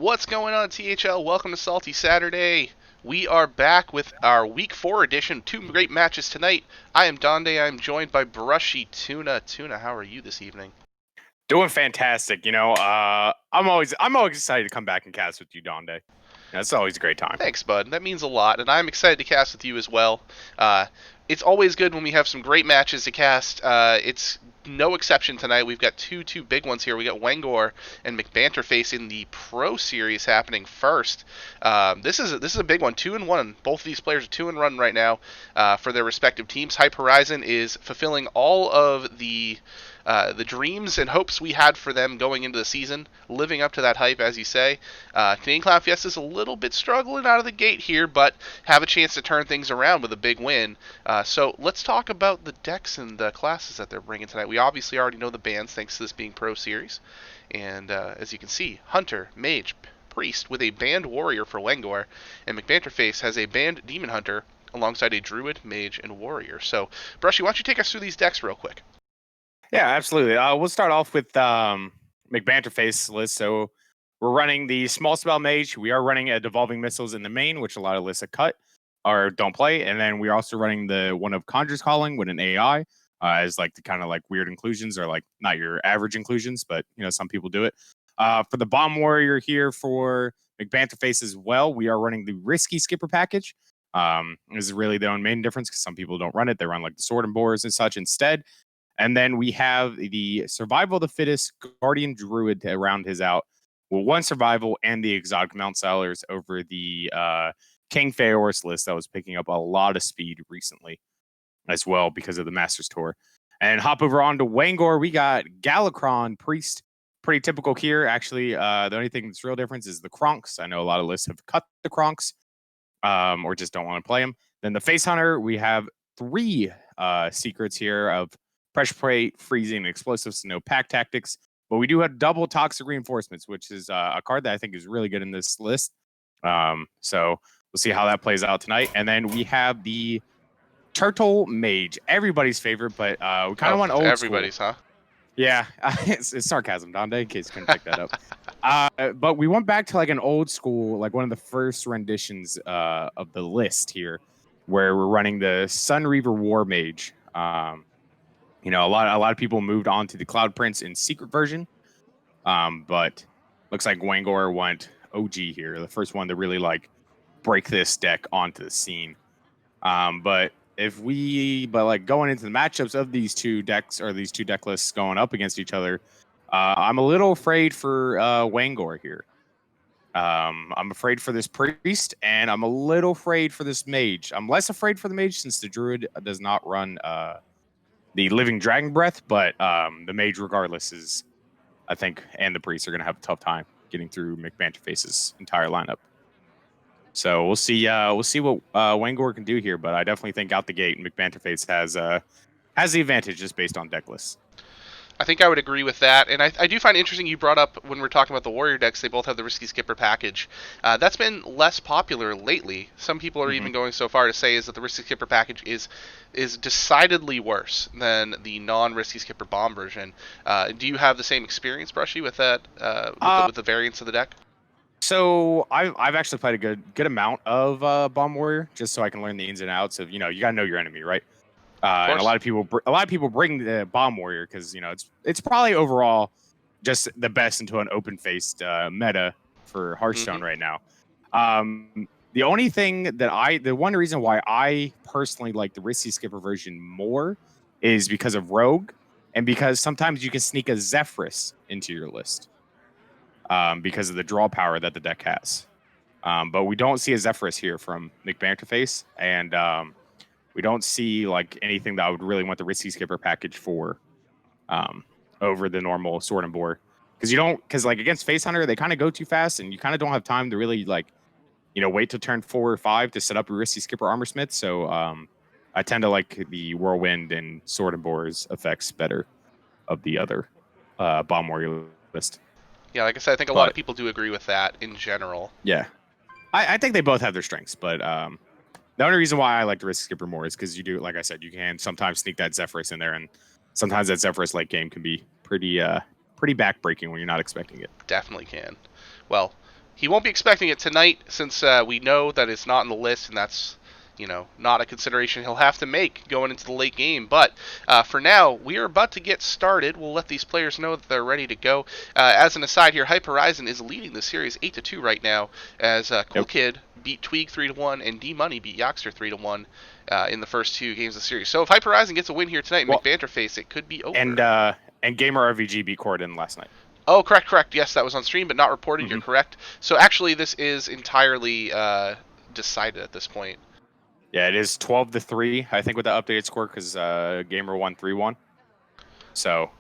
What's going on, THL? Welcome to Salty Saturday. We are back with our Week 4 edition. Two great matches tonight. I am Donde. I am joined by BrushyTuna. Tuna, how are you this evening? Doing fantastic. I'm always excited to come back and cast with you, Donde. That's always a great time. Thanks, bud. That means a lot, and I'm excited to cast with you as well. It's always good when we have some great matches to cast. It's no exception tonight. We've got two big ones here. We got Wengor and McBanterFace in the Pro Series happening first. This is a big one, 2-1. Both of these players are 2-1 right now for their respective teams. HypeHorizen is fulfilling all of the dreams and hopes we had for them going into the season, living up to that hype, as you say. Canadian Clown Fiesta is a little bit struggling out of the gate here, but have a chance to turn things around with a big win. So let's talk about the decks and the classes that they're bringing tonight. We obviously already know the bans thanks to this being Pro Series. And as you can see, Hunter, Mage, Priest with a banned Warrior for Wengor, and McBanterFace has a banned Demon Hunter alongside a Druid, Mage, and Warrior. So, Brushy, why don't you take us through these decks real quick? Yeah, absolutely. We'll start off with McBanterFace list. So we're running the Small Spell Mage. We are running a Devolving Missiles in the main, which a lot of lists have cut or don't play. And then we're also running the one of Conjure's Calling with an AI as like the kind of like weird inclusions, or like not your average inclusions, but some people do it. For the Bomb Warrior here for McBanterFace as well, we are running the Risky Skipper package. This is really the only main difference because some people don't run it. They run like the Sword and Boars and such instead. And then we have the Survival of the Fittest Guardian Druid to round his out with 1 survival and the exotic Mount Sellers over the King Feor's list that was picking up a lot of speed recently as well because of the Masters Tour. And hop over on to Wengor. We got Galakron Priest. Pretty typical here. Actually, the only thing that's real difference is the Kronks. I know a lot of lists have cut the Kronks or just don't want to play them. Then the Face Hunter, we have 3 secrets here of Pressure Plate, Freezing, and Explosives, no pack tactics. But we do have double Toxic Reinforcements, which is a card that I think is really good in this list. So we'll see how that plays out tonight. And then we have the Turtle Mage, everybody's favorite, but we kind of want old everybody's, school. huh? Yeah, it's sarcasm, Donde, in case you couldn't pick that up. But we went back to like an old school, like one of the first renditions of the list here, where we're running the Sunreaver War Mage. A lot of people moved on to the Cloud Prince in secret version, but looks like Wengor went OG here, the first one to really like break this deck onto the scene. But going into the matchups of these two decks or these two deck lists going up against each other, I'm a little afraid for Wengor here. I'm afraid for this Priest, and I'm a little afraid for this Mage. I'm less afraid for the Mage since the Druid does not run the Living Dragon Breath, but the Mage regardless is, I think, and the Priest are going to have a tough time getting through McBanterFace's entire lineup. So we'll see what Wengor can do here, but I definitely think out the gate McBanterFace has the advantage just based on deck lists. I think I would agree with that, and I do find it interesting you brought up when we're talking about the Warrior decks, they both have the Risky Skipper package. That's been less popular lately. Some people are even going so far to say is that the Risky Skipper package is decidedly worse than the non-Risky Skipper bomb version. Do you have the same experience, Brushy, with that, with the variants of the deck? So I've actually played a good amount of Bomb Warrior just so I can learn the ins and outs of, you gotta know your enemy, right? And a lot of people bring the Bomb Warrior because it's probably overall just the best into an open-faced meta for Hearthstone right now. The only thing the one reason why I personally like the Risky Skipper version more is because of Rogue, and because sometimes you can sneak a Zephrys into your list because of the draw power that the deck has. But we don't see a Zephrys here from McBanterFace, and we don't see like anything that I would really want the Risky Skipper package for over the normal Sword and Boar. Because like against Face Hunter, they kind of go too fast, and you kind of don't have time to really like, wait till turn 4 or 5 to set up a Risky Skipper Armorsmith. So I tend to like the Whirlwind and Sword and Boar's effects better of the other Bomb Warrior list. Yeah, like I said, I think a lot of people do agree with that in general. Yeah. I think they both have their strengths, but the only reason why I like the Risky Skipper more is because you do, like I said, you can sometimes sneak that Zephrys in there, and sometimes that Zephrys late game can be pretty backbreaking when you're not expecting it. Definitely can. Well, He won't be expecting it tonight since we know that it's not on the list, and that's, not a consideration he'll have to make going into the late game. But for now, we are about to get started. We'll let these players know that they're ready to go. As an aside here, HypeHorizen is leading the series 8-2 right now, as Cool Kid beat Tweeg 3-1 and D-Money beat Yoxter 3-1 in the first 2 games of the series. So if HypeHorizen gets a win here tonight, McBanterFace, it could be over. And Gamer RVG beat Corden last night. Oh, correct. Yes, that was on stream, but not reported. You're correct. So actually, this is entirely decided at this point. Yeah, it is 12-3, I think, with the updated score, because Gamer won 3-1. So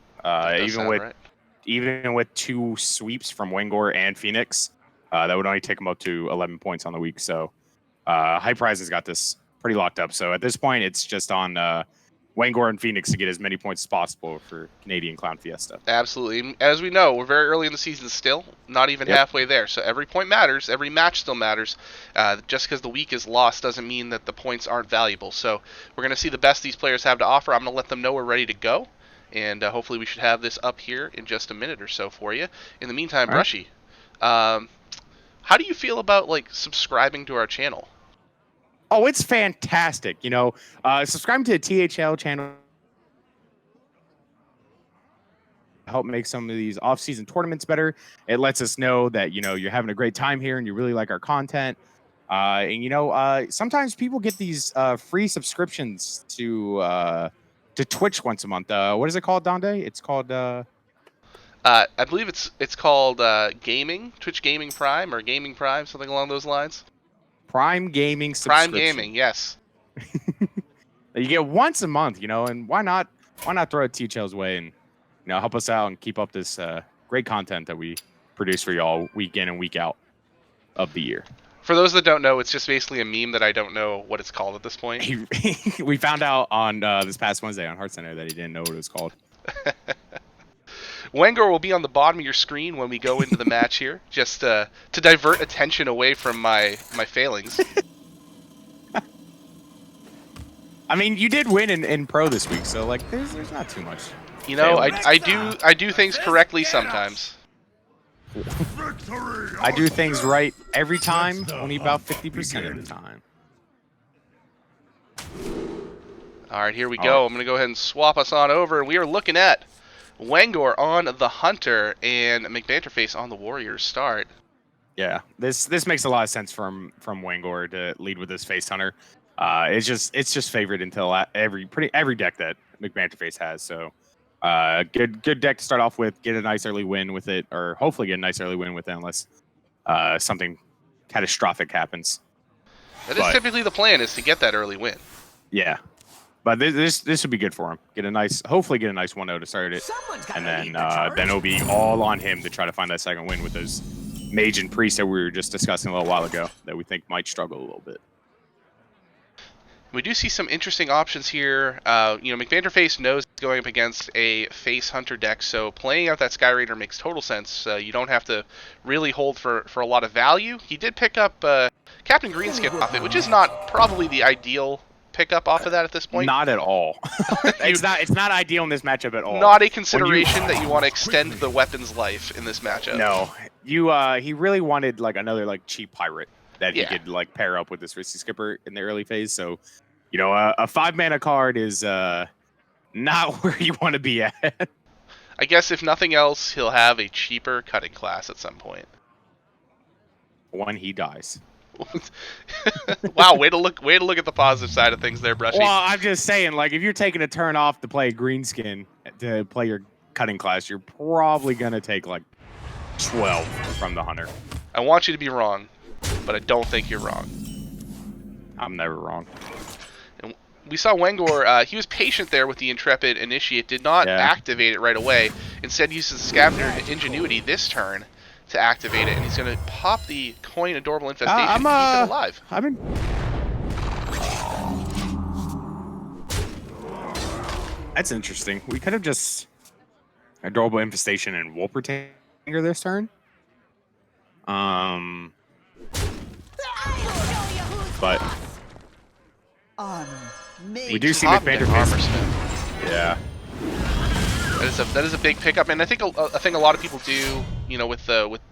even with 2 sweeps from Wengor and Phoenix, that would only take them up to 11 points on the week. So HypeHorizen's got this pretty locked up. So at this point, it's just on Wengor and Phoenix to get as many points as possible for Canadian Clown Fiesta. Absolutely. As we know, we're very early in the season still, not even halfway there. So every point matters. Every match still matters. Just because the week is lost doesn't mean that the points aren't valuable. So we're going to see the best these players have to offer. I'm going to let them know we're ready to go. And hopefully we should have this up here in just a minute or so for you. In the meantime, Brushy, how do you feel about subscribing to our channel? Oh, it's fantastic. Subscribing to the THL channel help make some of these off-season tournaments better. It lets us know that, you're having a great time here and you really like our content. Sometimes people get these free subscriptions to Twitch once a month. What is it called, Donde? It's called... I believe it's called Gaming, Twitch Gaming Prime, or Gaming Prime, something along those lines. Prime Gaming subscription. Prime Gaming, yes. You get once a month, and why not throw it THL's way and help us out and keep up this great content that we produce for y'all week in and week out of the year. For those that don't know, it's just basically a meme that I don't know what it's called at this point. We found out on this past Wednesday on Heart Center that he didn't know what it was called. Wengor will be on the bottom of your screen when we go into the match here, just to divert attention away from my failings. I mean, you did win in pro this week, so there's not too much. I do things correctly sometimes. I do things right every time, only about 50% of the time. All right, here we go. I'm going to go ahead and swap us on over, and we are looking at Wengor on the Hunter and McBanterFace on the Warriors start. Yeah, this makes a lot of sense from Wengor to lead with this Face Hunter. It's just favored until every deck that McBanterFace has. So good deck to start off with. Get a nice early win with it, or hopefully get a nice early win with it, unless something catastrophic happens. That is typically the plan, is to get that early win. Yeah. But this would be good for him. Hopefully get a nice 1-0 to start it, and then it'll be all on him to try to find that second win with those Mage and Priest that we were just discussing a little while ago that we think might struggle a little bit. We do see some interesting options here. McBanterFace knows he's going up against a Face Hunter deck, so playing out that Sky Raider makes total sense. You don't have to really hold for a lot of value. He did pick up Captain Greenskin off it, which is not probably the ideal pickup off of that at this point. Not at all. It's not ideal in this matchup at all. Not a consideration that you want to extend the weapon's life in this matchup. No, he really wanted another cheap pirate that he could pair up with this Risky Skipper in the early phase. So, a 5-mana card is not where you want to be at. I guess if nothing else, he'll have a cheaper cutting class at some point. When he dies. Wow, way to look at the positive side of things there, Brushy. Well, I'm just saying, if you're taking a turn off to play Greenskin to play your cutting class, you're probably gonna take 12 from the Hunter. I want you to be wrong, but I don't think you're wrong. I'm never wrong. And we saw Wengor, he was patient there with the Intrepid Initiate, did not activate it right away. Instead uses Scavenger Ingenuity this turn to activate it, and he's going to pop the Coin Adorable Infestation to keep it alive. That's interesting. We could have just Adorable Infestation and Wolpertanger this turn. But we do see McBanterFace. Yeah. That is a big pickup, and I think a thing a lot of people do, you know, with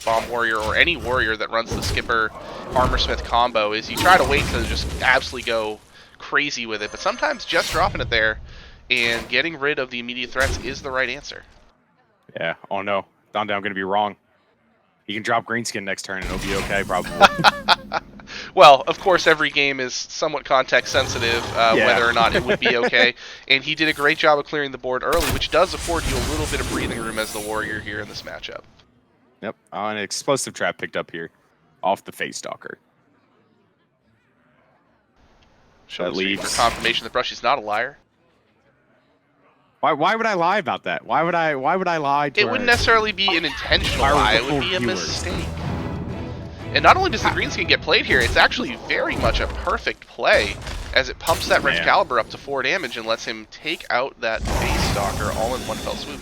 Bomb Warrior or any warrior that runs the Skipper Armorsmith combo is you try to wait to just absolutely go crazy with it, but sometimes just dropping it there and getting rid of the immediate threats is the right answer. Yeah. Oh no, Donde, I'm gonna be wrong. He can drop Greenskin next turn and it'll be okay, probably. Well, of course, every game is somewhat context sensitive, whether or not it would be okay. And he did a great job of clearing the board early, which does afford you a little bit of breathing room as the warrior here in this matchup. Yep, an explosive trap picked up here off the Face Stalker. That leaves for confirmation that Brushy's not a liar. Why would I lie about that? Why would I lie to It wouldn't necessarily be an intentional lie, it would be a mistake. And not only does the Greenskin get played here, it's actually very much a perfect play as it pumps that Wrench Caliber up to 4 damage and lets him take out that Face Stalker all in one fell swoop.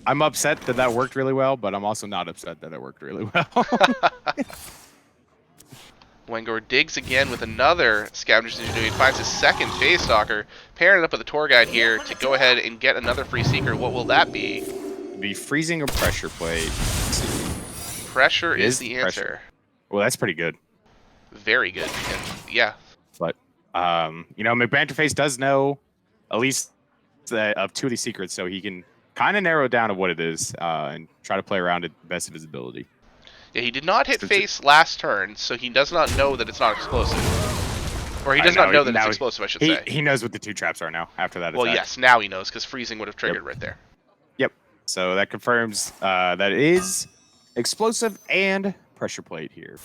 I'm upset that that worked really well, but I'm also not upset that it worked really well. Wengor digs again with another Scavenger's Ingenuity. He finds his second Face Stalker, pairing it up with a Tour Guide here to go ahead and get another free Seeker. What will that be? Be freezing or pressure plate. Pressure is the answer. Pressure. Well, that's pretty good. Very good. And yeah. But, you know, McBanterFace does know at least of 2 of these secrets, so he can kind of narrow it down to what it is and try to play around it the best of his ability. Yeah, he did not hit Face last turn, so he does not know that it's not explosive. Or he does not know that it's explosive, I should say. He knows what the 2 traps are now after that Well, attack. yes, now he knows, because freezing would have triggered right there. Yep. So that confirms that it is explosive and pressure plate here.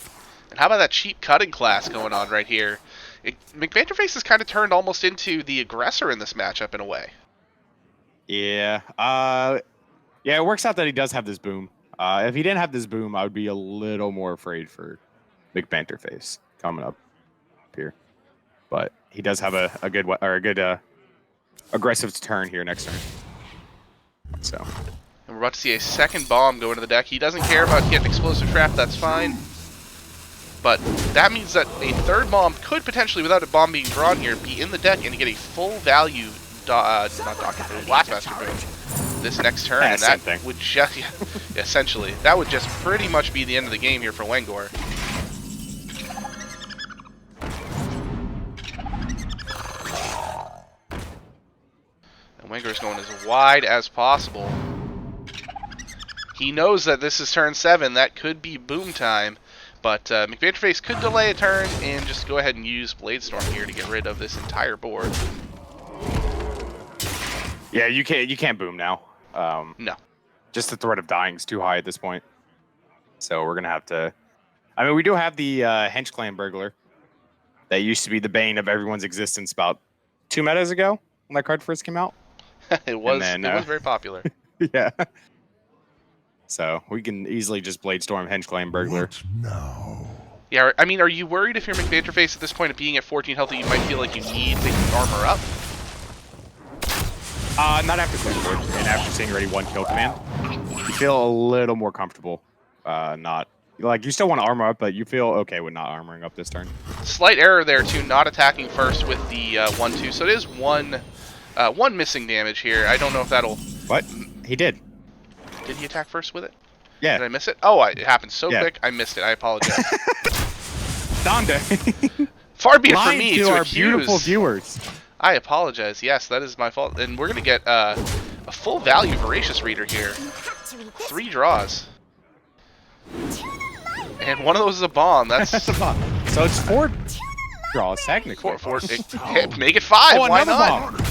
And how about that cheap cutting class going on right here? McBanterFace has kind of turned almost into the aggressor in this matchup in a way. Yeah. Yeah, it works out that he does have this boom. If he didn't have this boom, I would be a little more afraid for McBanterFace coming up here. But he does have a good aggressive turn here next turn. So. And we're about to see a second bomb go into the deck. He doesn't care about getting explosive trap, that's fine. But that means that a third bomb could potentially, without a bomb being drawn here, be in the deck and get a full value Blastmaster boom this next turn. And that would just, essentially, that would just pretty much be the end of the game here for Wengor. And Wengor's going as wide as possible. He knows that this is turn 7. That could be boom time. But McBanterFace could delay a turn and just go ahead and use Bladestorm here to get rid of this entire board. Yeah, you can't boom now. No. Just the threat of dying is too high at this point. So we're gonna have to. I mean, we do have the Hench Clan Burglar. That used to be the bane of everyone's existence about 2 metas ago when that card first came out. It was very popular. Yeah. So we can easily just Bladestorm Hench Clan Burglar. No. Yeah, I mean, are you worried if you're McBanterFace at this point of being at 14 health that you might feel like you need to armor up? Not after Wengor and after seeing already 1 kill command. You feel a little more comfortable. Not like you still want to armor up, but you feel okay with not armoring up this turn. Slight error there too, not attacking first with the 1/2. So it is one missing damage here. I don't know if that'll. What? He did. Did he attack first with it? Yeah. Did I miss it? Oh, it happened so quick. I missed it. I apologize. Donde. Far be it from me to our accuse. Beautiful viewers. I apologize. Yes, that is my fault. And we're going to get a full value Voracious Reader here. 3 draws. And one of those is a bomb. That's a bomb. So it's 4 draws, technically. Make it 5. Oh, why not? Bomb.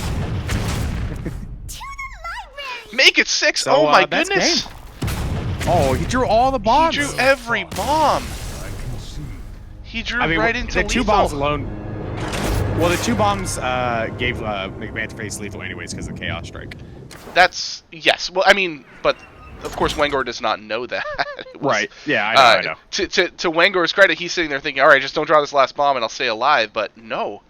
Make it 6. So, oh my goodness. Game. Oh, he drew all the bombs. He drew every bomb. He drew right into the 2 bombs alone. Well, the 2 bombs gave McBanterFace lethal anyways because of Chaos Strike. That's, yes. Well, I mean, but of course Wengor does not know that. Right. Yeah, I know. To Wengor's credit, he's sitting there thinking, all right, just don't draw this last bomb and I'll stay alive. But no.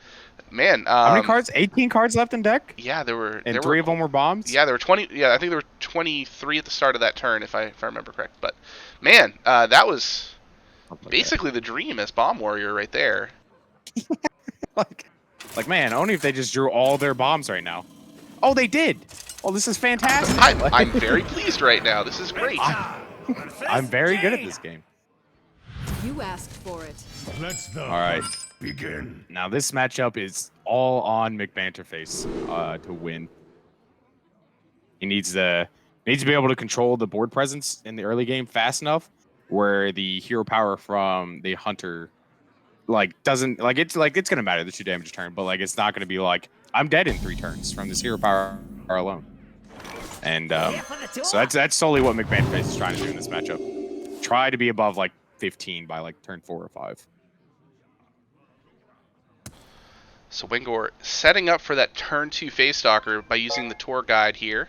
Man. How many cards? 18 cards left in deck? Yeah, there were. And 3 of them were bombs? Yeah, there were 20. Yeah, I think there were 23 at the start of that turn, if I remember correct. But, man, that was basically the dream as Bomb Warrior right there. like, man, only if they just drew all their bombs right now. Oh, they did. Oh, this is fantastic. I'm very pleased right now. This is great. I'm very good at this game. You asked for it. All right. Begin. Now this matchup is all on McBanterFace to win. He needs to be able to control the board presence in the early game fast enough where the hero power from the hunter doesn't it's gonna matter the 2 damage a turn, but it's not gonna be like I'm dead in 3 turns from this hero power alone. And so that's solely what McBanterFace is trying to do in this matchup. Try to be above 15 by turn 4 or 5. So Wengor setting up for that turn 2 Face Stalker by using the tour guide here.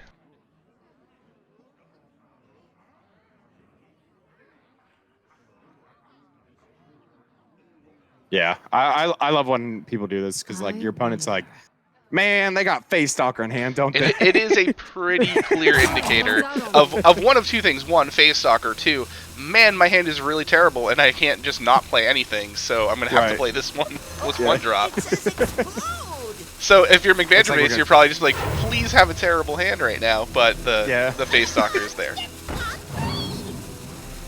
Yeah, I love when people do this because your opponent's man, they got Face Stalker in hand, don't they? It is a pretty clear indicator of one of 2 things. 1, Face Stalker. 2, man, my hand is really terrible and I can't just not play anything, so I'm going to have to play this one with 1 drop. So if you're McBanterFace, you're probably just please have a terrible hand right now, but the Face Stalker is there.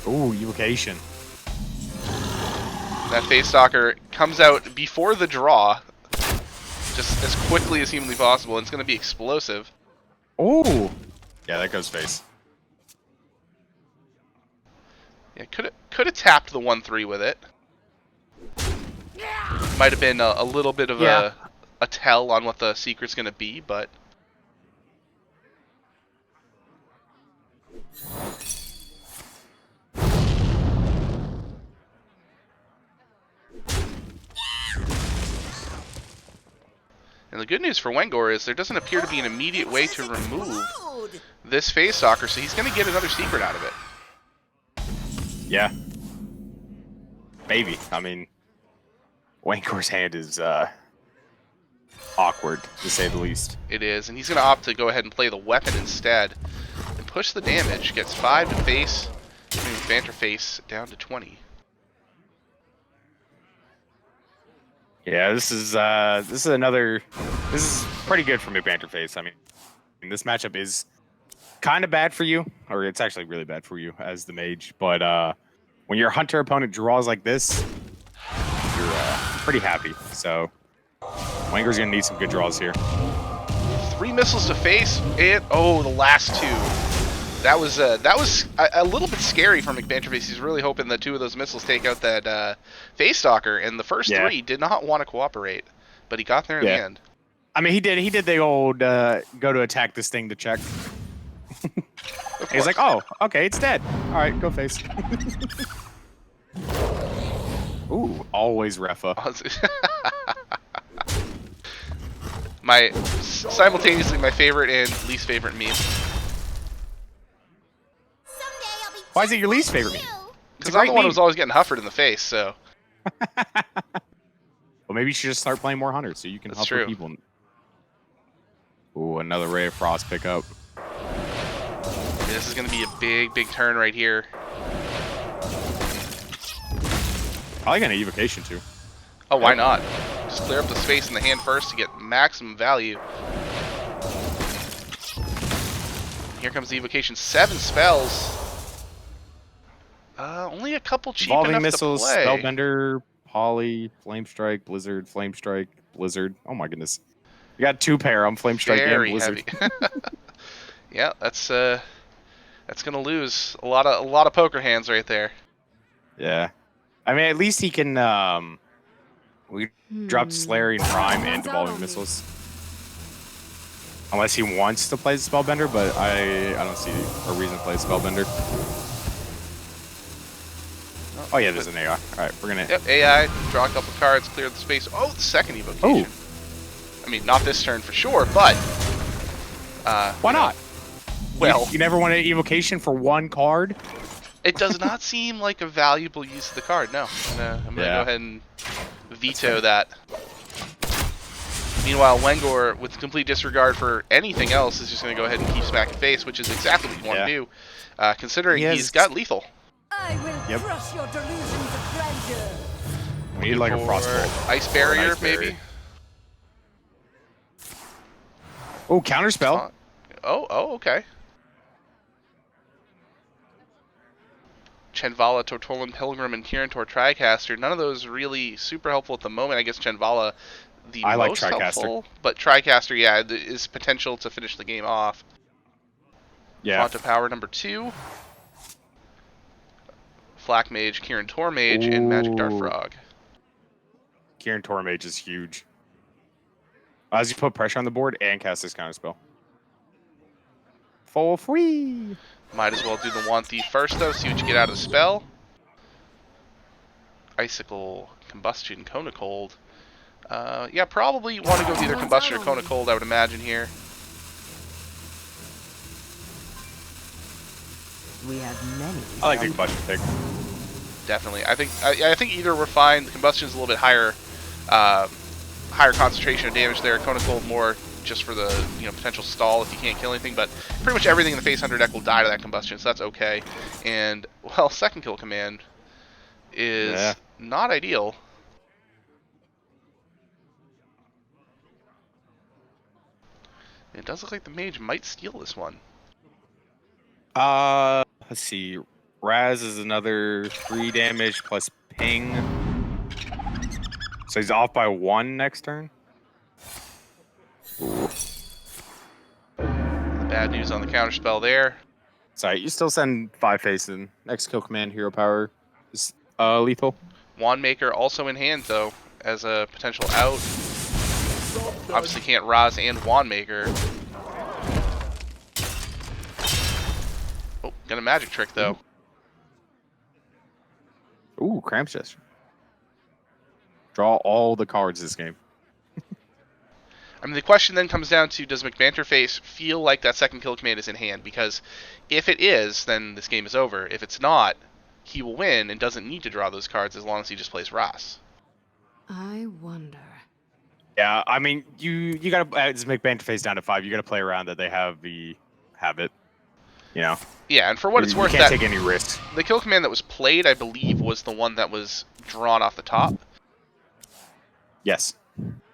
Ooh, evocation. That Face Stalker comes out before the draw, just as quickly as humanly possible, and it's going to be explosive. Ooh. Yeah, that goes Face. Yeah, could have tapped the 1/3 with it. Might have been a little bit of a tell on what the secret's going to be, but... And the good news for Wengor is there doesn't appear to be an immediate way to remove this Face Stalker, so he's going to get another secret out of it. Yeah. Maybe. I mean, Wengor's hand is awkward, to say the least. It is, and he's going to opt to go ahead and play the weapon instead and push the damage. Gets 5 to face, McBanterFace down to 20. Yeah, this is pretty good for McBanterFace. I mean, this matchup is kind of bad for you, or it's actually really bad for you as the mage. But when your hunter opponent draws like this, you're pretty happy. So Wengor's gonna need some good draws here. 3 missiles to face, and the last 2. That was a little bit scary for McBanterFace. He's really hoping that 2 of those missiles take out that Face Stalker, and the first 3 did not want to cooperate, but he got there in the end. I mean, he did the old go to attack this thing to check. He's like, oh, okay, it's dead. All right, go Face. Ooh, always Refa. Simultaneously my favorite and least favorite meme. Why is it your least favorite meme? Because I'm the one who was always getting huffered in the face, so. Well, maybe you should just start playing more hunters so you can huffer people. Ooh, another Ray of Frost pickup. Yeah, this is going to be a big, big turn right here. I like an evocation too. Oh, why not? Just clear up the space in the hand first to get maximum value. Here comes the evocation. 7 spells. Only a couple cheap Evolving enough missiles, to play. Spellbender, Poly, Flame Strike, Blizzard, Flame Strike, Blizzard. Oh my goodness. You got 2 pair on Flame Strike and Blizzard. Heavy. Yeah, that's gonna lose a lot of poker hands right there. Yeah. I mean, at least he can we dropped Slayer in Prime and Evolving Missiles. Unless he wants to play the Spellbender, but I don't see a reason to play Spellbender. Oh yeah, there's an AI. Alright, we're gonna... Yep, AI, draw a couple cards, clear the space. Oh, the second evocation. Oh. I mean, not this turn for sure, but... why not? Well... You never want an evocation for 1 card? It does not seem like a valuable use of the card, no. I'm gonna go ahead and veto that. Meanwhile, Wengor, with complete disregard for anything else, is just gonna go ahead and keep smacking face, which is exactly what you want to do, considering he's got lethal. I will crush your delusions of grandeur. We need like a frostbolt. Ice barrier, maybe? Oh, counterspell. Oh, okay. Chenvala, Tortolan, Pilgrim, and Kirantor Tricaster. None of those really super helpful at the moment. I guess Chenvala the I like most Tricaster. helpful, but Tricaster, yeah, is potential to finish the game off. Yeah. Font of Power number 2. Flak Mage, Kirantor Mage, and Magic Dart Ooh. Frog. Kirantor Mage is huge. As you put pressure on the board and cast this counter spell. For free. Might as well do the Want Thief first, though, see what you get out of the spell. Icicle, Combustion, Cone Cold. Yeah, probably want to go with either Combustion or Cone Cold, I would imagine here. We have many. I like the Combustion pick. Definitely. I think either we're fine. The Combustion is a little bit higher higher concentration of damage there. Cone Cold more just for the potential stall if you can't kill anything, but pretty much everything in the face hunter deck will die to that Combustion, so that's okay. And, well, second kill command is not ideal. It does look like the mage might steal this one. Let's see. Raz is another 3 damage plus ping. So he's off by 1 next turn. Bad news on the counterspell there. Sorry, you still send 5 face in. Next kill command, hero power is lethal. Wand Maker also in hand, though, as a potential out. Obviously can't Raz and Wand Maker. Oh, got a magic trick, though. Ooh, Cramp Gesture. Draw all the cards this game. I mean, the question then comes down to, does McBanterFace feel like that second kill command is in hand? Because if it is, then this game is over. If it's not, he will win and doesn't need to draw those cards as long as he just plays Raz. I wonder. Yeah, I mean, you gotta as McBanterFace down to 5. You gotta play around that they have the habit. You know. Yeah, and for what it's worth, you can't take any risks. The kill command that was played, I believe, was the one that was drawn off the top. Yes,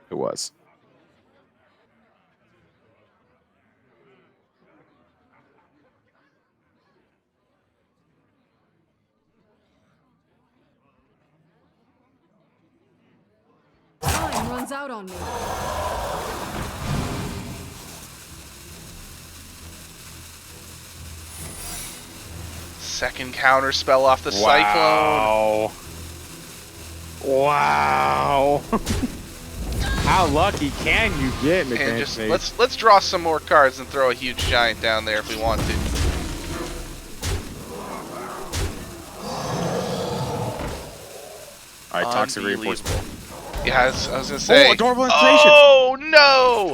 it was. Time runs out on me. Second counter spell off the Cyclone. Wow. How lucky can you get, McBanterFace? And just let's draw some more cards and throw a huge giant down there if we want to. All right, toxic reinforcement. Yeah, I was gonna say. Oh, adorable inflation. Oh no!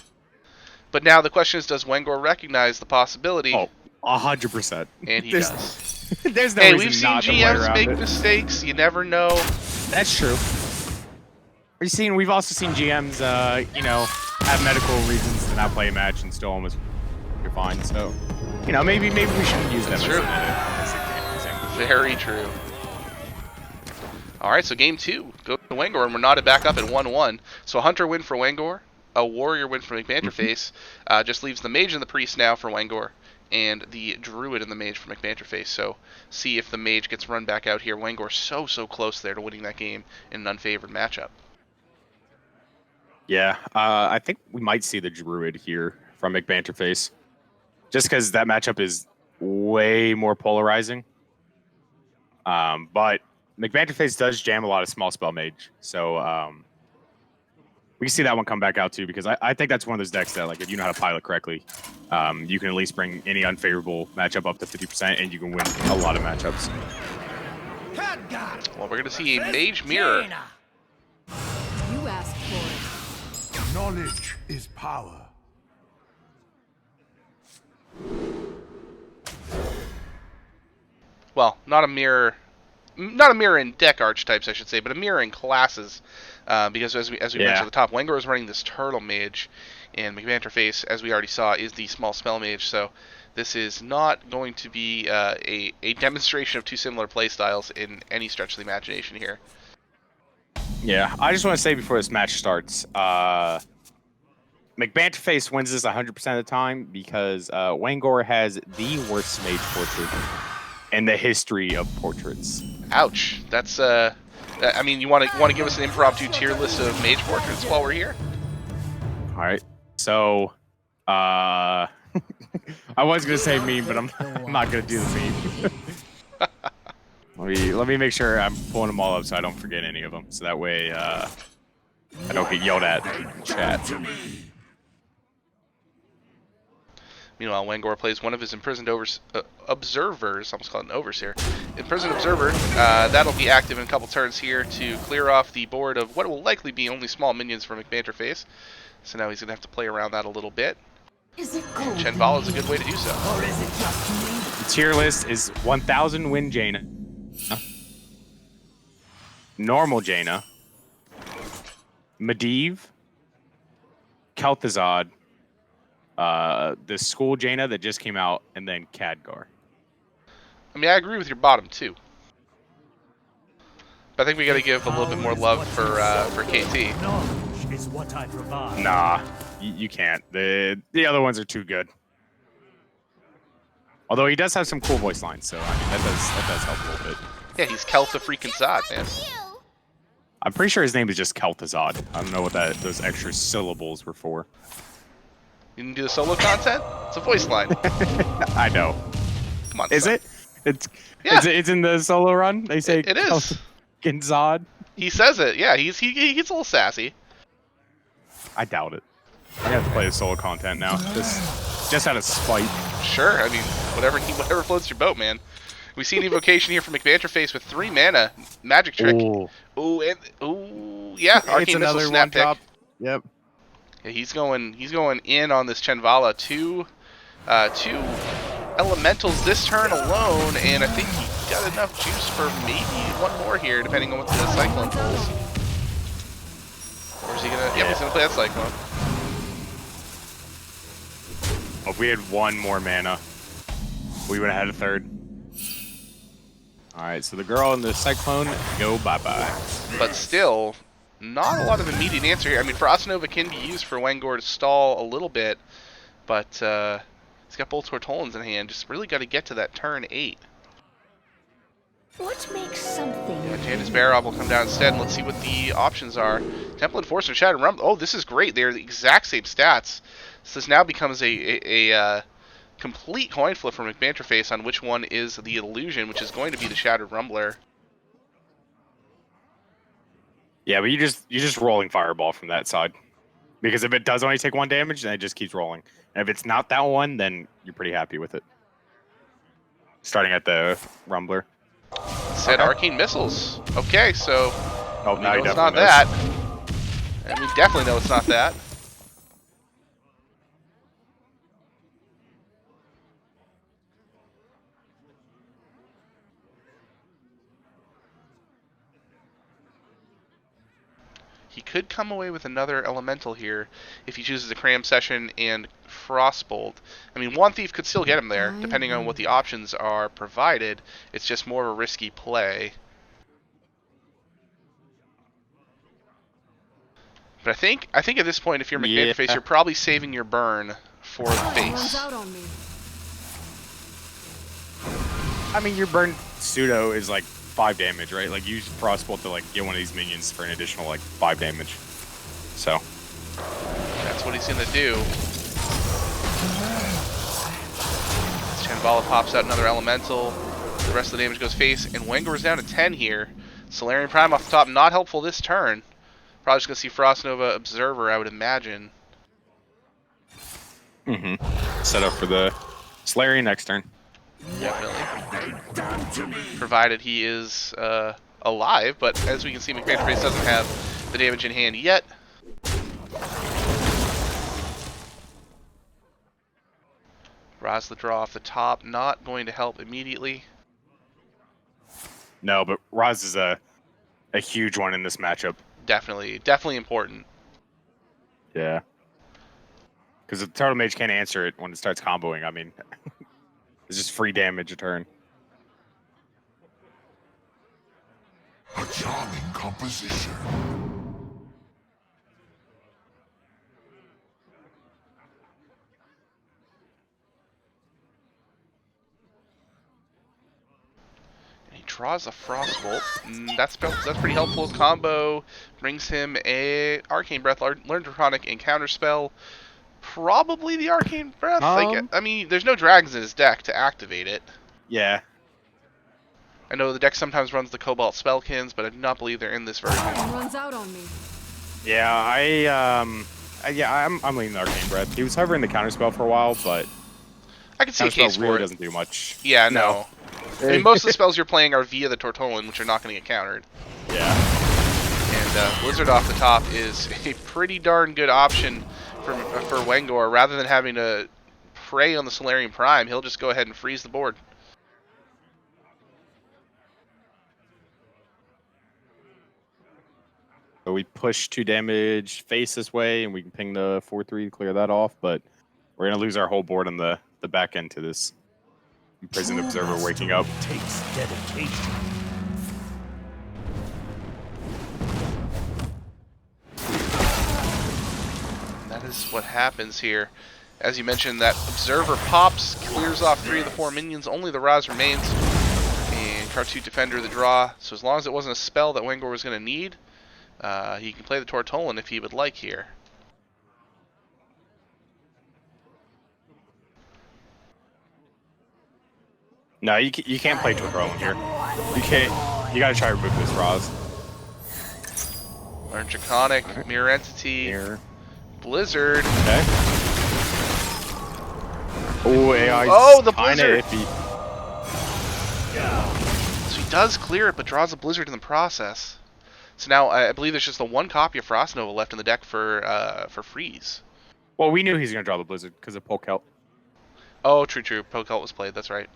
But now the question is, does Wengor recognize the possibility? Oh, 100%. And he does. There's no hey, reason we've seen not to play GMs around make it. mistakes. You never know. That's true. We've also seen GMs, have medical reasons to not play a match and still almost you're fine. So, maybe we shouldn't use them. That's true. Very true. All right, so game 2 goes to Wengor, and we're knotted back up at 1-1. So a Hunter win for Wengor, a Warrior win for McBanterFace. Just leaves the Mage and the Priest now for Wengor, and the Druid and the Mage for McBanterFace. So see if the Mage gets run back out here. Wengor so close there to winning that game in an unfavored matchup. Yeah, I think we might see the Druid here from McBanterFace, just because that matchup is way more polarizing. But McBanterFace does jam a lot of small spell mage, so we can see that one come back out too, because I think that's one of those decks that, like, if you know how to pilot correctly, you can at least bring any unfavorable matchup up to 50%, and you can win a lot of matchups. Well, we're going to see a Mage Mirror. You asked for it. Knowledge is power. Well, not a mirror in deck archetypes, I should say, but a mirror in classes. Because as we mentioned at the top, Wengor is running this Turtle Mage, and McBanterFace, as we already saw, is the Small Spell Mage. So this is not going to be a demonstration of two similar playstyles in any stretch of the imagination here. Yeah, I just want to say before this match starts, McBanterFace wins this 100% of the time because Wengor has the worst mage portrait in the history of portraits. Ouch. That's I mean, you want to give us an impromptu tier list of mage portraits while we're here? All right. So, I was gonna say meme, but I'm not gonna do the meme. let me make sure I'm pulling them all up so I don't forget any of them. So that way, I don't get yelled at in chat. Meanwhile, Wengor plays one of his imprisoned observers. I almost called it an overseer. Imprisoned observer. That'll be active in a couple turns here to clear off the board of what will likely be only small minions for McBanterFace. So now he's going to have to play around that a little bit. Chenvala is a good way to do so. The tier list is 1000 win Jaina, normal Jaina, Medivh, Kel'Thuzad, the school Jaina that just came out, and then Khadgar. I mean, I agree with your bottom two. But I think we got to give a little bit more love for KT. Is what I provide. Nah, you can't. The other ones are too good. Although he does have some cool voice lines, so I mean that does help a little bit. Yeah, he's Kel'Tha freaking Zod, man. I'm pretty sure his name is just Kel'Thuzad. I don't know what those extra syllables were for. You can do the solo content? It's a voice line. I know. Come on, Is son. it? It's Yeah. It's in the solo run. They say It is. Zod. He says it. Yeah, he gets a little sassy. I doubt it. I have to play the solo content now. Just out of spite. Sure, I mean, whatever floats your boat, man. We see an evocation here from McBanterFace with 3 mana, magic trick. Ooh. Yeah, It's arcane missile another snap one pick. drop. Yep. Yeah, he's going in on this Chenvala. Two elementals this turn alone, and I think he got enough juice for maybe one more here, depending on what the Cyclone pulls. Or is he gonna? Yep, he's gonna play that Cyclone. If we had one more mana, we would have had a third. Alright, so the girl and the Cyclone go bye-bye. But still, not a lot of immediate answer here. I mean, Frost Nova can be used for Wengor to stall a little bit, but he's got both Tortolans in hand. Just really got to get to that turn 8. What makes something? Yeah, Jandis Barrow will come down instead, and let's see what the options are. Temple Enforcer, Shadow Rumble. Oh, this is great. They're the exact same stats. So this now becomes a complete coin flip for McBanterFace on which one is the illusion, which is going to be the Shattered Rumbler. Yeah, but you're just rolling Fireball from that side. Because if it does only take 1 damage, then it just keeps rolling. And if it's not that one, then you're pretty happy with it. Starting at the Rumbler. Said Okay. Arcane Missiles. Okay, so Oh, we now know you it's not definitely that. And we definitely know it's not that. He could come away with another elemental here if he chooses a Cram Session and Frostbolt. I mean, one Thief could still get him there, depending on what the options are provided. It's just more of a risky play. But I think at this point, if you're McBanterFace, you're probably saving your burn for the face. Out on me. I mean, your burn pseudo is like 5 damage, right? Like, use Frostbolt to like get one of these minions for an additional like 5 damage. So That's what he's gonna do. Chenvala pops out another elemental. The rest of the damage goes face, and Wengor's down to 10 here. Solarian Prime off the top, not helpful this turn. Probably just gonna see Frost Nova Observer, I would imagine. set up for the Solarian next turn. Definitely. Provided he is alive, but as we can see, McBanterFace doesn't have the damage in hand yet. Raz the draw off the top, not going to help immediately. No, but Raz is a huge one in this matchup. Definitely important. Yeah. Because the Turtle Mage can't answer it when it starts comboing. I mean, it's just free damage a turn. A charming composition. draws a Frostbolt. That's pretty helpful. Combo brings him a Arcane Breath, Learn Draconic, and Counterspell. Probably the Arcane Breath. I mean, there's no dragons in his deck to activate it. Yeah. I know the deck sometimes runs the Cobalt Spellkins, but I do not believe they're in this version. Runs out on me. Yeah, I'm leaning the Arcane Breath. He was hovering the Counterspell for a while, but I can see a case for really it. doesn't do much. Yeah, no. I mean, most of the spells you're playing are via the Tortollan, which are not going to get countered. Yeah. And Blizzard off the top is a pretty darn good option for Wengor. Rather than having to prey on the Solarian Prime, he'll just go ahead and freeze the board. So we push 2 damage face this way, and we can ping the 4/3 to clear that off, but we're going to lose our whole board on the back end to this Imprisoned Observer waking up. Takes dedication. And that is what happens here. As you mentioned, that Observer pops, clears off 3 of the 4 minions, only the Raz remains, and Kartut Defender the draw. So as long as it wasn't a spell that Wengor was going to need, he can play the Tortollan if he would like here. No, you can't play Tortollan here. You can't. You got to try to remove this Raz. Learn Draconic, Mirror Entity, Mirror. Blizzard. Okay. Oh, AI. Oh, the Blizzard! Iffy. So he does clear it, but draws a Blizzard in the process. So now I believe there's just the 1 copy of Frost Nova left in the deck for freeze. Well, we knew he was going to draw the Blizzard because of Polkelt. Oh, true. Pokelt was played. That's right.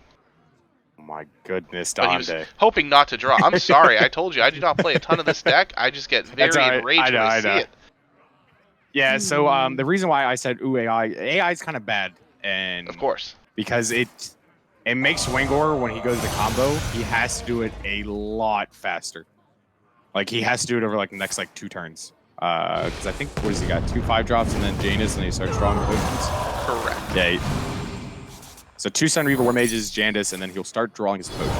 Oh my goodness, But he was Donde. hoping not to draw. I'm sorry. I told you I do not play a ton of this deck. I just get very right. enraged when I see it. Yeah. So the reason why I said ooh AI is kind of bad, and Of course. because it makes Wengor when he goes to combo, he has to do it a lot faster. Like he has to do it over like the next 2 turns. Because I think what has he got? 2 5-drops and then Janus, and he starts drawing potions. Correct. Yeah. So 2 Sun Reaver War Mages, Janus, and then he'll start drawing his potions.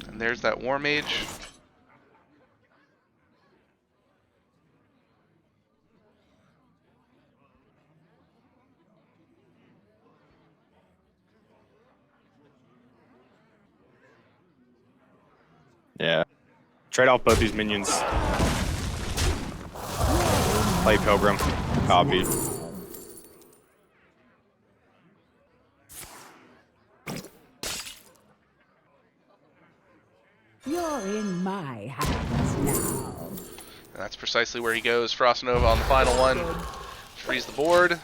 And there's that War Mage. Yeah. Trade off both these minions. Play Pilgrim. Copy. You're in my hands now. And that's precisely where he goes. Frost Nova on the final one. Freeze the board.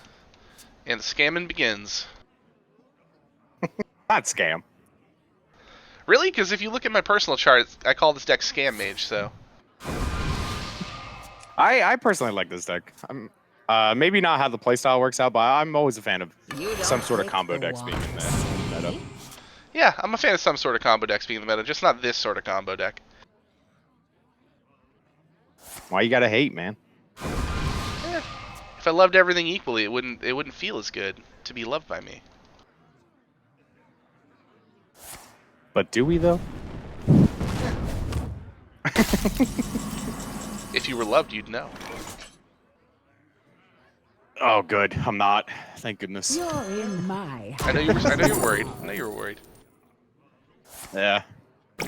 And the scamming begins. Not scam. Really? Because if you look at my personal chart, I call this deck Scam Mage, so... I personally like this deck. Maybe not how the playstyle works out, but I'm always a fan of some sort of combo decks being in the meta. Yeah, I'm a fan of some sort of combo decks being in the meta, just not this sort of combo deck. Why you gotta hate, man? If I loved everything equally, it wouldn't feel as good to be loved by me. But do we though? If you were loved, you'd know. Oh, good. I'm not. Thank goodness. You're in my I know you were worried. I know you were worried. Yeah. I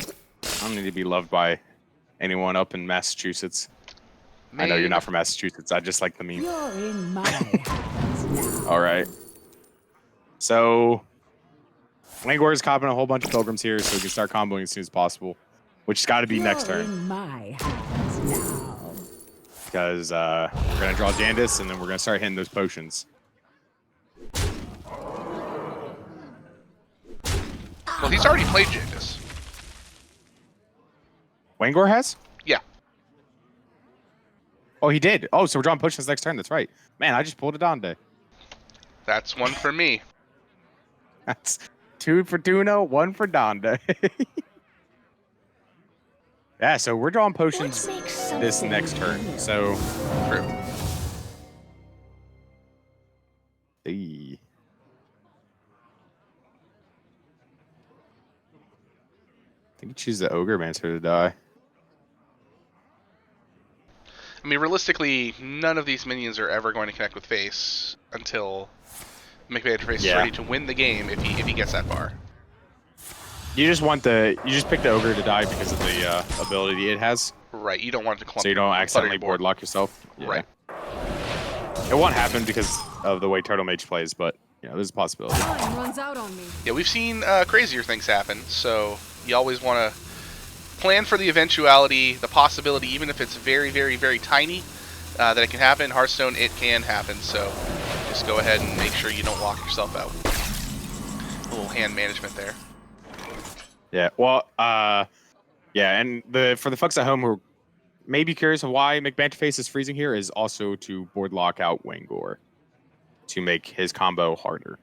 don't need to be loved by anyone up in Massachusetts. I know you're not from Massachusetts. I just like the meme. You're in my hands now. All right. So, Wengor is copping a whole bunch of pilgrims here, so we can start comboing as soon as possible, which has got to be next You're turn. in my hands now. Because we're going to draw Jandis, and then we're going to start hitting those potions. Well, he's already played Jandis. Wengor has? Yeah. Oh, he did. Oh, so we're drawing potions next turn. That's right. Man, I just pulled a Donde. That's one for me. That's 2 for Tuna, 1 for Donde. Yeah, so we're drawing potions this next turn. So True. think you choose the Ogre Mancer to die. I mean, realistically, none of these minions are ever going to connect with Face until McBanterFace is ready to win the game if he gets that far. You just pick the Ogre to die because of the ability it has. Right, you don't want it to clump. So you don't accidentally board lock yourself. Yeah. Right. It won't happen because of the way Turtle Mage plays, but there's a possibility. Time runs out on me. Yeah, we've seen crazier things happen, so you always want to plan for the eventuality, the possibility, even if it's very, very, very tiny, that it can happen. In Hearthstone, it can happen, so just go ahead and make sure you don't lock yourself out. A little hand management there. Yeah, well, yeah, and for the folks at home who may be curious of why McBanterFace is freezing here is also to board lock out Wengor to make his combo harder.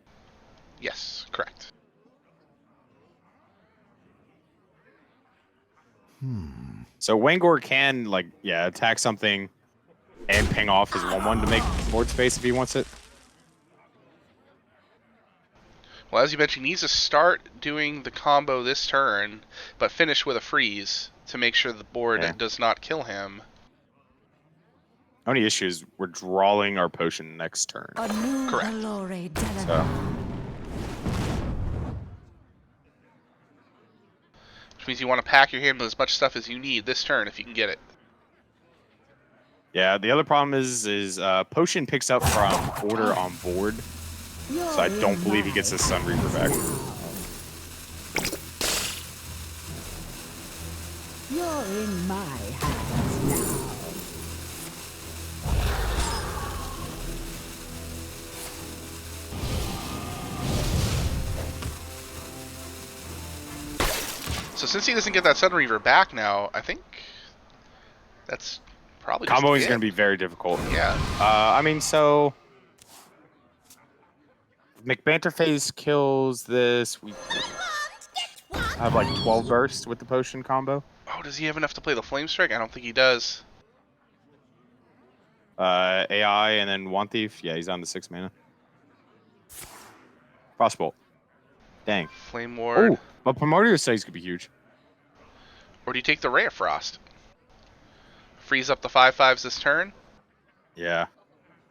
Yes, correct. So Wengor can, attack something and ping off his 1/1 to make board space if he wants it. Well, as you mentioned, he needs to start doing the combo this turn, but finish with a freeze to make sure the board does not kill him. Only issue is we're drawing our potion next turn. Correct. So. Which means you want to pack your hand with as much stuff as you need this turn if you can get it. Yeah, the other problem is potion picks up from order on board. So I don't believe he gets his Sun Reaper back. You're in my hands now. So since he doesn't get that Sun Reaver back now, I think that's probably just Comboing is going to be very difficult. Yeah. I mean, so McBanterFace kills this. We have like 12 bursts with the potion combo. Oh, does he have enough to play the Flame Strike? I don't think he does. AI and then One Thief. Yeah, he's on the 6 mana. Frostbolt. Dang. Flame Ward. Oh, but Primordial Studies could be huge. Or do you take the Ray of Frost? Freeze up the 5/5s this turn? Yeah.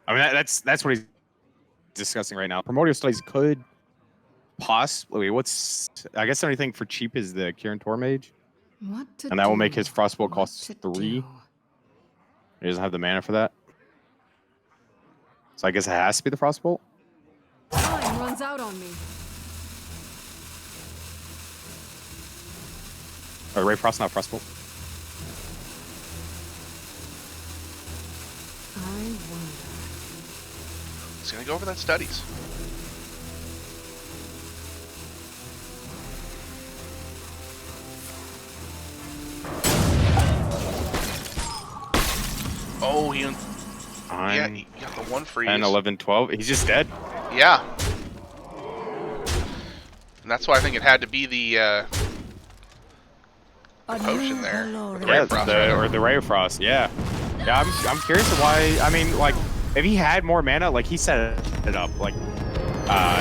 I mean, that's what he's discussing right now. Primordial Studies could possibly. I guess the only thing for cheap is the Kirin Tor Mage. And that will make his Frostbolt cost 3. He doesn't have the mana for that. So I guess it has to be the Frostbolt. Time runs out on me. Or Ray Frost, not Frostbolt. I wonder. He's going to go over that Studies. Oh, he got the 1 freeze. 10, 11, 12. He's just dead. Yeah. And that's why I think it had to be the potion there. The Ray of Frost, or the Ray of Frost. Yeah. Yeah, I'm curious why. I mean, like, if he had more mana, like he set it up. Like,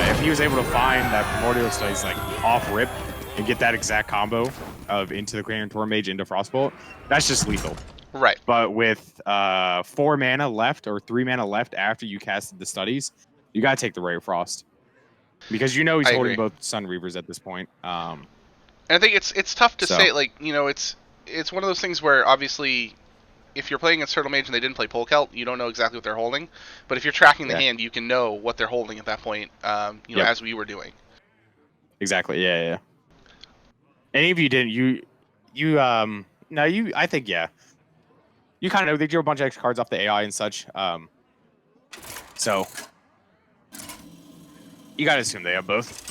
if he was able to find that Primordial Studies like off rip and get that exact combo of into the Kirin Tor Mage into Frostbolt, that's just lethal. Right. But with 4 mana left or 3 mana left after you casted the Studies, you gotta take the Ray of Frost because he's holding both Sun Reavers at this point. And I think it's tough to say, like, it's one of those things where obviously if you're playing against Turtle Mage and they didn't play Polkelt, you don't know exactly what they're holding. But if you're tracking the hand, you can know what they're holding at that point, as we were doing. Exactly. Yeah. Any of you didn't? I think you kind of know they drew a bunch of extra cards off the AI and such. So you gotta assume they have both.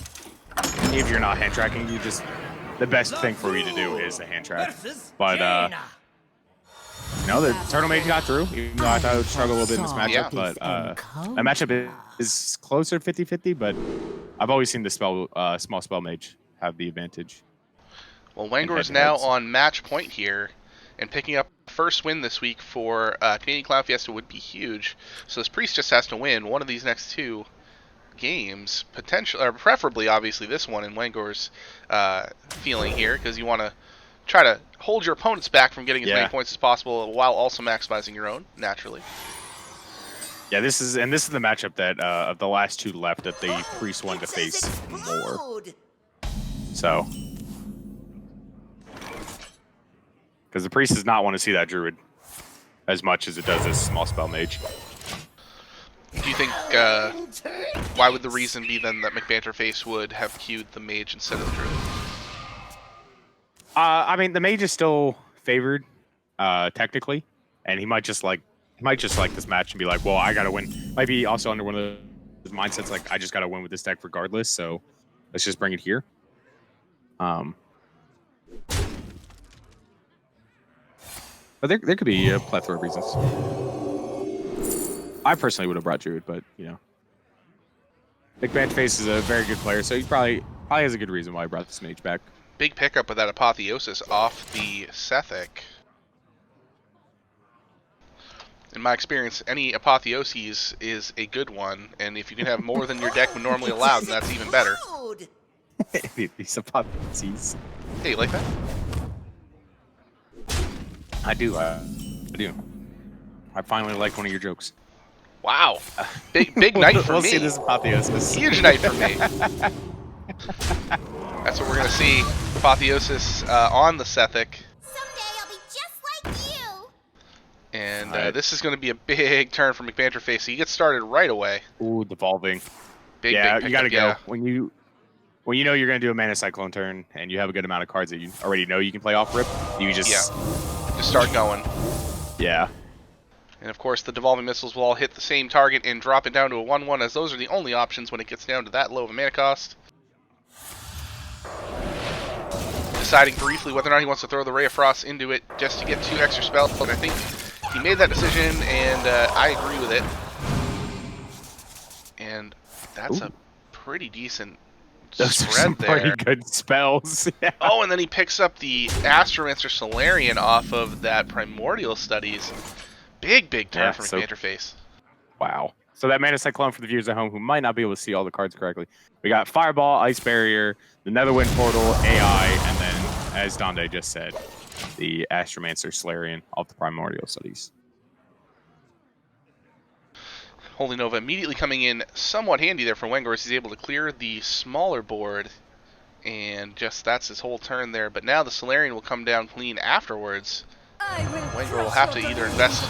If you're not hand tracking, the best thing for you to do is the hand track. But the Turtle Mage got through, even though I thought it would struggle a little bit in this matchup. But that matchup is closer 50-50, but I've always seen the small spell mage have the advantage. Well, Wengor is now on match point here, and picking up the first win this week for Canadian Clown Fiesta would be huge. So this Priest just has to win one of these next two games, potentially, or preferably, obviously, this one in Wengor's feeling here, because you want to try to hold your opponents back from getting as many points as possible while also maximizing your own, naturally. Yeah, this is the matchup that of the last two left that the priest wanted to face more. So, because the priest does not want to see that druid as much as it does this small spell mage. Do you think, why would the reason be then that McBanterFace would have queued the mage instead of the druid? I mean, the mage is still favored, technically, and he might just like this match and be like, well, I gotta win. Might be also under one of those mindsets like, I just gotta win with this deck regardless, so let's just bring it here. But there could be a plethora of reasons. I personally would have brought Druid, but you know, McBanterFace is a very good player, so he probably has a good reason why he brought this mage back. Big pickup with that Apotheosis off the Sethic. In my experience, any Apotheoses is a good one, and if you can have more than your deck would normally allow, then that's even better. These Apotheoses. Hey, you like that? I do. I finally like one of your jokes. Wow. Big night for we'll me. See this Apotheosis. Huge night for me. That's what we're going to see. Apotheosis on the Sethic. Someday I'll be just like you. And this is going to be a big turn for McBanterFace. So he gets started right away. Ooh, devolving. Big you pickup, got to go. When you know you're going to do a Mana Cyclone turn and you have a good amount of cards that you already know you can play off rip, you just start going. Yeah. And of course, the Devolving Missiles will all hit the same target and drop it down to a 1/1, as those are the only options when it gets down to that low of a mana cost. Deciding briefly whether or not he wants to throw the Ray of Frost into it just to get 2 extra spells. And I think he made that decision, and I agree with it. And that's a pretty decent spread there. Pretty good spells. Yeah. Oh, and then he picks up the Astromancer Solarian off of that Primordial Studies. Big turn from McBanterFace. Wow. So that Mana Cyclone for the viewers at home who might not be able to see all the cards correctly. We got Fireball, Ice Barrier, the Netherwind Portal, AI, and then, as Donde just said, the Astromancer Solarian off the Primordial Studies. Holy Nova immediately coming in somewhat handy there for Wengor as he's able to clear the smaller board. And just that's his whole turn there. But now the Solarian will come down clean afterwards. Wengor will have to either invest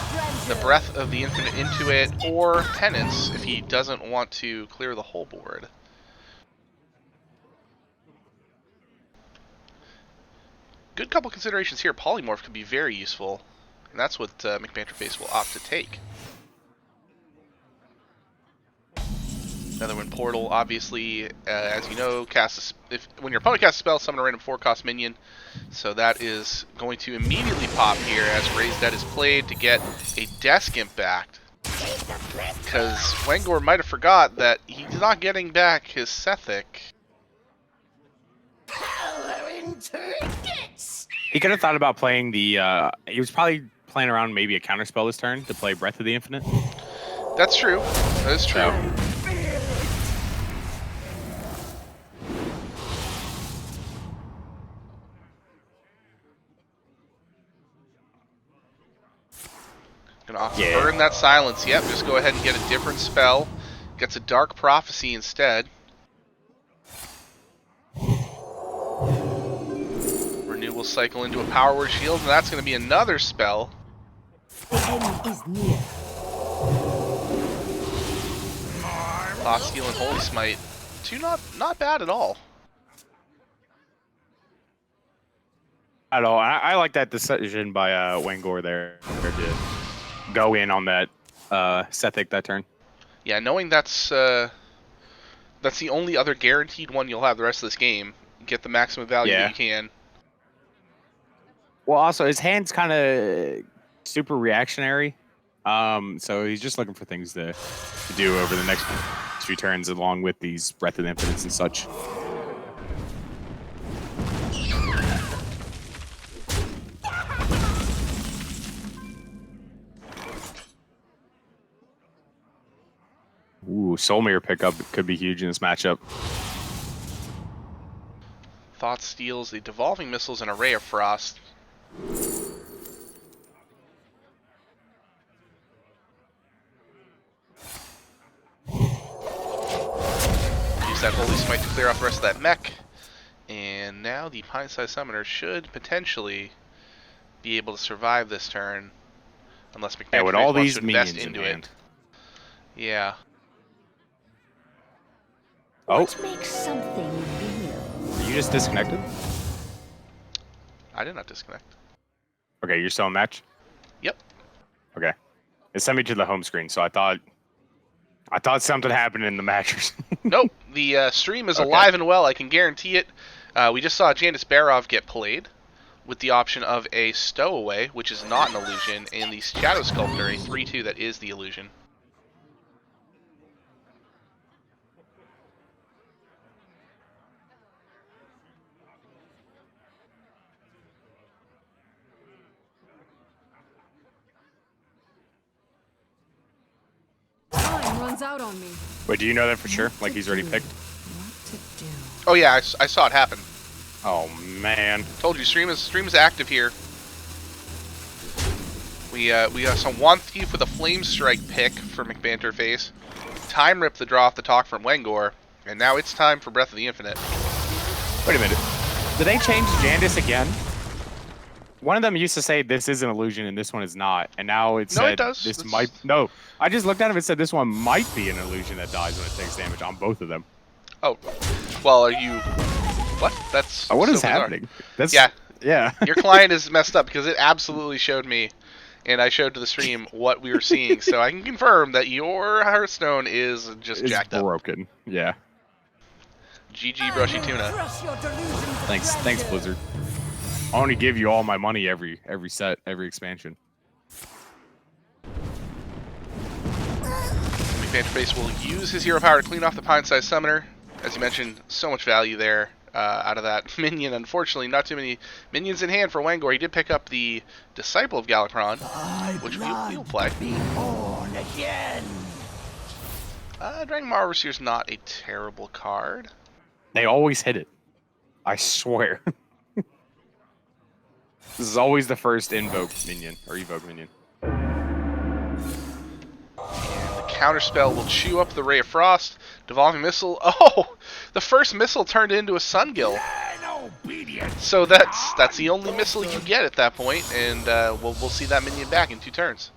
the Breath of the Infinite into it or Penance if he doesn't want to clear the whole board. Good couple considerations here. Polymorph could be very useful, and that's what McBanterFace will opt to take. Netherwind Portal, obviously, as you know, when your opponent casts a spell, summon a random 4-cost minion. So that is going to immediately pop here as Raised Dead is played to get a Desk Imp back. Because Wengor might have forgot that he's not getting back his Sethic. He could have thought about playing the... he was probably playing around maybe a counterspell this turn to play Breath of the Infinite. That's true. That is true. Gonna burn that silence. Yep, just go ahead and get a different spell. Gets a Dark Prophecy instead. Renew will cycle into a Power Word Shield, and that's going to be another spell. The end is near. Thought Steal and Holy Smite. Two not bad at all. At all. I like that decision by Wengor there to go in on that Sethic that turn. Yeah, knowing that's the only other guaranteed one you'll have the rest of this game. Get the maximum value that you can. Well, also his hand's kind of super reactionary, so he's just looking for things to do over the next few turns, along with these Breath of the Infinites and such. Ooh. Ooh, THLeumer pickup could be huge in this matchup. Thought steals the Devolving Missiles and a Ray of Frost. Use that Holy Smite to clear off the rest of that mech. And now the Pint-Sized Summoner should potentially be able to survive this turn. Unless McBanterFace with all wants these to invest minions in into hand. it. Yeah. Oh, What makes something real? are you just disconnected? I did not disconnect. Okay, you're still in match? Yep. Okay. It sent me to the home screen, so I thought something happened in the matches. Nope. The stream is Okay. alive and well. I can guarantee it. We just saw Jandis Barov get played with the option of a Stowaway, which is not an illusion, and the Shadow Sculptor, a 3/2 that is the illusion. Time runs out on me. Wait, do you know that for sure? Like he's already picked? What to do? Oh yeah, I saw it happen. Oh man. Told you, stream is active here. We got some One Thief with a Flame Strike pick for McBanterFace. Time Rip the draw off the talk from Wengor, and now it's time for Breath of the Infinite. Wait a minute. Did they change Jandis again? One of them used to say this is an illusion and this one is not, and now it No, said it does. this It's- might. No, I just looked at it and said this one might be an illusion that dies when it takes damage on both of them. Oh, well, are you? What? That's What so is bizarre. happening? That's Yeah. yeah. Your client is messed up because it absolutely showed me, and I showed to the stream what we were seeing. So I can confirm that your Hearthstone is just It's jacked up. broken. Yeah. GG BrushyTuna. Crush your delusions of Thanks, grandeur. Blizzard. I only give you all my money every set, every expansion. McBanterFace will use his hero power to clean off the Pine-Sized Summoner. As you mentioned, so much value there out of that minion. Unfortunately, not too many minions in hand for Wengor. He did pick up the Disciple of Galakron, which we'll play. Be born again. Dragon Maw Overseer is not a terrible card. They always hit it. I swear. This is always the first invoke minion or evoke minion. And the counterspell will chew up the Ray of Frost. Devolving Missile. Oh! The first missile turned into a Sungill. So that's the only missile you get at that point, and we'll see that minion back in 2 turns.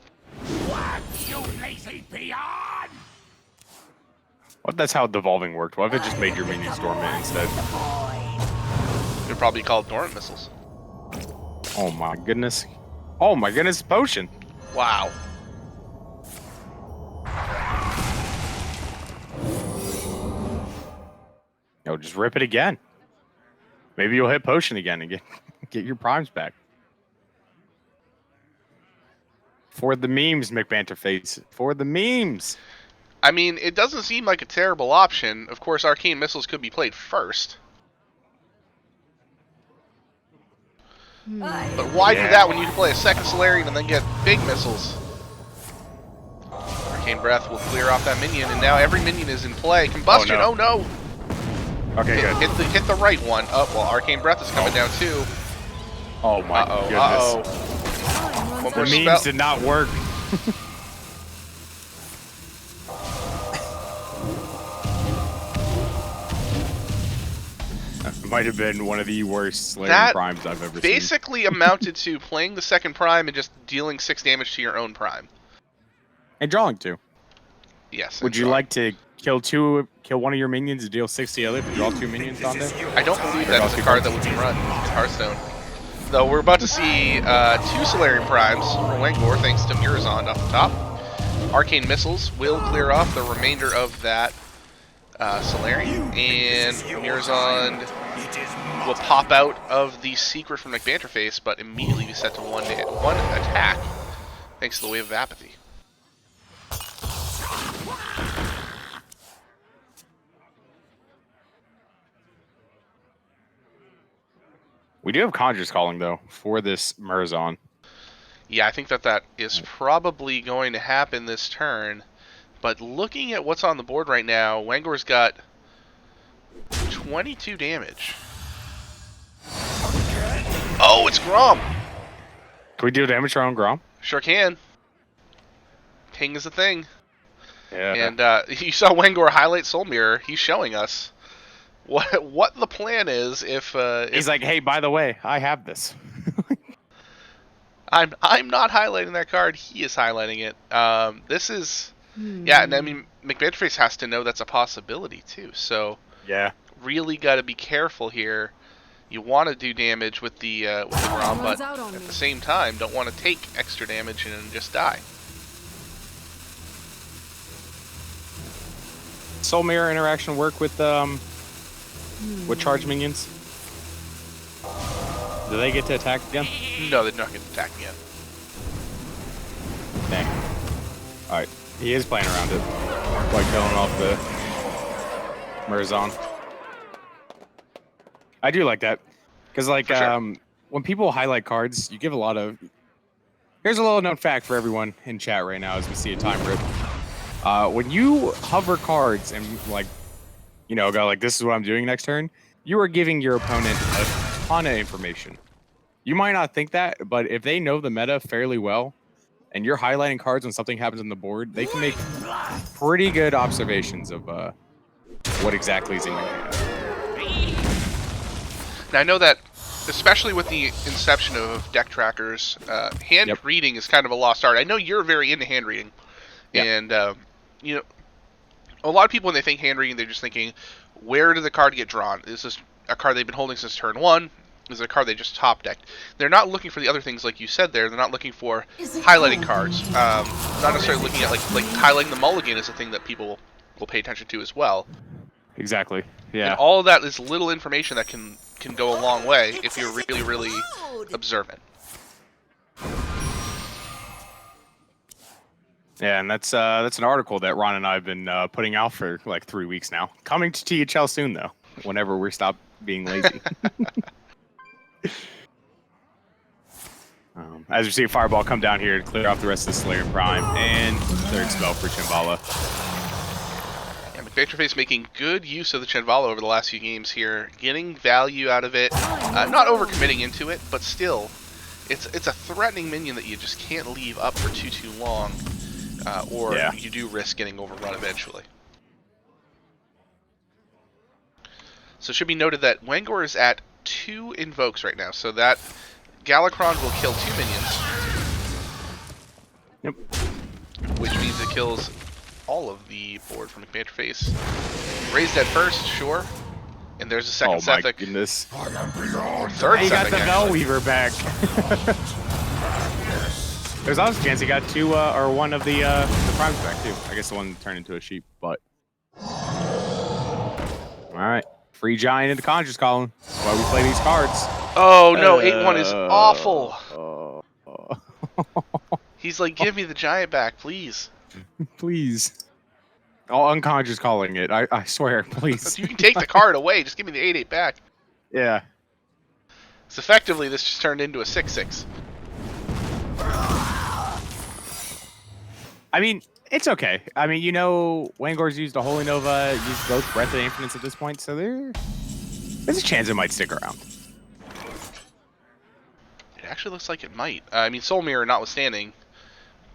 What? That's how devolving worked. What if it just made your minions dormant instead? They're probably called Dormant Missiles. Oh my goodness. Oh my goodness, potion. Wow. Yo, just rip it again. Maybe you'll hit potion again and get your primes back. For the memes, McBanterFace. For the memes. I mean, it doesn't seem like a terrible option. Of course, Arcane Missiles could be played first. But why do that when you can play a second Solarian and then get big missiles? Arcane Breath will clear off that minion, and now every minion is in play. Combustion, oh no! Okay, good. Hit the right one. Oh, well, Arcane Breath is coming down too. Oh my Uh-oh, goodness. uh-oh. One The more memes spell. did not work. That might have been one of the worst Slayer That primes I've ever seen. Basically amounted to playing the second Prime and just dealing 6 damage to your own Prime. And drawing two. Yes. Would and you draw. like to kill one of your minions and deal 6 to the other to draw 2 minions on there? I don't believe that is a card that would be run in Hearthstone. Though we're about to see 2 Solarian Primes from Wengor thanks to Murazond off the top. Arcane Missiles will clear off the remainder of that Solarian, and Murazond will pop out of the secret from McBanterFace, but immediately be set to one attack thanks to the Wave of Apathy. We do have Conjure's Calling, though, for this Murazon. Yeah, I think that is probably going to happen this turn. But looking at what's on the board right now, Wengor's got 22 damage. Oh, it's Grom! Can we do damage to our own Grom? Sure can. Ping is a thing. Yeah. And you saw Wengor highlight Soul Mirror. He's showing us what the plan is if He's like, hey, by the way, I have this. I'm not highlighting that card. He is highlighting it. This is yeah, and I mean McBanterFace has to know that's a possibility too. So Yeah. really got to be careful here. You want to do damage with the Grom, but at the same time, don't want to take extra damage and just die. Soul Mirror interaction work with charge minions? Do they get to attack again? No, they're not going to attack again. Dang. Alright. He is playing around it. Like going off the Murzon. I do like that. Because like when people highlight cards, you give a lot of... Here's a little known fact for everyone in chat right now as we see a time rip. When you hover cards and like, you know, go like, this is what I'm doing next turn, you are giving your opponent a ton of information. You might not think that, but if they know the meta fairly well, and you're highlighting cards when something happens on the board, they can make pretty good observations of what exactly is in your hand. Now I know that, especially with the inception of deck trackers, hand reading is kind of a lost art. I know you're very into hand reading, and you know, a lot of people when they think hand reading, they're just thinking, where did the card get drawn? Is this a card they've been holding since turn 1? Is it a card they just top decked? They're not looking for the other things like you said there. They're not looking for highlighting cards. Not necessarily looking at like highlighting the mulligan is a thing that people will pay attention to as well. Exactly. Yeah. And all of that is little information that can go a long way if you're really, really observant. Yeah, and that's an article that Ron and I have been putting out for like 3 weeks now. Coming to THL soon, though. Whenever we stop being lazy. As we see a fireball come down here to clear off the rest of the Slayer Prime, and third spell for Chinvala. Yeah, McBanterFace making good use of the Chinvala over the last few games here, getting value out of it, not overcommitting into it, but still, it's a threatening minion that you just can't leave up for too long, or you do risk getting overrun eventually. So it should be noted that Wengor is at 2 invokes right now, so that Galakron will kill 2 minions. Yep. Which means it kills all of the board from McBanterFace. Raised at first, sure. And there's a second Sephic. Oh my goodness. Or third He got Sephic, the actually. Bellweaver back. There's also a chance he got 2 or 1 of the primes back too. I guess the one turned into a sheep, but... Alright. Free Giant in the Conjure's column. That's why we play these cards. Oh no, 8-1 is awful. He's like, give me the Giant back, please. Please. I'll Unconjure's calling it. I swear, please. You can take the card away, just give me the 8-8 back. Yeah. So effectively, this just turned into a 6-6. I mean, it's okay. I mean, you know, Wengor's used a Holy Nova, used both Breath of Infinite at this point, so there's a chance it might stick around. It actually looks like it might. I mean, Soul Mirror notwithstanding,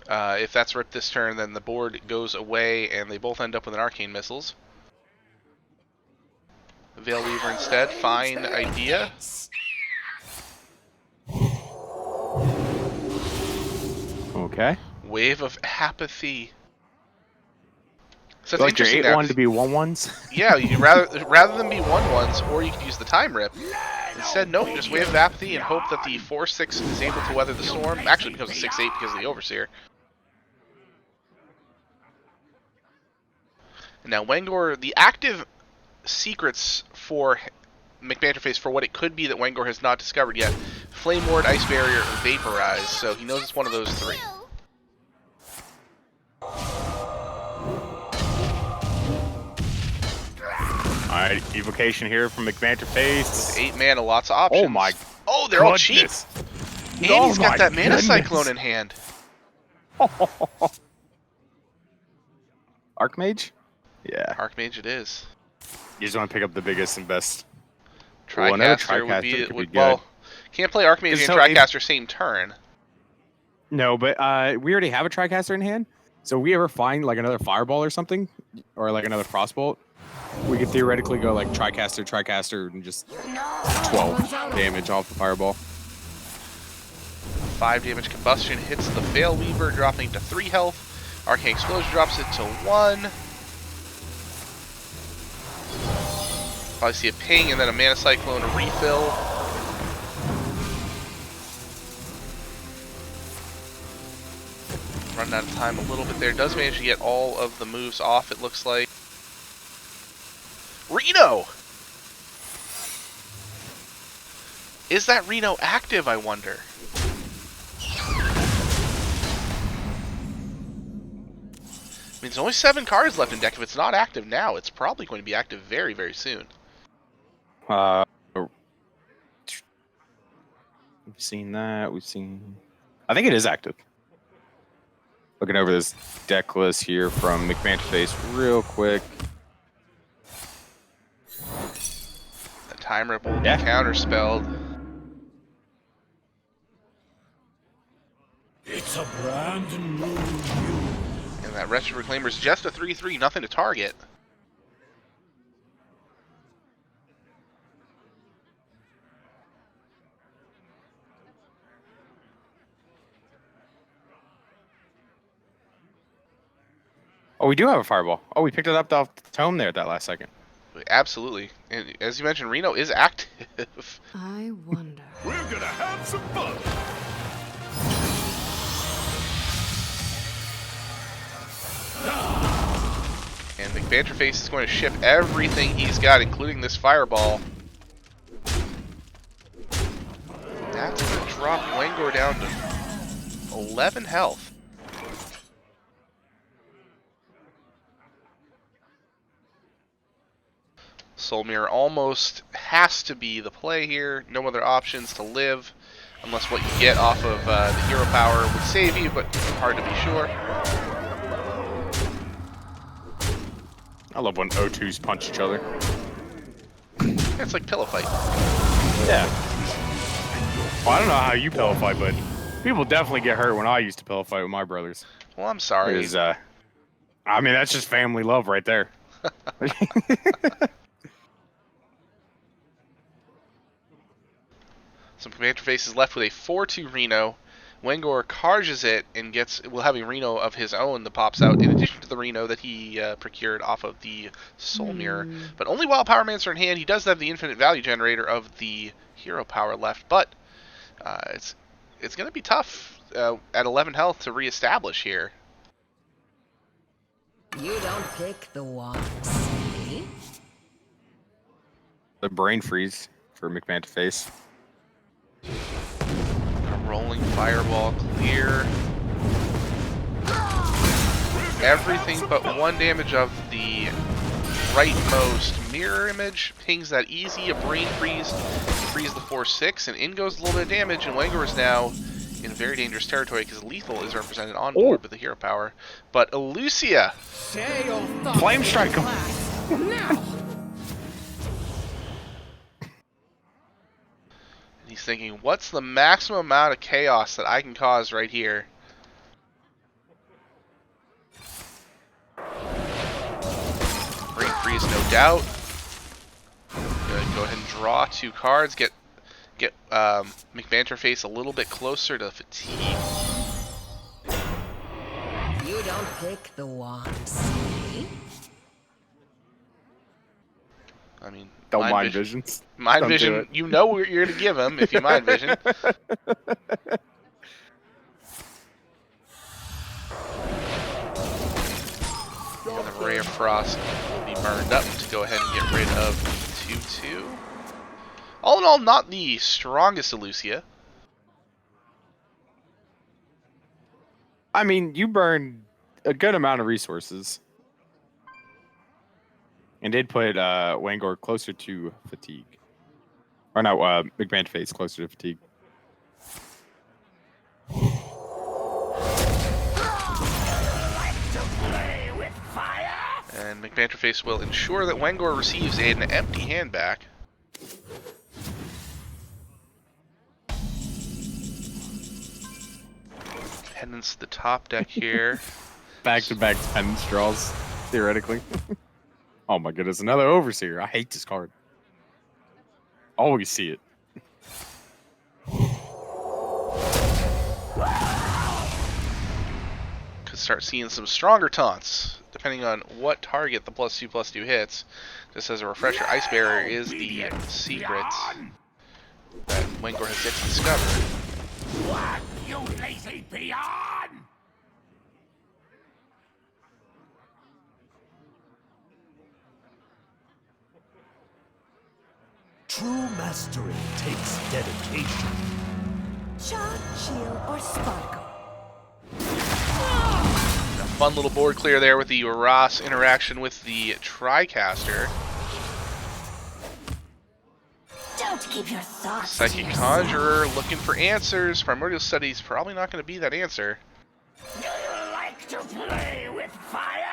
if that's ripped this turn, then the board goes away, and they both end up with an Arcane Missiles. Veil Weaver instead, fine idea. Okay. Wave of Apathy. So So like your 8-1 to be 1-1s? Yeah, you rather than be 1-1s, or you could use the Time Rip. Instead, nope, just Wave of Apathy and hope that the 4-6 is able to weather the storm. Actually, becomes a 6-8 because of the Overseer. And now Wengor, the active secrets for McBanterFace for what it could be that Wengor has not discovered yet: Flame Ward, Ice Barrier, or Vaporize. So he knows it's one of those 3. Alright, evocation here from McBanterFace. 8 mana, lots of options. Oh my. Oh, they're all cheap. And he's got that Mana Cyclone in hand. Archmage? Yeah. Archmage it is. You just want to pick up the biggest and best. Tricaster would be, good. well, can't play Archmage and So Tricaster same turn. No, but we already have a Tricaster in hand. So if we ever find like another Fireball or something, or like another Frostbolt, we could theoretically go like Tricaster, and just 12 damage off the Fireball. 5 damage combustion hits the Veil Weaver, dropping to 3 health. Arcane Explosion drops it to 1. Probably see a ping and then a Mana Cyclone refill. Running out of time a little bit there. Does manage to get all of the moves off, it looks like. Reno! Is that Reno active, I wonder? I mean, there's only 7 cards left in deck. If it's not active now, it's probably going to be active very, very soon. We've seen that. We've seen... I think it is active. Looking over this deck list here from McBanterFace real quick. The Time Ripple will be counterspelled. It's a brand new you. And that Wretched Reclaimer's just a 3/3, nothing to target. Oh, we do have a Fireball. Oh, we picked it up off the tome there at that last second. Absolutely. And as you mentioned, Reno is active. I wonder. We're gonna have some fun. And McBanterFace is going to ship everything he's got, including this Fireball. That's going to drop Wengor down to 11 health. THLeumer almost has to be the play here. No other options to live, unless what you get off of the hero power would save you, but hard to be sure. I love when O2s punch each other. It's like pillow fight. Yeah. Well, I don't know how you pillow fight, but people definitely get hurt when I used to pillow fight with my brothers. Well, I'm sorry. I mean, that's just family love right there. So McBanterFace is left with a 4/2 Reno. Wengor carges it and will have a Reno of his own that pops out in addition to the Reno that he procured off of the THLeumer. But only while Power Mancer in hand, he does have the infinite value generator of the hero power left. But it's going to be tough at 11 health to reestablish here. You don't pick the ones, see? The brain freeze for McBanterFace. Rolling Fireball clear. Everything but 1 damage of the rightmost mirror image. Pings that easy, a brain freeze, freeze the 4/6, and in goes a little bit of damage, and Wengor is now in very dangerous territory because lethal is represented on board with the hero power. But Elucia! Flame Strike him! Now! He's thinking, what's the maximum amount of chaos that I can cause right here? Brain freeze, no doubt. Gonna go ahead and draw 2 cards. Get McBanterFace a little bit closer to fatigue. You don't pick the ones, see? I mean, Don't mind visions. Mind Don't vision, you know what you're going to give him if you mind vision. The Ray of Frost will be burned up to go ahead and get rid of 2/2. All in all, not the strongest Elucia. I mean, you burned a good amount of resources. And did put Wengor closer to fatigue. Or no, McBanterFace closer to fatigue. Like to play with fire? And McBanterFace will ensure that Wengor receives an empty hand back. Pendants to the top deck here. Back-to-back 10 straws, theoretically. Oh my goodness, another Overseer. I hate this card. Always see it. Could start seeing some stronger taunts, depending on what target the +2/+2 hits. Just as a refresher, Ice Barrier is the secret that Wengor has yet to discover. What, you lazy peon? True mastery takes dedication. Charge, shield, or sparkle. A fun little board clear there with the Ross interaction with the TriCaster. Don't keep your thoughts to Psychic yourself. Conjurer looking for answers. Primordial Studies probably not going to be that answer. Do you like to play with fire?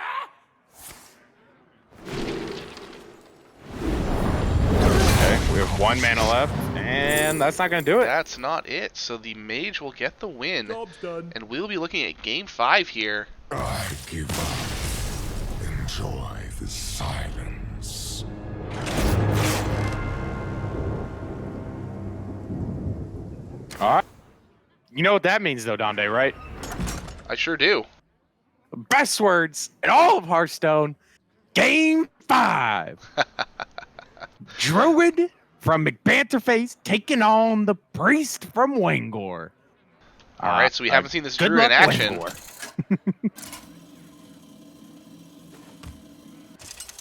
Okay, we have 1 mana left, and that's not going to do it. That's not it. So the Mage will get the win. Job's done. And we'll be looking at Game 5 here. I give up. Enjoy the silence. All right. You know what that means, though, Donde, right? I sure do. Best words in all of Hearthstone. Game 5. Druid from McBanterFace taking on the Priest from Wengor. Alright, so we haven't seen this good Druid in luck, action. Wengor.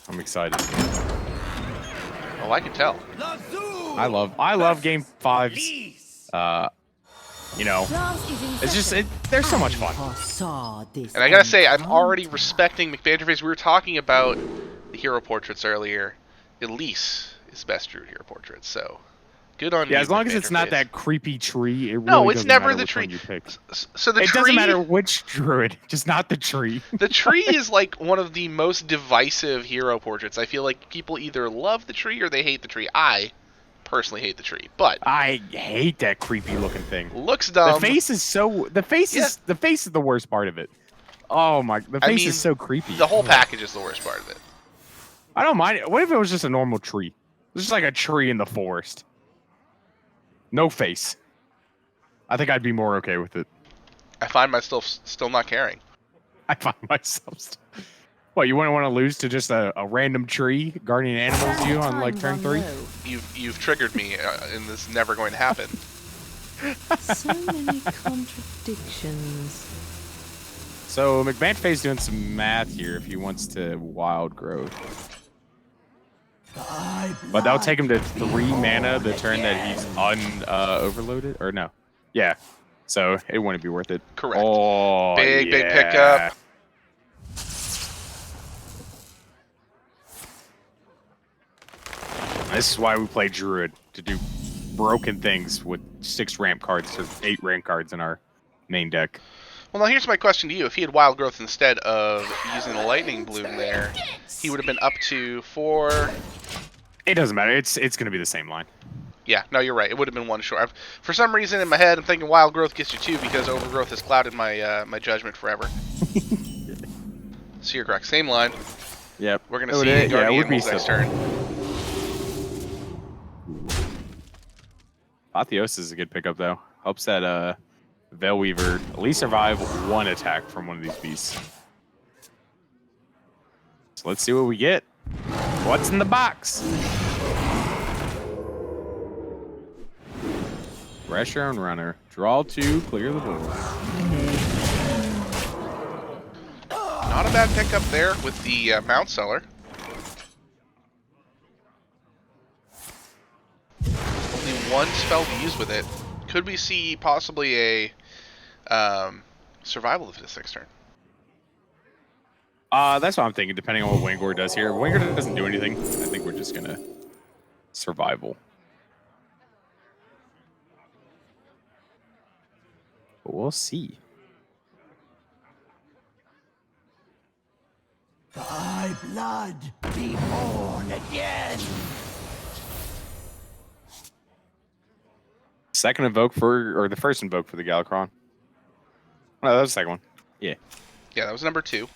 I'm excited. Oh, I can tell. I love Game 5s. You know, it's just they're so much fun. And I gotta say, I'm already respecting McBanterFace. We were talking about the hero portraits earlier. Elise is best Druid hero portrait, so good on you. Yeah, as long as it's not McBanterFace. that creepy tree. It really No, it's doesn't never matter the which tree. one you pick. So the It tree doesn't matter which Druid, just not the tree. The tree is like one of the most divisive hero portraits. I feel like people either love the tree or they hate the tree. I personally hate the tree, but I hate that creepy looking thing. looks dumb. The face is so. The face is the worst part of it. Oh my! The face is so creepy. The whole package is the worst part of it. I don't mind it. What if it was just a normal tree? It's just like a tree in the forest. No face. I think I'd be more okay with it. I find myself still not caring. I find myself. What, you wouldn't want to lose to just a random tree guardian animals you on like turn 3? You've triggered me, and this is never going to happen. So many contradictions. So McBanterFace doing some math here if he wants to wild growth. But that'll take him to 3 mana the turn that he's overloaded, or no? Yeah. So it wouldn't be worth it. Correct. Oh, Big yeah. pickup. This is why we play Druid, to do broken things with 6 ramp cards or 8 ramp cards in our main deck. Well, now here's my question to you. If he had Wild Growth instead of using the Lightning Bloom there, he would have been up to 4... It doesn't matter. It's going to be the same line. Yeah, no, you're right. It would have been 1 short. For some reason in my head, I'm thinking Wild Growth gets you 2 because Overgrowth has clouded my my judgment forever. So you're correct. Same line. Yep. We're going to see Guardian Animals next turn. Apotheosis is a good pickup, though. Hopes that Veilweaver at least survive 1 attack from one of these beasts. So let's see what we get. What's in the box? Pressure on runner. Draw 2, clear the board. Not a bad pickup there with the Mount Seller. Only 1 spell to use with it. Could we see possibly a survival of this next turn? That's what I'm thinking, depending on what Wengor does here. If Wengor doesn't do anything, I think we're just going to survival. But we'll see. Thy blood Be born again. Second invoke for, or the first invoke for the Galakron. Oh, that was the second one. Yeah. Yeah, that was number 2.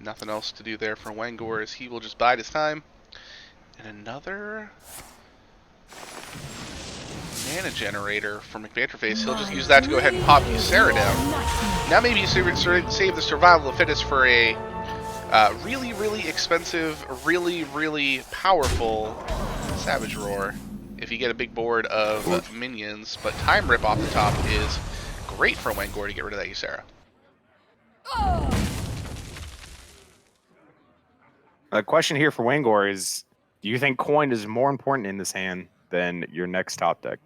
Nothing else to do there for Wengor as he will just bide his time. And another mana generator for McBanterFace. He'll just use that to go ahead and pop Ysera down. Now maybe you save the survival of the fittest for a really, really expensive, really, really powerful Savage Roar if you get a big board of minions. But Time Rip off the top is great for Wengor to get rid of that Ysera. The question here for Wengor is, do you think coin is more important in this hand than your next top deck?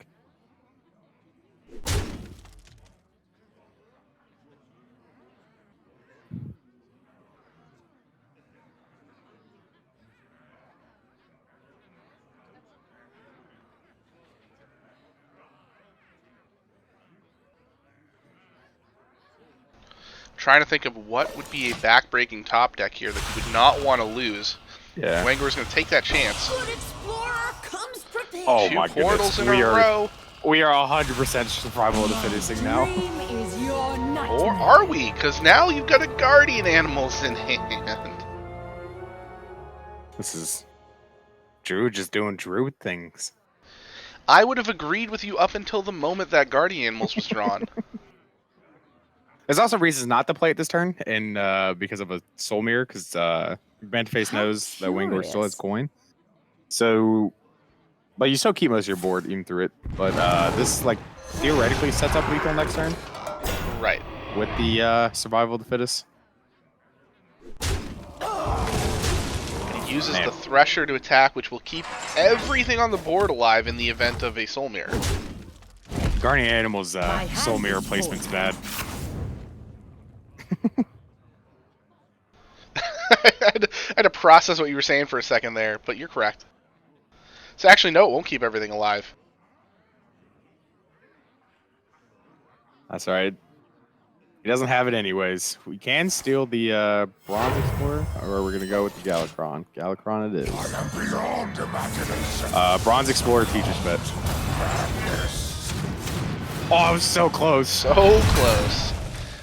Trying to think of what would be a back-breaking top deck here that you would not want to lose. Yeah. Wengor's going to take that chance. Good explorer comes prepared. Oh 2 my portals goodness. in a row. We are 100% survival of the fittest thing now. Dream is your nightmare. Or are we? Because now you've got a Guardian Animals in hand. This is Drew just doing Drew things. I would have agreed with you up until the moment that Guardian Animals was drawn. There's also reasons not to play it this turn, and because of a Soul Mirror, because McBanterFace How knows that Wengor still has curious. coin. So, but you still keep most of your board even through it. But this like theoretically sets up lethal next turn Right. with the survival of the fittest. He uses Man. the Thresher to attack, which will keep everything on the board alive in the event of a Soul Mirror. Guardian Animals hand Soul Mirror is placement's full. bad. I had to process what you were saying for a second there, but you're correct. So actually, no, it won't keep everything alive. That's all right. He doesn't have it anyways. We can steal the Bronze Explorer, or we're gonna go with the Galakron. Galakron it is. I am beyond imagination. Bronze Explorer Teacher's Bet. Oh, I was so close. So close.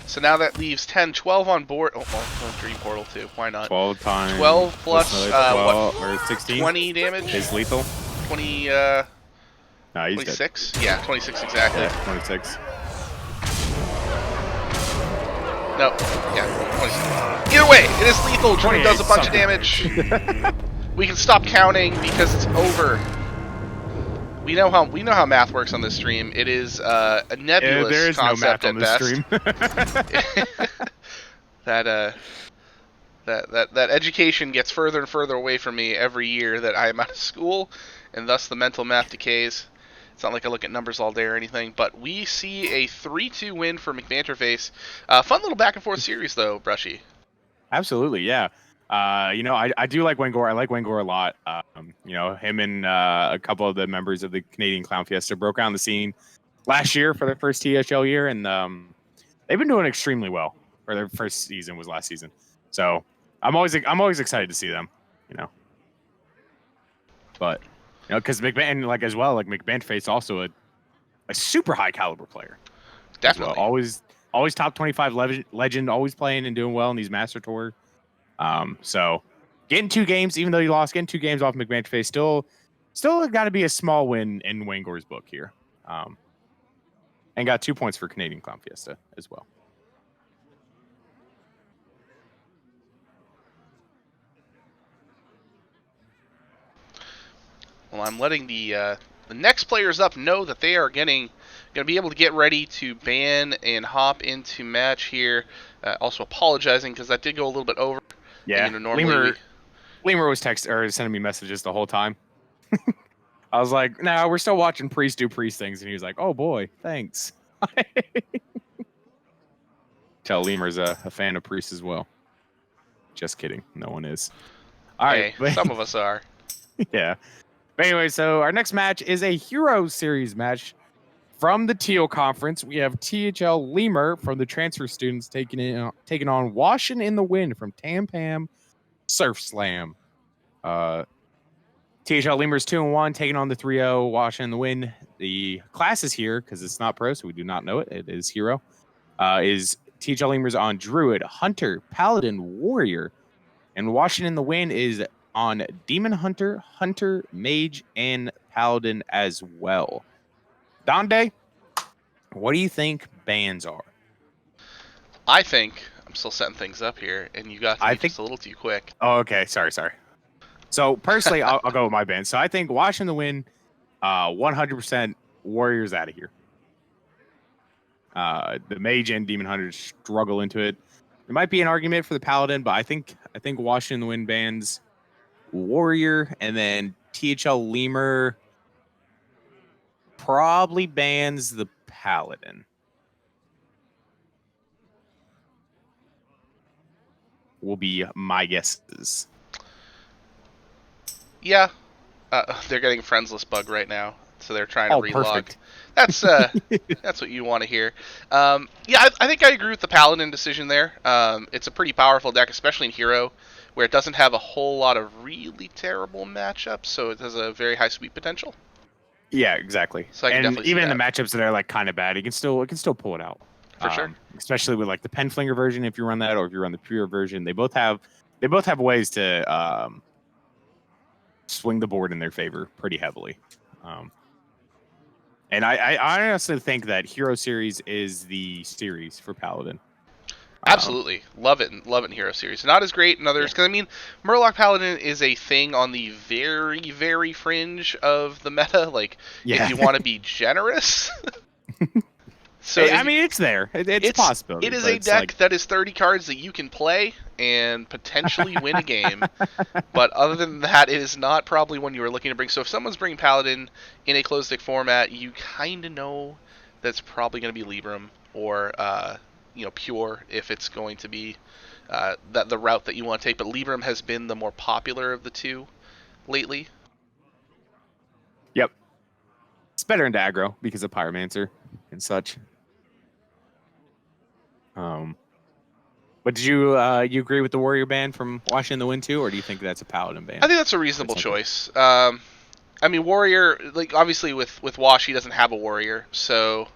So now that leaves 10, 12 on board. Oh, well, Dream Portal too. Why not? 12 times. 12 plus, another what? 12, or 16? 20 damage? Is lethal? 20, No, he's dead. 26? Yeah, 26 exactly. Yeah, 26. No, yeah, 26. Either way, it is lethal. Dream does a bunch of damage. We can stop counting because it's over. We know how math works on this stream. It is a nebulous there is no math concept on at this best. stream. that education gets further and further away from me every year that I am out of school, and thus the mental math decays. It's not like I look at numbers all day or anything, but we see a 3-2 win for McBanterFace. Fun little back and forth series though, Brushy. Absolutely, yeah. I do like Wengor. I like Wengor a lot. Him and a couple of the members of the Canadian Clown Fiesta broke out on the scene last year for their first THL year, and they've been doing extremely well. For their first season was last season, so I'm always excited to see them. But because McBanterFace also a super high caliber player. Definitely. Well. Always top 25 legend, always playing and doing well in these Master Tour. So getting 2 games, even though you lost, getting 2 games off McBanterFace, still got to be a small win in Wengor's book here. And got 2 points for Canadian Clown Fiesta as well. Well, I'm letting the next players up know that they are going to be able to get ready to ban and hop into match here. Also apologizing because that did go a little bit over. Yeah, And, normally Lemur was sending me messages the whole time. I was like, "No, we're still watching Priest do Priest things," and he was like, "Oh boy, thanks." Tell Lemur's a fan of Priest as well. Just kidding, no one is. All right, hey, some of us are. yeah. But anyway, so our next match is a Hero Series match From the Teal conference, we have THLeumer from the transfer students taking on WashInTheWind from Tam Surf Slam. THLeumer is 2-1, taking on the 3-0 WashInTheWind. The class is here because it's not pro, so we do not know it. It is hero. Is THLeumer's on Druid, Hunter, Paladin, Warrior, and WashInTheWind is on Demon Hunter, Mage, and Paladin as well. Donde, what do you think bans are? I think I'm still setting things up here, and you got me just a little too quick. Oh, okay. Sorry. So personally, I'll go with my band. So I think WashInTheWind, 100% Warriors out of here. The Mage and Demon Hunter struggle into it. There might be an argument for the Paladin, but I think WashInTheWind bans Warrior, and then THLeumer probably bans the Paladin. Will be my guesses. Yeah, they're getting friendsless bug right now, so they're trying to relog. Perfect. That's that's what you want to hear. Yeah, I think I agree with the Paladin decision there. It's a pretty powerful deck, especially in Hero, where it doesn't have a whole lot of really terrible matchups, so it has a very high sweep potential. Yeah, exactly. So I can definitely even see in the that. matchups that are like kind of bad, it can still pull it out. For sure. Especially with like the Penflinger version, if you run that, or if you run the pure version, they both have ways to swing the board in their favor pretty heavily. And I honestly think that Hero Series is the series for Paladin. Absolutely. Love it in Hero Series. Not as great in others, because, I mean, Murloc Paladin is a thing on the very, very fringe of the meta. Like, if you want to be generous. So I mean, it's there. It's a possibility. It is a deck that is 30 cards that you can play and potentially win a game. But other than that, it is not probably one you are looking to bring. So if someone's bringing Paladin in a closed deck format, you kind of know that's probably going to be Libram or Pure if it's going to be the route that you want to take. But Libram has been the more popular of the two lately. Yep. It's better into aggro because of Pyromancer and such. But did you agree with the Warrior ban from WashInTheWind too, or do you think that's a Paladin ban? I think that's a reasonable choice. I mean, Warrior, like obviously with Wash, he doesn't have a Warrior, so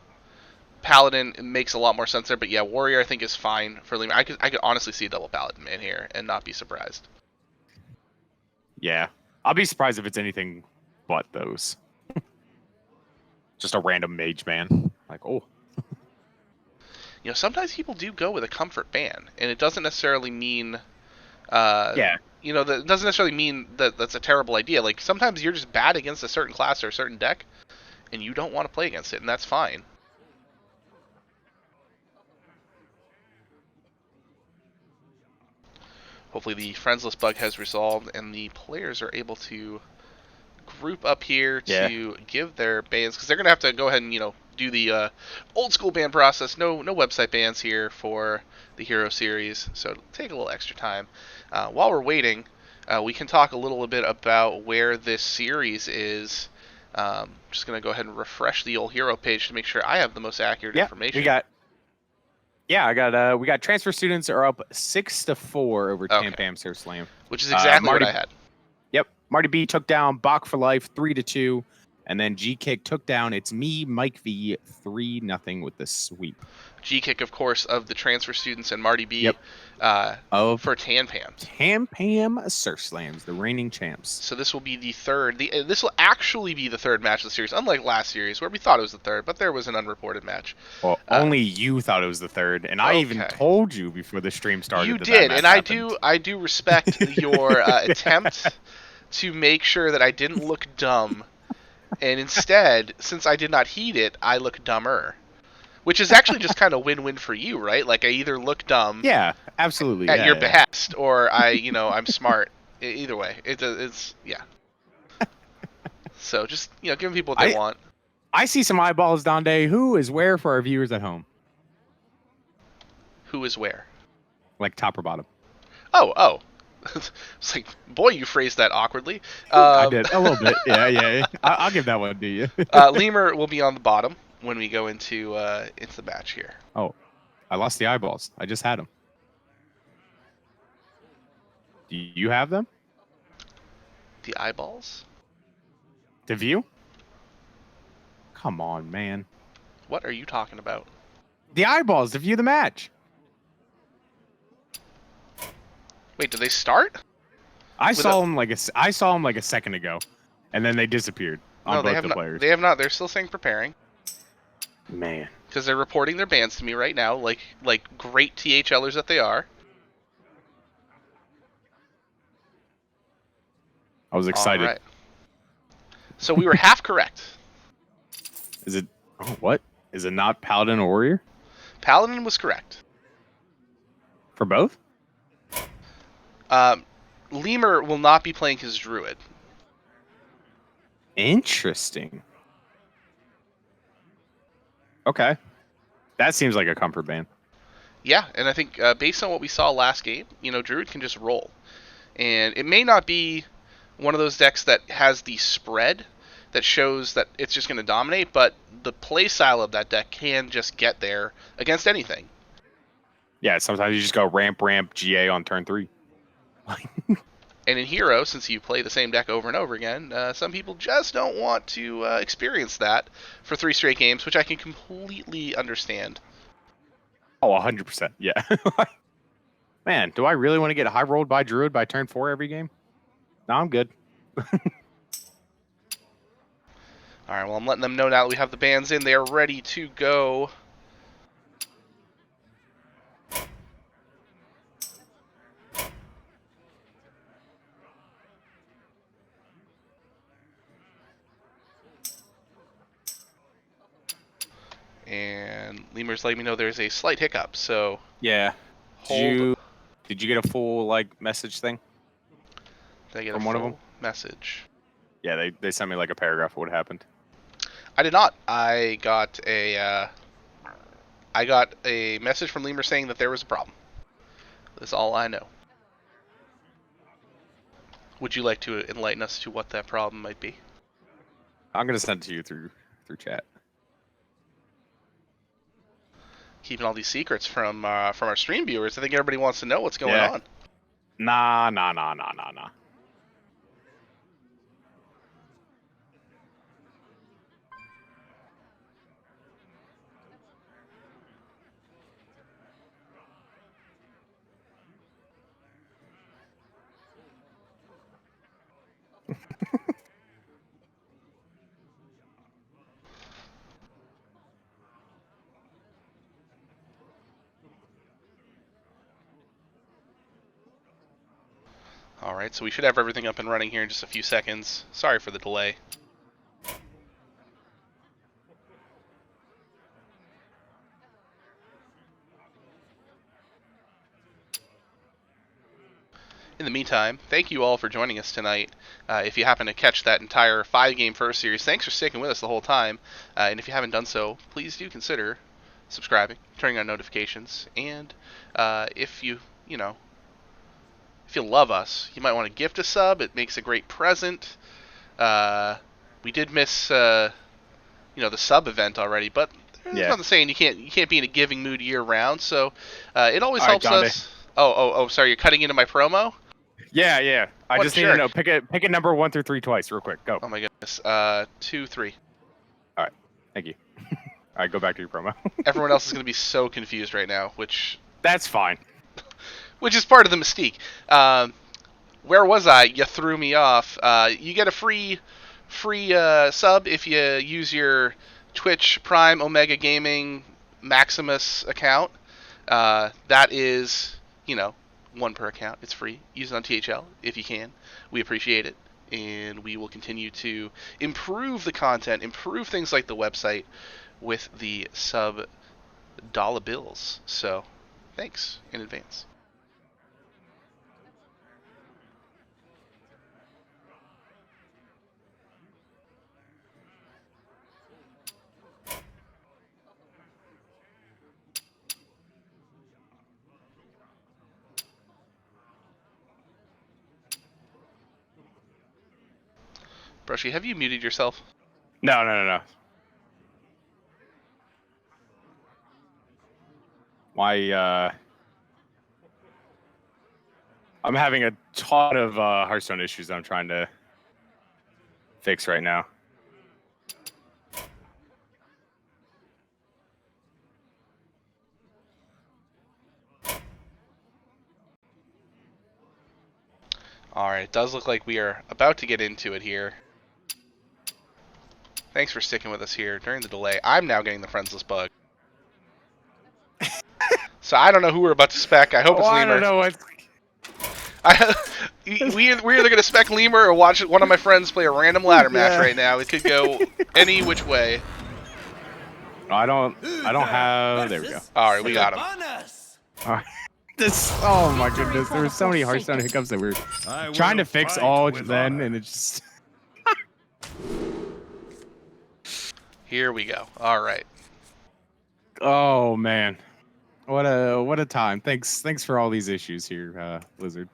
Paladin makes a lot more sense there. But yeah, Warrior I think is fine for Lehman. I could honestly see a double Paladin ban here and not be surprised. Yeah, I'll be surprised if it's anything but those. Just a random Mage ban, like oh. Sometimes people do go with a comfort ban, and it doesn't necessarily mean, that doesn't necessarily mean that that's a terrible idea. Like, sometimes you're just bad against a certain class or a certain deck, and you don't want to play against it, and that's fine. Hopefully the friendsless bug has resolved, and the players are able to group up here to give their bans, because they're going to have to go ahead and, do the old school ban process. No website bans here for the Hero Series, so it'll take a little extra time. While we're waiting, we can talk a little bit about where this series is. Just going to go ahead and refresh the old Hero page to make sure I have the most accurate information. We got transfer students are up 6-4 over Tam Surf Slam, which is exactly what I had. Yep, Marty B took down Bach for Life 3-2. And then G-Kick took down It's Me, Mike V, 3-0 with the sweep. G-Kick, of course, of the transfer students, and Marty B for Tanpam. Tanpam Surf Slams, the reigning champs. So this will be the third. This will actually be the third match of the series, unlike last series, where we thought it was the third, but there was an unreported match. Well, only you thought it was the third, and I even told you before the stream started. You did, and I do respect your attempt to make sure that I didn't look dumb. And instead, since I did not heed it, I look dumber. Which is actually just kind of win-win for you, right? Like, I either look dumb absolutely, at your behest, or I'm smart. Either way. It's. So just, giving people what they want. I see some eyeballs, Donde. Who is where for our viewers at home? Who is where? Like top or bottom? Oh. It's like, boy, you phrased that awkwardly. I did a little bit. Yeah. I'll give that one to you. Lemur will be on the bottom. when we go into the match here. Oh, I lost the eyeballs. I just had them. Do you have them The eyeballs? to view? Come on, man. What are you talking about? The eyeballs to view the match. Wait, did they start? I saw them like a second ago, and then they disappeared on No, they both have the not. players. They have not. They're still saying preparing Man, because they're reporting their bans to me right now, like great THLers that they are. I was excited. All right. So we were half correct. Is it? Oh, what? Is it not Paladin or Warrior Paladin was correct. for both? Lemur will not be playing his druid. Interesting. Okay, that seems like a comfort ban. Yeah, and I think based on what we saw last game, druid can just roll, and it may not be one of those decks that has the spread that shows that it's just going to dominate, but the play style of that deck can just get there against anything. Yeah, sometimes you just go ramp GA on turn 3. And in Hero, since you play the same deck over and over again, some people just don't want to experience that for 3 straight games, which I can completely understand. Oh, 100%. Yeah. Man, do I really want to get high rolled by Druid by turn 4 every game? No, I'm good. All right, well, I'm letting them know now that we have the bans in. They are ready to go. And Lemur's letting me know there's a slight hiccup, so Yeah. hold. Did you get a full message thing? Did I get from a one full of them? message? Yeah, they sent me a paragraph of what happened. I did not. I got a message from Lemur saying that there was a problem. That's all I know. Would you like to enlighten us to what that problem might be? I'm gonna send it to you through chat. Keeping all these secrets from our stream viewers. I think everybody wants to know what's going on. Nah. Alright, so we should have everything up and running here in just a few seconds. Sorry for the delay. In the meantime, thank you all for joining us tonight. If you happen to catch that entire 5-game first series, thanks for sticking with us the whole time. And if you haven't done so, please do consider subscribing, turning on notifications, and if you love us, you might want to gift a sub. It makes a great present. We did miss the sub event already, but there's nothing saying you can't be in a giving mood year round. So it always helps us. Oh, sorry, you're cutting into my promo? Yeah. I just need to know. Pick a number 1 through 3 twice, real quick. Go. Oh my goodness. 2, 3. All right. Thank you. All right, go back to your promo. Everyone else is going to be so confused right now, which That's fine. Which is part of the mystique. Where was I? You threw me off. You get a free sub if you use your Twitch Prime Omega Gaming Maximus account. That is, 1 per account. It's free. Use it on THL if you can. We appreciate it. And we will continue to improve the content, improve things like the website with the sub dollar bills. So, thanks in advance. Brushy, have you muted yourself? No. My I'm having a ton of Hearthstone issues I'm trying to fix right now. Alright, it does look like we are about to get into it here. Thanks for sticking with us here during the delay. I'm now getting the friendsless bug. So I don't know who we're about to spec. I hope it's I Lemur. don't know what. We're either going to spec Lemur or watch one of my friends play a random ladder match right now. It could go any which way. I don't have. There we go. Alright, we got him. All right. Oh my goodness, there were so many Hearthstone hiccups that we were trying to fix all then, and it just. Here we go. Alright. Oh man, what a time! Thanks for all these issues here, Lizard.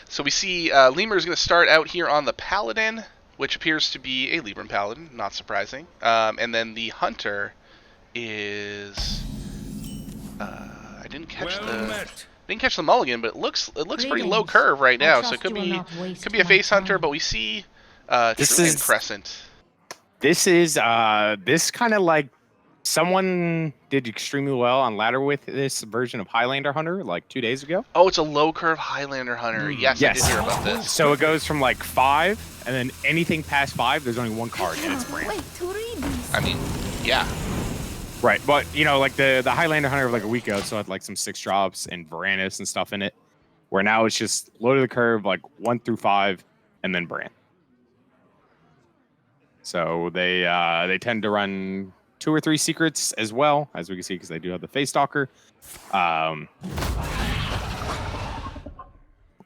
So we see Lemur is going to start out here on the Paladin, which appears to be a Libram Paladin, not surprising. And then the Hunter is I didn't catch the mulligan, but it looks pretty low curve right now, so it could be a face hunter, but we see Truman Crescent. This is this kind of like someone did extremely well on ladder with this version of Highlander Hunter like 2 days ago. Oh, it's a low curve Highlander Hunter. Yes, I did hear about this. So it goes from like 5, and then anything past 5, there's only one card, and it's brand. I mean, yeah. Right, but you know, like the Highlander Hunter of like a week ago, so had like some 6 drops and Varanus and stuff in it. Where now it's just low to the curve, like 1 through 5, and then brand. So they tend to run 2 or 3 secrets as well, as we can see, because they do have the Face Stalker.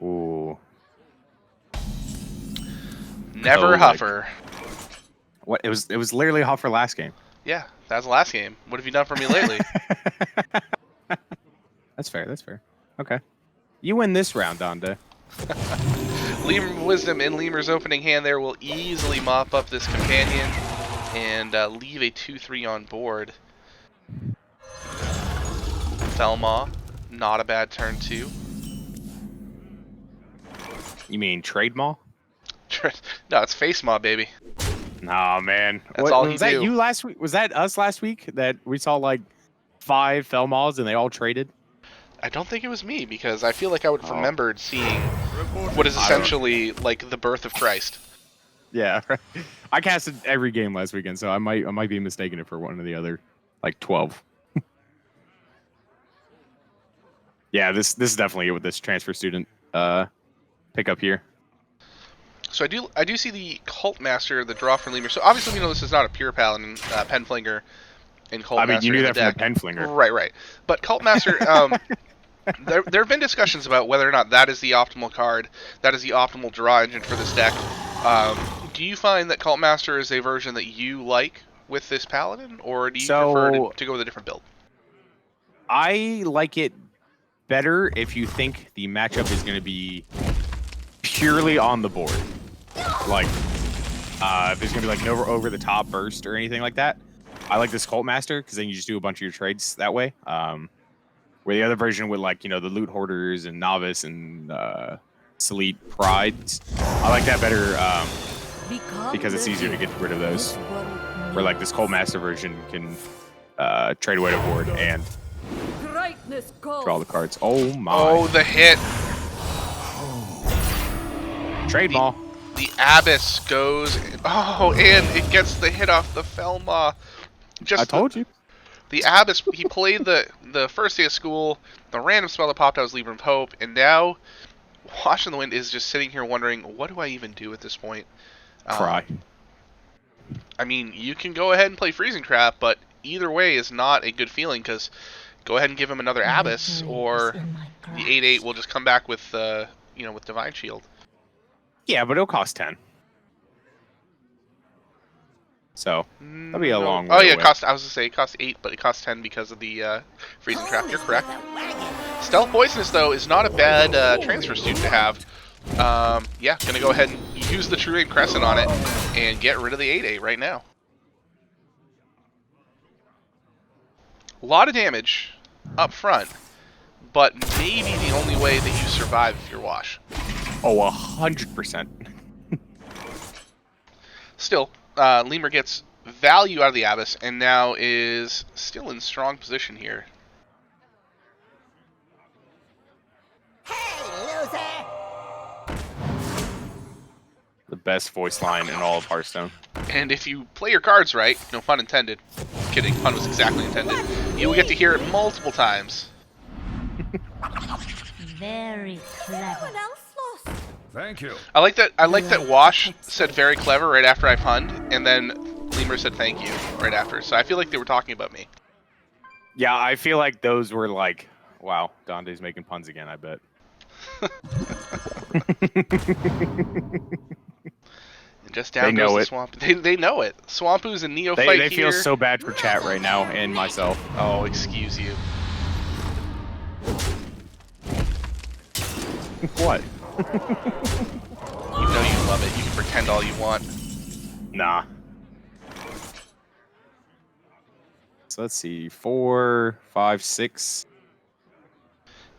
Ooh. Never Huffer. What it was literally Huffer last game. Yeah, that was the last game. What have you done for me lately? That's fair. Okay. You win this round, Donde. Lemur Wisdom in Lemur's opening hand there will easily mop up this companion and leave a 2-3 on board. Felmaw, not a bad turn 2. You mean Trade Maw? No, it's Face Maw, baby. Nah, man. That's all he was that do. you last week? Was that us last week that we saw like 5 Felmaws and they all traded? I don't think it was me, because I feel like I would have remembered seeing what is essentially like the birth of Christ. Yeah, I casted every game last weekend, so I might be mistaking it for one of the other, like 12. Yeah, this is definitely with this transfer student pickup here. So I do see the Cult Master, the draw for Lemur. So obviously we know this is not a pure Paladin, Penflinger, and Cult Master. I mean, you knew that deck. from the Penflinger. Right. But Cult Master, there have been discussions about whether or not that is the optimal card, that is the optimal draw engine for this deck. Do you find that Cult Master is a version that you like with this Paladin, or do you prefer to go with a different build? I like it better if you think the matchup is going to be purely on the board. Like, there's going to be like no over-the-top burst or anything like that. I like this Cult Master because then you just do a bunch of your trades that way. Where the other version with like, you know, the Loot Hoarders and Novice and Selite Prides, I like that better because it's easier to get rid of those. Where like this Cult Master version can trade away to board and draw the cards. Oh my. Oh, the hit. Trade Maw. The Abyss goes. Oh, and it gets the hit off the Felmaw. I told you. The Abyss, he played the first day of school, the random spell that popped out was Libram Pope, and now WashInTheWind is just sitting here wondering, what do I even do at this point? Cry. I mean, you can go ahead and play Freezing Trap, but either way is not a good feeling, because go ahead and give him another Abyss, or the 8/8 will just come back with, with Divine Shield. Yeah, but it'll cost 10. So that'll be a long way. Oh yeah, away. I was gonna say it costs 8, but it costs 10 because of the Freezing Trap. You're correct. Stealth Poisonous though is not a bad transfer student to have. Yeah, gonna go ahead and use the True Aim Crescent on it and get rid of the 8/8 right now. A lot of damage up front, but maybe the only way that you survive if you're Wash. Oh, 100%. Still, Lemur gets value out of the Abyss and now is still in strong position here. Hey, loser! The best voice line in all of Hearthstone. And if you play your cards right, no pun intended, kidding, pun was exactly intended, you will get to hear it multiple times. Very clever. Someone else lost. Thank you. I like that Wash said very clever right after I punned, and then Lemur said thank you right after. So I feel like they were talking about me. Yeah, I feel like those were like, wow, Donde's making puns again, I bet. And just down goes the Swamp. They know it. Swampu's a neophyte They here. feel so bad for chat right now, and myself. Oh, excuse you. What? You know you love it. You can pretend all you want. Nah. So let's see, 4, 5, 6.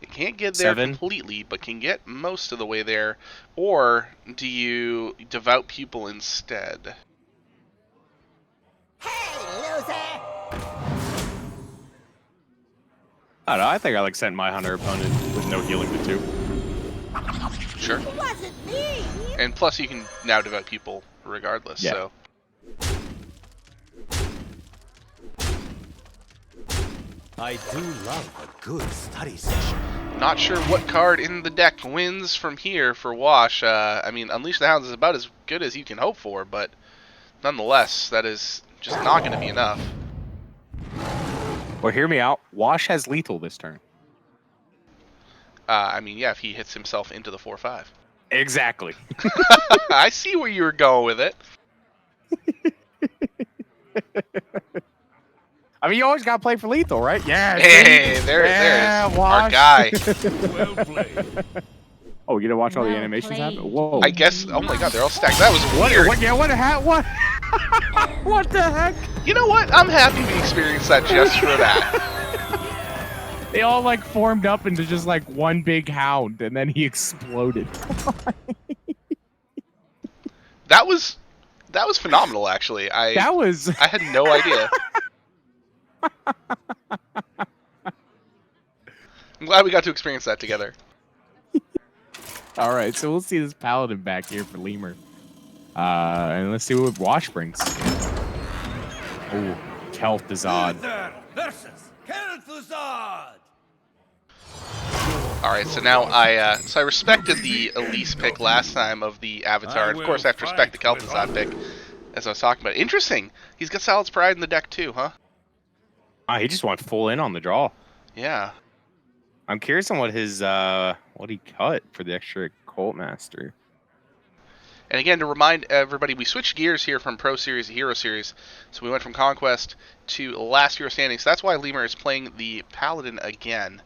You can't get there 7. completely, but can get most of the way there. Or do you devout pupil instead? Hey, loser! I don't know, I think I like sent my hunter opponent with no healing to 2. Sure. It wasn't me! And plus you can now devout pupil regardless, Yeah. so. I do love a good study session. Not sure what card in the deck wins from here for Wash. I mean, Unleash the Hounds is about as good as you can hope for, but nonetheless, that is just not going to be enough. Well, hear me out. Wash has lethal this turn. I mean, yeah, if he hits himself into the 4/5. Exactly. I see where you were going with it. I mean, you always got to play for lethal, right? Yeah. Hey, see? there's Yeah, our Wash. guy. Well played. Oh, you gonna watch all the Well animations played. happen? Whoa. I guess. Oh my God, they're all stacked. That was What? weird. What? Yeah. What? What? What the heck? You know what? I'm happy we experienced that just for that. They all like formed up into just like one big hound, and then he exploded. That was phenomenal, actually. That was. I had no idea. I'm glad we got to experience that together. All right, so we'll see this paladin back here for Lemur, and let's see what Wash brings. Oh, Kel'Thuzad. Versus Kel'Thuzad. All right, so now I respected the Elise pick last time of the Avatar. Of course, I have to respect the Kel'Thuzad pick, as I was talking about. Interesting. He's got Salad's Pride in the deck too, huh? He just went full in on the draw. Yeah. I'm curious on what his what he cut for the extra Cult Master. And again, to remind everybody, we switched gears here from Pro Series to Hero Series. So we went from Conquest to Last Hero Standing. So that's why Lemur is playing the Paladin again,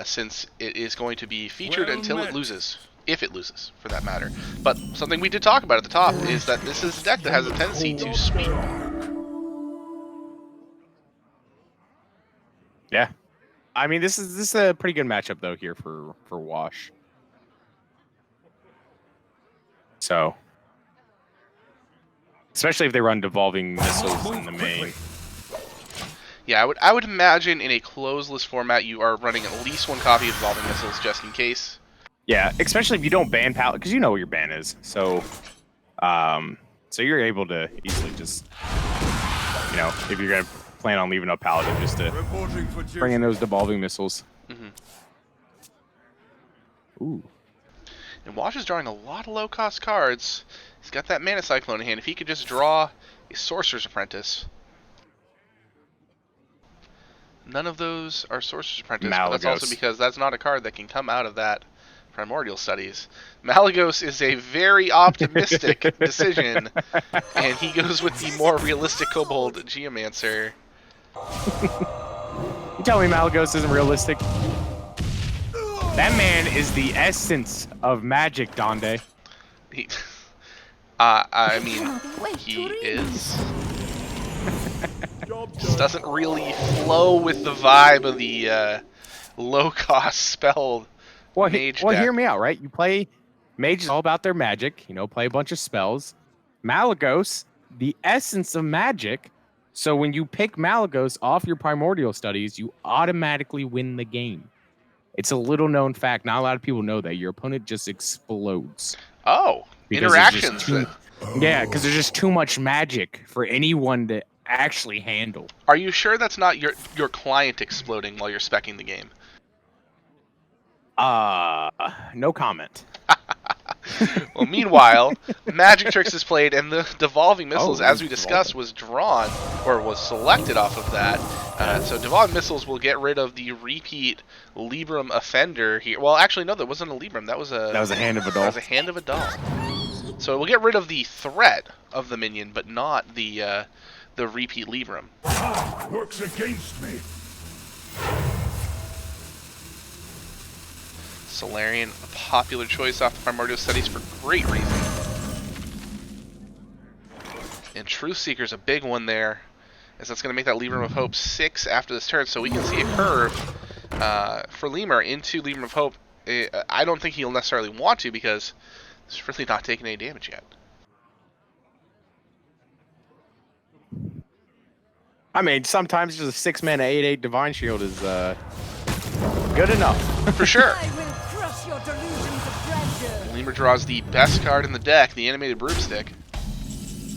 since it is going to be featured until it loses. If it loses, for that matter. But something we did talk about at the top is that this is a deck that has a tendency to sweep. Yeah. I mean, this is a pretty good matchup though here for Wash. So, especially if they run devolving missiles in the main. Yeah, I would imagine in a closeless format you are running at least one copy of Evolving Missiles just in case. Yeah, especially if you don't ban Paladin, because you know what your ban is. So, so you're able to easily just, you know, if you're gonna plan on leaving up Paladin, just to bring in those devolving missiles. Mm-hmm. Ooh. And Wash is drawing a lot of low-cost cards. He's got that Mana Cyclone in hand. If he could just draw a Sorcerer's Apprentice. None of those are Sorcerer's Apprentice, but that's also Malygos. because that's not a card that can come out of that Primordial Studies. Malygos is a very optimistic decision, and he goes with the more realistic Kobold Geomancer. You tell me Malygos isn't realistic? That man is the essence of magic, Donde. He, I mean, he is. Just doesn't really flow with the vibe of the low-cost spelled mage deck. Hear me out, right? You play mage is all about their magic. You know, play a bunch of spells. Malagos, the essence of magic. So when you pick Malagos off your primordial studies, you automatically win the game. It's a little known fact. Not a lot of people know that your opponent just explodes. Oh, Because there's just interactions. Yeah, because there's just too much magic for anyone to actually handle. Are you sure that's not your client exploding while you're speccing the game? No comment. Well, meanwhile, Magic Tricks is played, and the Devolving Missiles, as we discussed, was drawn, or was selected off of that. So Devolving Missiles will get rid of the repeat Libram offender here. Well, actually, no, that wasn't a Libram. That was a Hand of a doll. That was a Hand of a Doll. So we'll get rid of the threat of the minion, but not the repeat Libram. Works against me. Solarian, a popular choice off the Primordial Studies for great reason. And Truth Seeker's a big one there, as that's going to make that Libram of Hope 6 after this turn, so we can see a curve for Lemur into Libram of Hope. I don't think he'll necessarily want to, because he's really not taking any damage yet. I mean, sometimes just a 6 mana 8/8 Divine Shield is good enough. For sure. I will crush your delusions of grandeur. Lemur draws the best card in the deck, the Animated Broomstick.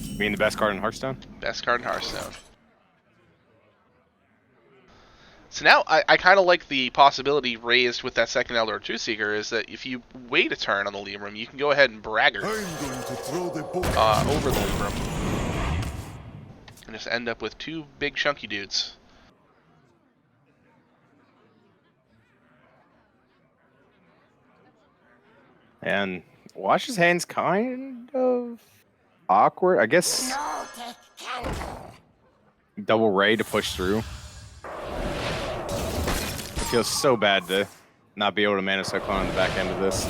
You mean the best card in Hearthstone? Best card in Hearthstone. So now I kind of like the possibility raised with that second Eldar Truth Seeker is that if you wait a turn on the Libram, you can go ahead and braggart over the Libram. And just end up with two big chunky dudes. And Wash's hand's kind of awkward. I guess No take candle. double Ray to push through. It feels so bad to not be able to mana Cyclone on the back end of this.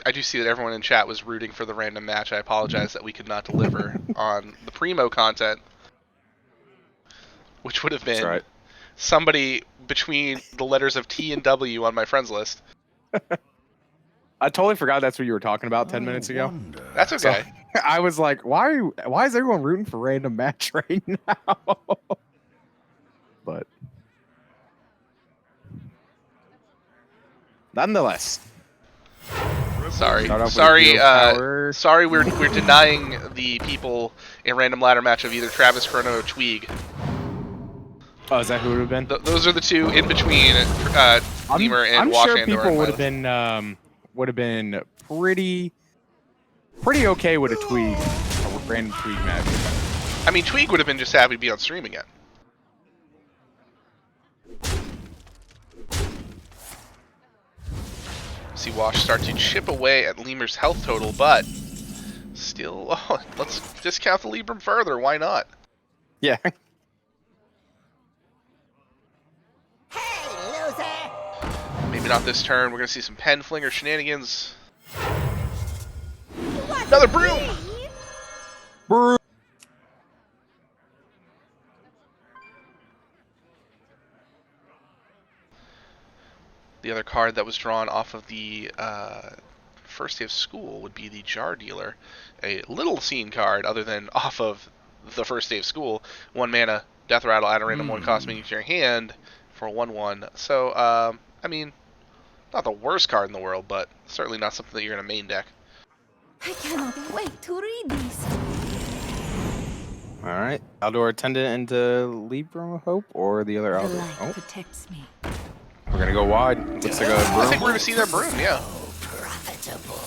I do see that everyone in chat was rooting for the random match. I apologize that we could not deliver on the Primo content, which would have been somebody between the letters of T and W on my friends list. I totally forgot that's what you were talking about 10 minutes ago. That's okay. So, I was like, why is everyone rooting for random match right now? But nonetheless. Sorry, Power. sorry. We're denying the people a random ladder match of either Travis, Chrono, or Tweeg. Oh, is that who it would have been? Those are the two in between Lemur and I'm Wash sure Andor people and would have been pretty okay with a Tweeg, a random Tweeg match. I mean, Tweeg would have been just happy to be on stream again. See Wash start to chip away at Lemur's health total, but still, let's discount the Libram further. Why not? Yeah. Hey, loser! Maybe not this turn. We're gonna see some pen flinger shenanigans. Another broom. The other card that was drawn off of the first day of school would be the Jar Dealer, a little seen card other than off of the first day of school. 1 mana, Death Rattle, add a random 1 cost minion to your hand for a 1/1. So, I mean, not the worst card in the world, but certainly not something that you're in a main deck. I cannot wait to read these. All right. Outdoor Attendant into Libram of Hope or the other The Outdoor? light Oh, protects me. we're going to go wide. Looks like a I broom. think we're gonna see that broom, yeah. Profitable.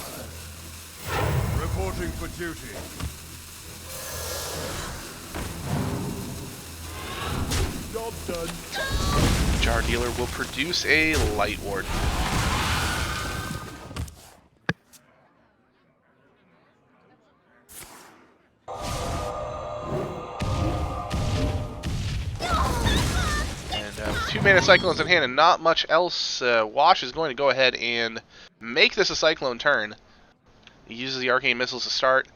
Reporting for duty. Job done. Jar Dealer will produce a Light Ward. And with 2 mana Cyclones in hand and not much else. Wash is going to go ahead and make this a Cyclone turn. He uses the Arcane Missiles to start.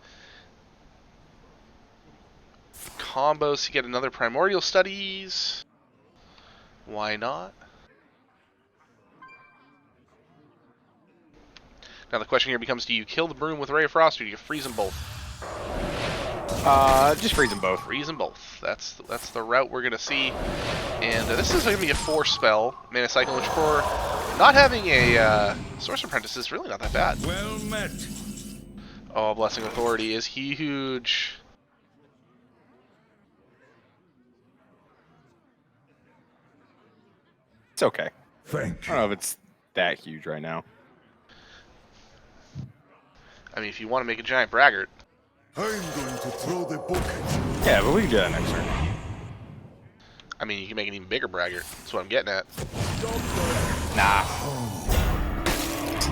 Combos to get another Primordial Studies. Why not? Now the question here becomes, do you kill the Broom with Ray of Frost or do you freeze them both? Just freeze them both. Freeze them both. That's the route we're going to see. And this is going to be a 4-spell Mana Cycle, which for not having a Sorcerer Apprentice is really not that bad. Well met. Oh, Blessing Authority is huge. It's okay. Thank I don't know if it's that huge right now. I mean, if you want to make a giant braggart. I'm going to throw the book at you. Yeah, but we can do that next turn. I mean, you can make an even bigger braggart. That's what I'm getting at. Nah.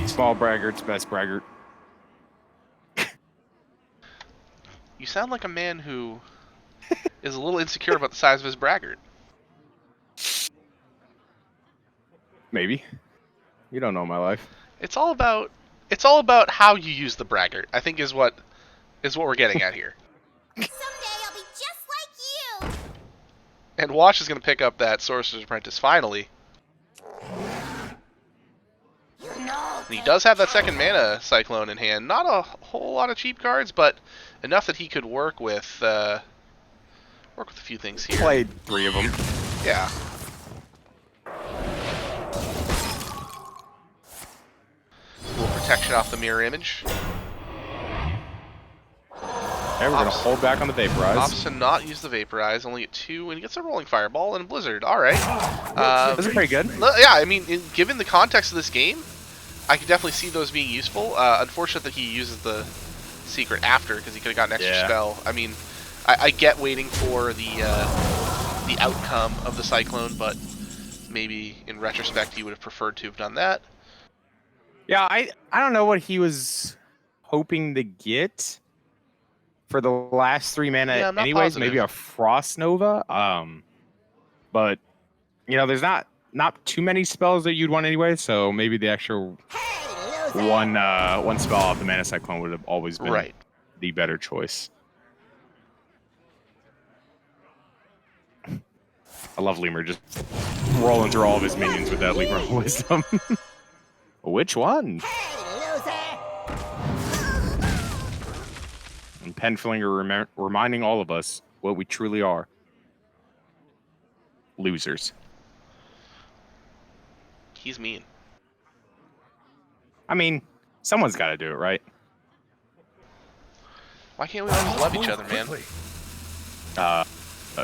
Small braggart's best braggart. You sound like a man who is a little insecure about the size of his braggart. Maybe. You don't know my life. It's all about how you use the braggart, I think is what we're getting at here. Someday I'll be just like you. And Wash is going to pick up that Sorcerer's Apprentice finally. And he does have that second mana Cyclone in hand. Not a whole lot of cheap cards, but enough that he could work with a few things here. Played 3 of them. Yeah. A little protection off the mirror image. And we're going to hold back on the Vaporize. Opts to not use the Vaporize, only get 2, and he gets a Rolling Fireball and a Blizzard. Alright. Those are pretty good. Yeah, I mean, given the context of this game, I could definitely see those being useful. Unfortunate that he uses the secret after, because he could have gotten an extra spell. I mean, I get waiting for the outcome of the Cyclone, but maybe in retrospect he would have preferred to have done that. Yeah, I don't know what he was hoping to get for the last 3 mana. Yeah, I'm not anyways, positive. maybe a Frost Nova. But you know, there's not too many spells that you'd want anyway. So maybe the extra one spell off the Mana Cyclone would have always been the better choice. I love Lemur just rolling through all of his minions with that Lemur Wisdom. Which one? And Penflinger reminding all of us what we truly are. Losers. He's mean. I mean, someone's got to do it, right? Why can't we all just love each other, man?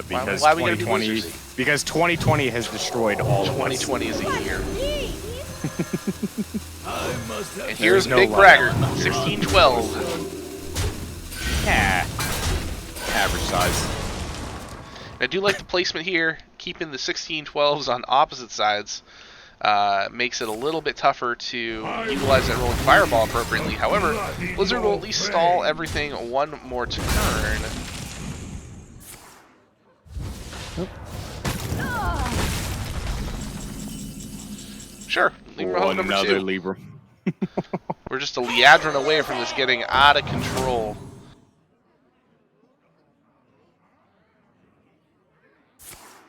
Because why are we gonna be 2020, losers? because 2020 has destroyed all of us. 2020 is a year. And There's here's no Big love. Braggart, 1612. Yeah. Average size. I do like the placement here, keeping the 1612s on opposite sides. Makes it a little bit tougher to utilize that Rolling Fireball appropriately. However, Blizzard will at least stall everything one more turn. Sure, Lemur Home number Another 2. Libra. We're just a Liadrin away from this getting out of control.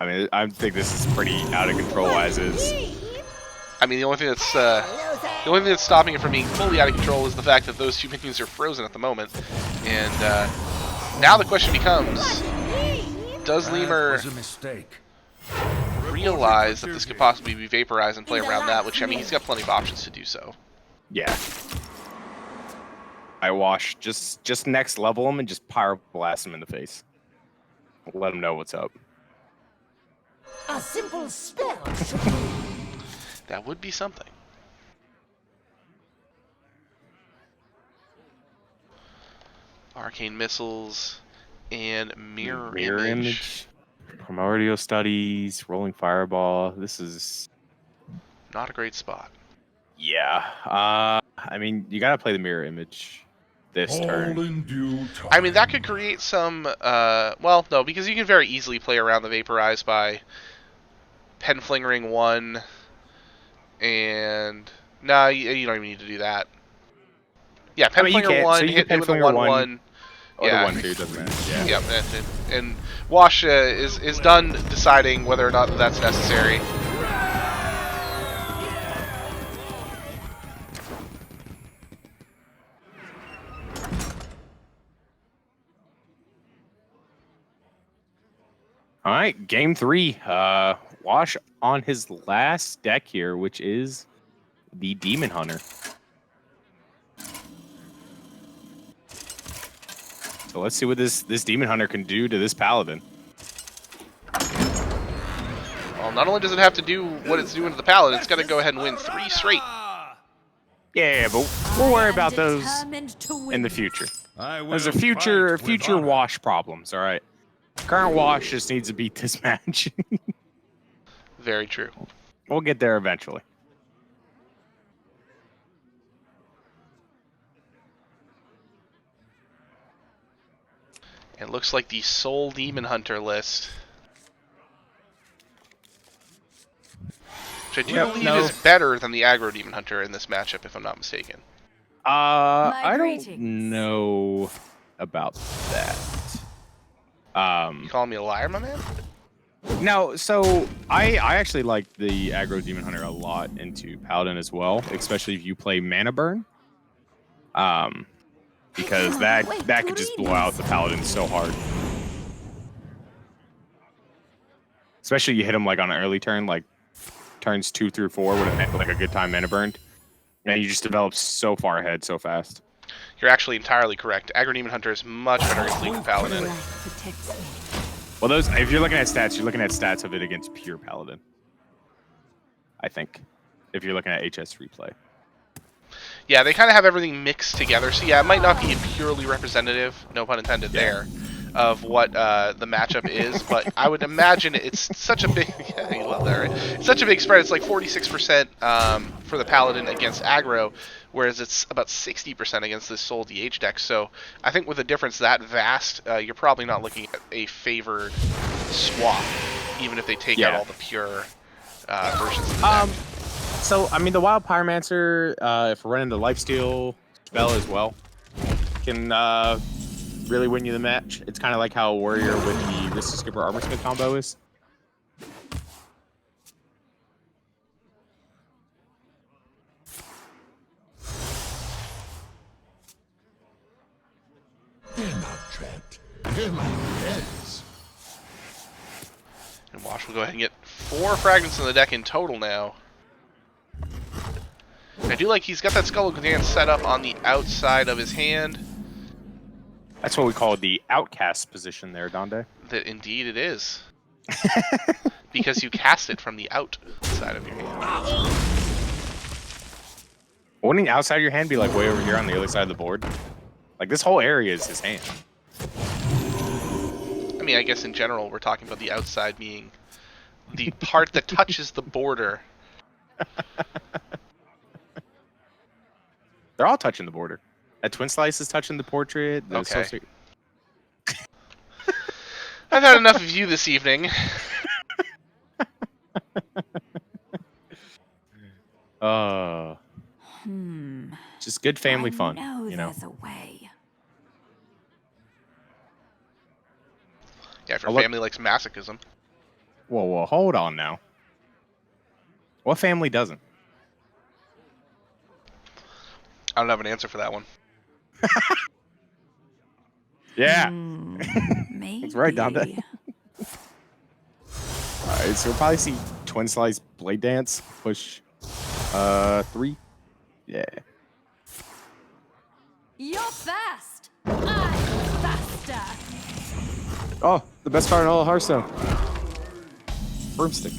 I mean, I think this is pretty out of control as is. I mean, the only thing that's stopping it from being fully out of control is the fact that those 2 minions are frozen at the moment. And now the question becomes, does Lemur was a mistake. realize that this could possibly be vaporized and play around that? Which, I mean, he's got plenty of options to do so. Yeah. I Wash. Just next level him and just Pyro Blast him in the face. Let him know what's up. A simple spell. That would be something. Arcane Missiles and Mirror Image. Primordial Studies, Rolling Fireball. This is... Not a great spot. Yeah. I mean, you gotta play the Mirror Image this turn. In due time. I mean, that could create some... well, no, because you can very easily play around the Vaporize by Penflingering 1, and no, you don't even need to do that. Yeah, I mean, you Penflinger can. 1, So you hit can with a Penflinger 1/1. or Yeah. the 1/2 doesn't matter. Yeah. Yep, and Wash is done deciding whether or not that's necessary. All right, game 3. Wash on his last deck here, which is the Demon Hunter. So let's see what this Demon Hunter can do to this Paladin. Well, not only does it have to do what it's doing to the Paladin, it's got to go ahead and win 3 straight. Yeah, but we'll worry about those Determined to win. in the future. There's There's a future Wash problems. All right, current Wash just needs to beat this match. Very true. We'll get there eventually. It looks like the Soul Demon Hunter list, which I do believe is better than the Aggro Demon Hunter in this matchup, if I'm not mistaken. I don't greetings. know about that. You calling me a liar, my man? No, so I actually like the Aggro Demon Hunter a lot into Paladin as well, especially if you play Mana Burn. Because that could just blow out the Paladin so hard. Especially you hit him like on an early turn, like turns 2 through 4 with like a good time Mana Burned. And you just develop so far ahead so fast. You're actually entirely correct. Aggro Demon Hunter is much better against League Paladin. Protects me. Well, those if you're looking at stats, you're looking at stats of it against pure Paladin. I think. If you're looking at HS replay. Yeah, they kind of have everything mixed together. So yeah, it might not be purely representative, no pun intended there, of what the matchup is. But I would imagine it's such a big, yeah, you love that, right? It's such a big spread. It's like 46% for the Paladin against aggro, whereas it's about 60% against this Soul DH deck. So I think with a difference that vast, you're probably not looking at a favored swap, even if they take out all the pure versions of the deck. So, I mean, the Wild Pyromancer, if we're running the Lifesteal spell as well, can really win you the match. It's kind of like how a Warrior with the Rista Skipper Armorsmith combo is. They're not trapped. They're my friends. And Wash will go ahead and get 4 fragments in the deck in total now. I do like he's got that Skull of Gdansk set up on the outside of his hand. That's what we call the outcast position there, Donde. That indeed it is. Because you cast it from the outside of your hand. Wouldn't the outside of your hand be like way over here on the other side of the board? Like this whole area is his hand. I mean, I guess in general we're talking about the outside being the part that touches the border. They're all touching the border. That Twin Slice is touching the portrait. The Okay. I've had enough of you this evening. Just good family fun, No, you know. there's a way. Yeah, if your Oh, look. family likes masochism. Whoa, hold on now. What family doesn't? I don't have an answer for that one. Yeah. Maybe. That's right, Donde. Alright, so you'll probably see Twin Slice Blade Dance push 3. Yeah. You're fast. I'm faster. Oh, the best card in all of Hearthstone. Broomstick.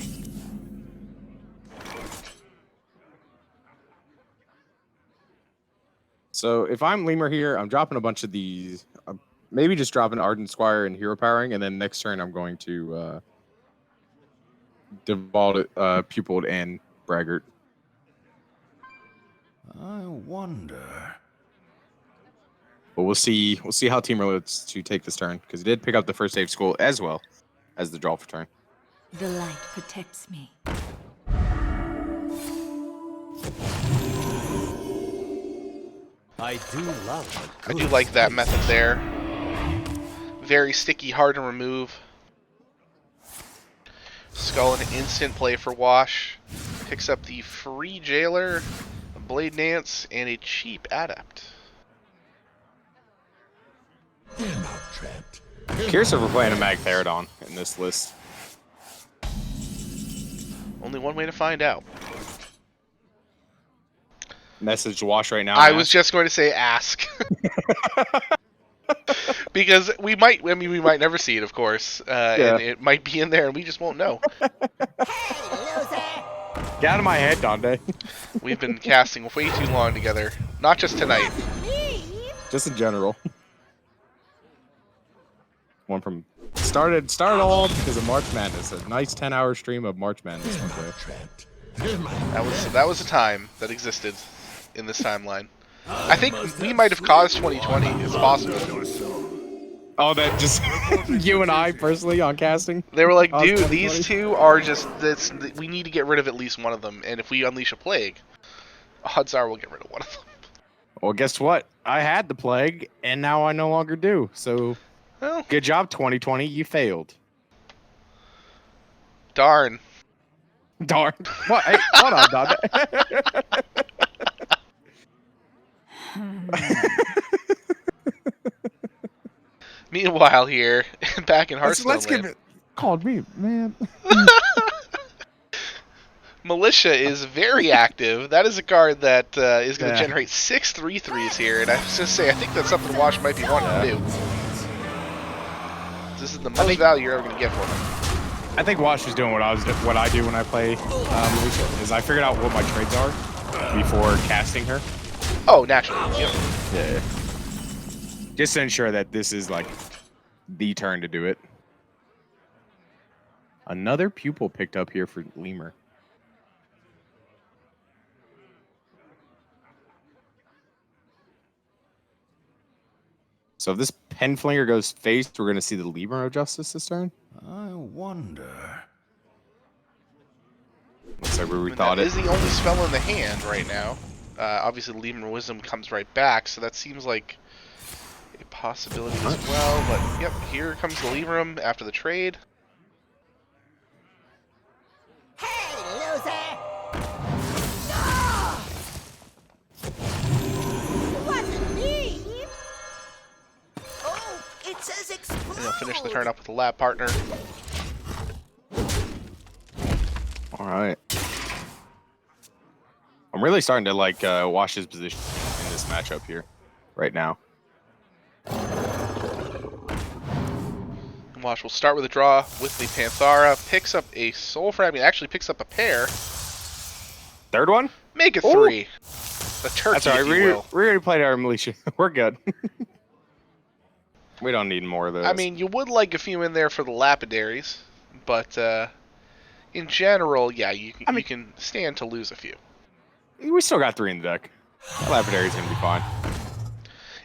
So if I'm Lemur here, I'm dropping a bunch of these. Maybe just dropping Ardent Squire and Hero Powering, and then next turn I'm going to Devolve Pupiled and Braggart. I wonder. But we'll see. We'll see how THLeumer looks to take this turn because he did pick up the first save school as well as the draw for turn. The light protects me. I do love a I good do like that study method there. Very sticky, hard to remove. Skull, an instant play for Wash. Picks up the free Jailer, a Blade Dance, and a cheap Adept. Curious if we're playing a Mag Therodon in this list. Only one way to find out. Message Wash right now. I and was ask. just going to say ask. Because we might never see it, of course. And it might be in there and we just won't know. Get out of my head, Donde. We've been casting way too long together. Not just tonight. Just in general. One from started all because of March Madness. A nice 10-hour stream of March Madness one day. That was a time that existed in this timeline. I think we might have caused 2020. It's possible. Oh, that just you and I personally on casting. They were like, Caused dude, 2020? these two are just this. We need to get rid of at least one of them. And if we unleash a plague, odds are we'll get rid of one of them. Well, guess what? I had the plague, and now I no longer do. So, Well, good job, 2020. You failed. darn. Darn. What? Hey, hold on, Donde. Meanwhile, here back in Hearthstone Let's give land, it. Called me, man. Militia is very active. That is a card that is going to Yeah. generate 6 3/3s here, and I was going to say I think that's something Wash might be wanting to do. This is the most value you're ever going to get for him. I think Wash is doing what I do when I play Militia. Is I figured out what my trades are before casting her. Oh, naturally. Yep. Yeah. Just to ensure that this is like the turn to do it. Another pupil picked up here for THLeumer. So if this pen flinger goes face, we're going to see the THLeumer of Justice this turn. I wonder. Looks like we I mean, rethought that it. is the only spell in the hand right now. Obviously, THLeumer Wisdom comes right back, so that seems like a possibility as well. But yep, here comes the THLeumer after the trade. Hey, loser! Wasn't me! Oh, it says explode! And he'll finish the turn up with a lab partner. All right. I'm really starting to like Wash's position in this matchup here right now. And Wash will start with a draw with the Panthara. Picks up a Soul Fragment. Actually picks up a pair. Third one? Make it Ooh. 3. A turkey, That's all right. if We you will. already played our Militia. We're good. We don't need more of those. I mean, you would like a few in there for the Lapidaries, but in general, yeah, you can stand to lose a few. we still got 3 in the deck. Lapidary's going to be fine.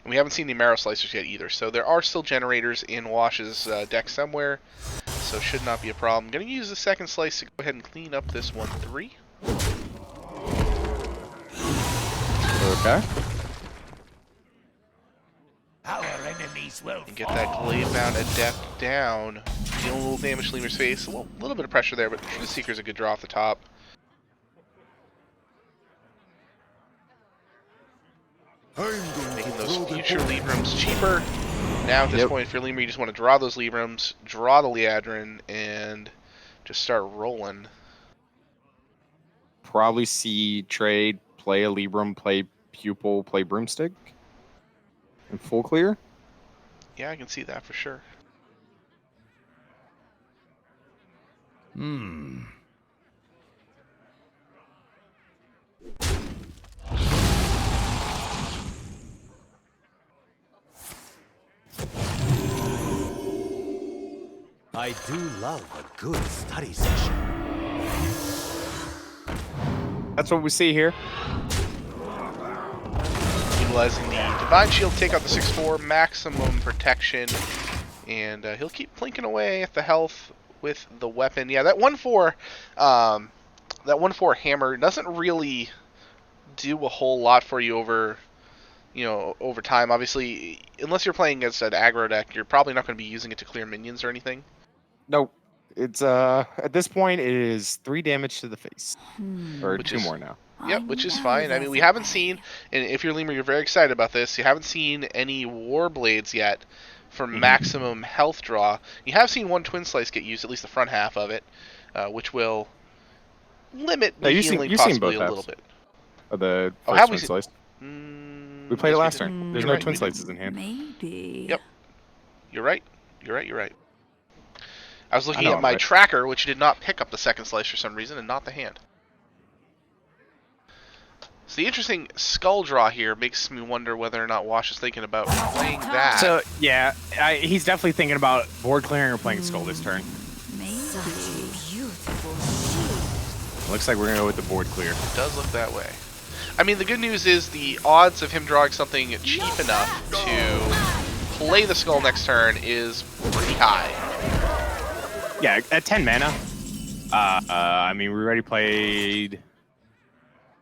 And we haven't seen the Marrow Slicers yet either, so there are still generators in Wash's deck somewhere, so should not be a problem. I'm going to use the second slice to go ahead and clean up this 1-3. Okay. Our enemies will And get that Glade-bound Adept down. Dealing a little damage to THLeumer's face. A little bit of pressure there, but True Seeker's a good draw off the top. Making those future Librams cheaper. Now at this point, if you're THLeumer, you just want to draw those Librams, draw the Liadrin, and just start rolling. Probably see trade, play a Libram, play Pupil, play Broomstick. And full clear. Yeah, I can see that for sure. I do love a good study session. That's what we see here. Utilizing the Divine Shield, take out the 6/4, maximum protection, and he'll keep plinking away at the health with the weapon. Yeah, that 1/4 that 1/4 hammer doesn't really do a whole lot for you over over time. Obviously, unless you're playing against an aggro deck, you're probably not going to be using it to clear minions or anything. Nope. It's at this point it is 3 damage to the face. Or Which 2 is- more now. Yep, which is fine. I mean, we haven't seen, and if you're LeuMer, you're very excited about this. You haven't seen any Warblades yet for maximum health draw. You have seen one Twin Slice get used, at least the front half of it, which will limit the healing possibly a little bit. Of the Oh, first have we Twin Slice. We yes, played it last did. turn. There's You're no right, Twin we did. Slices in hand. Maybe. Yep. You're right. You're right. I was looking know at I'm my right. tracker, which did not pick up the second slice for some reason, and not the hand. So the interesting skull draw here makes me wonder whether or not Wash is thinking about playing that. So yeah, he's definitely thinking about board clearing or playing Skull this turn. Such a beautiful shape. Looks like we're gonna go with the board clear. It does look that way. I mean, the good news is the odds of him drawing something cheap enough to play the skull next turn is pretty high. Yeah, at 10 mana. I mean, we already played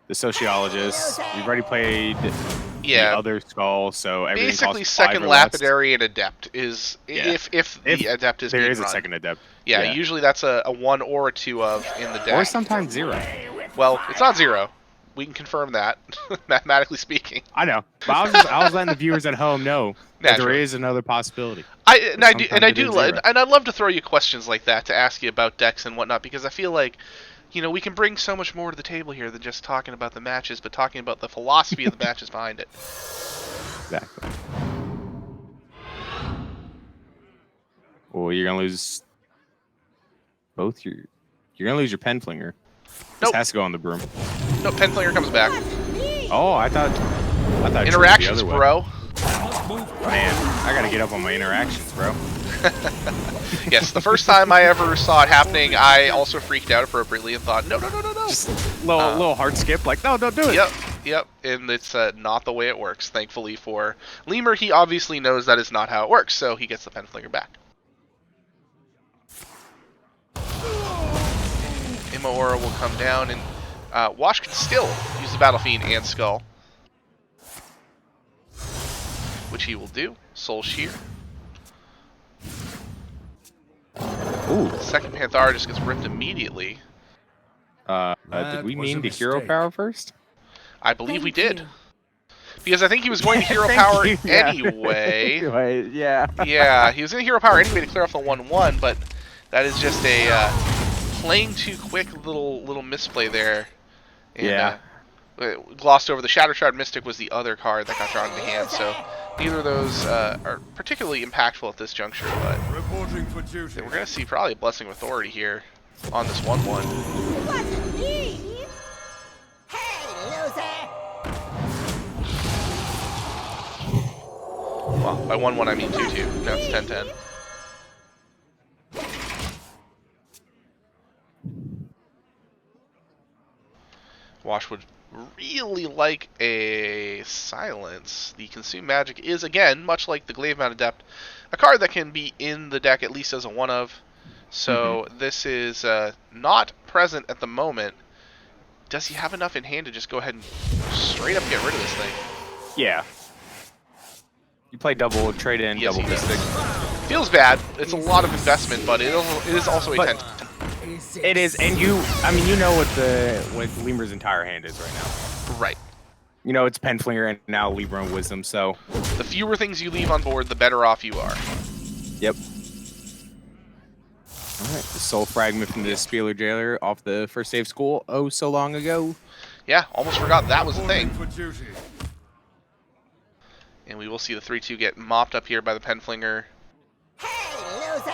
the Sociologist. We've already played the other skull, so everything Basically, costs 5 second or less. Lapidary and Adept is if the Adept is There being is a run. second Adept. Yeah, usually that's a 1 or a 2 of in the deck. Or sometimes 0. Well, it's not 0. We can confirm that, mathematically speaking. I know, but I was letting the viewers at home know that there Naturally. is another possibility. I do, Sometimes it is 0. and I'd love to throw you questions like that to ask you about decks and whatnot, because I feel like, we can bring so much more to the table here than just talking about the matches, but talking about the philosophy of the matches behind it. Exactly. Well, you're gonna lose both your. You're gonna lose your pen flinger. Nope. This has to go on the broom. No, Penflinger comes back. Oh, I thought. it was Interactions, the other way. bro. Man, I gotta get up on my interactions, bro. Yes, the first time I ever saw it happening, I also freaked out appropriately and thought, no. Just little heart skip, like no, don't do it. Yep, and it's not the way it works, thankfully for LeuMer. He obviously knows that is not how it works, so he gets the Penflinger back. Immaora will come down, and Wash can still use the Battle Fiend and Skull, which he will do. Soul Shear. Ooh. Second Panthara just gets ripped immediately. Did we was mean a the hero mistake. power first? I believe we Thank did. you. Because I think he was going to Hero Thank Power you, yeah. anyway. Anyway, yeah. Yeah, he was going to Hero Power anyway to clear off the 1/1, but that is just a playing too quick little misplay there. And, Yeah. Glossed over. The Shadow Shroud Mystic was the other card that got drawn in the hand, so neither of those are particularly impactful at this juncture, but Reporting for duty. we're going to see probably a Blessing of Authority here on this 1/1. What me? Hey, loser! Well, by 1/1 I mean 2/2. Now it's 10/10. Wash would really like a Silence. The Consume Magic is, again, much like the Glavemount Adept, a card that can be in the deck at least as a 1-of. So this is not present at the moment. Does he have enough in hand to just go ahead and straight up get rid of this thing? Yeah. You play double trade in, Yes, double he does. mystic. Feels bad. It's a lot of investment, but it is also a But- 10. It is, and you know what LeuMer's entire hand is right now. Right. You know it's Penflinger and now Libra and Wisdom, so The fewer things you leave on board, the better off you are. yep. Alright, the Soul Fragment from the Spieler Jailer off the first day of school so long ago. Yeah, almost forgot that was a thing. For duty. And we will see the 3/2 get mopped up here by the Penflinger. Hey, loser!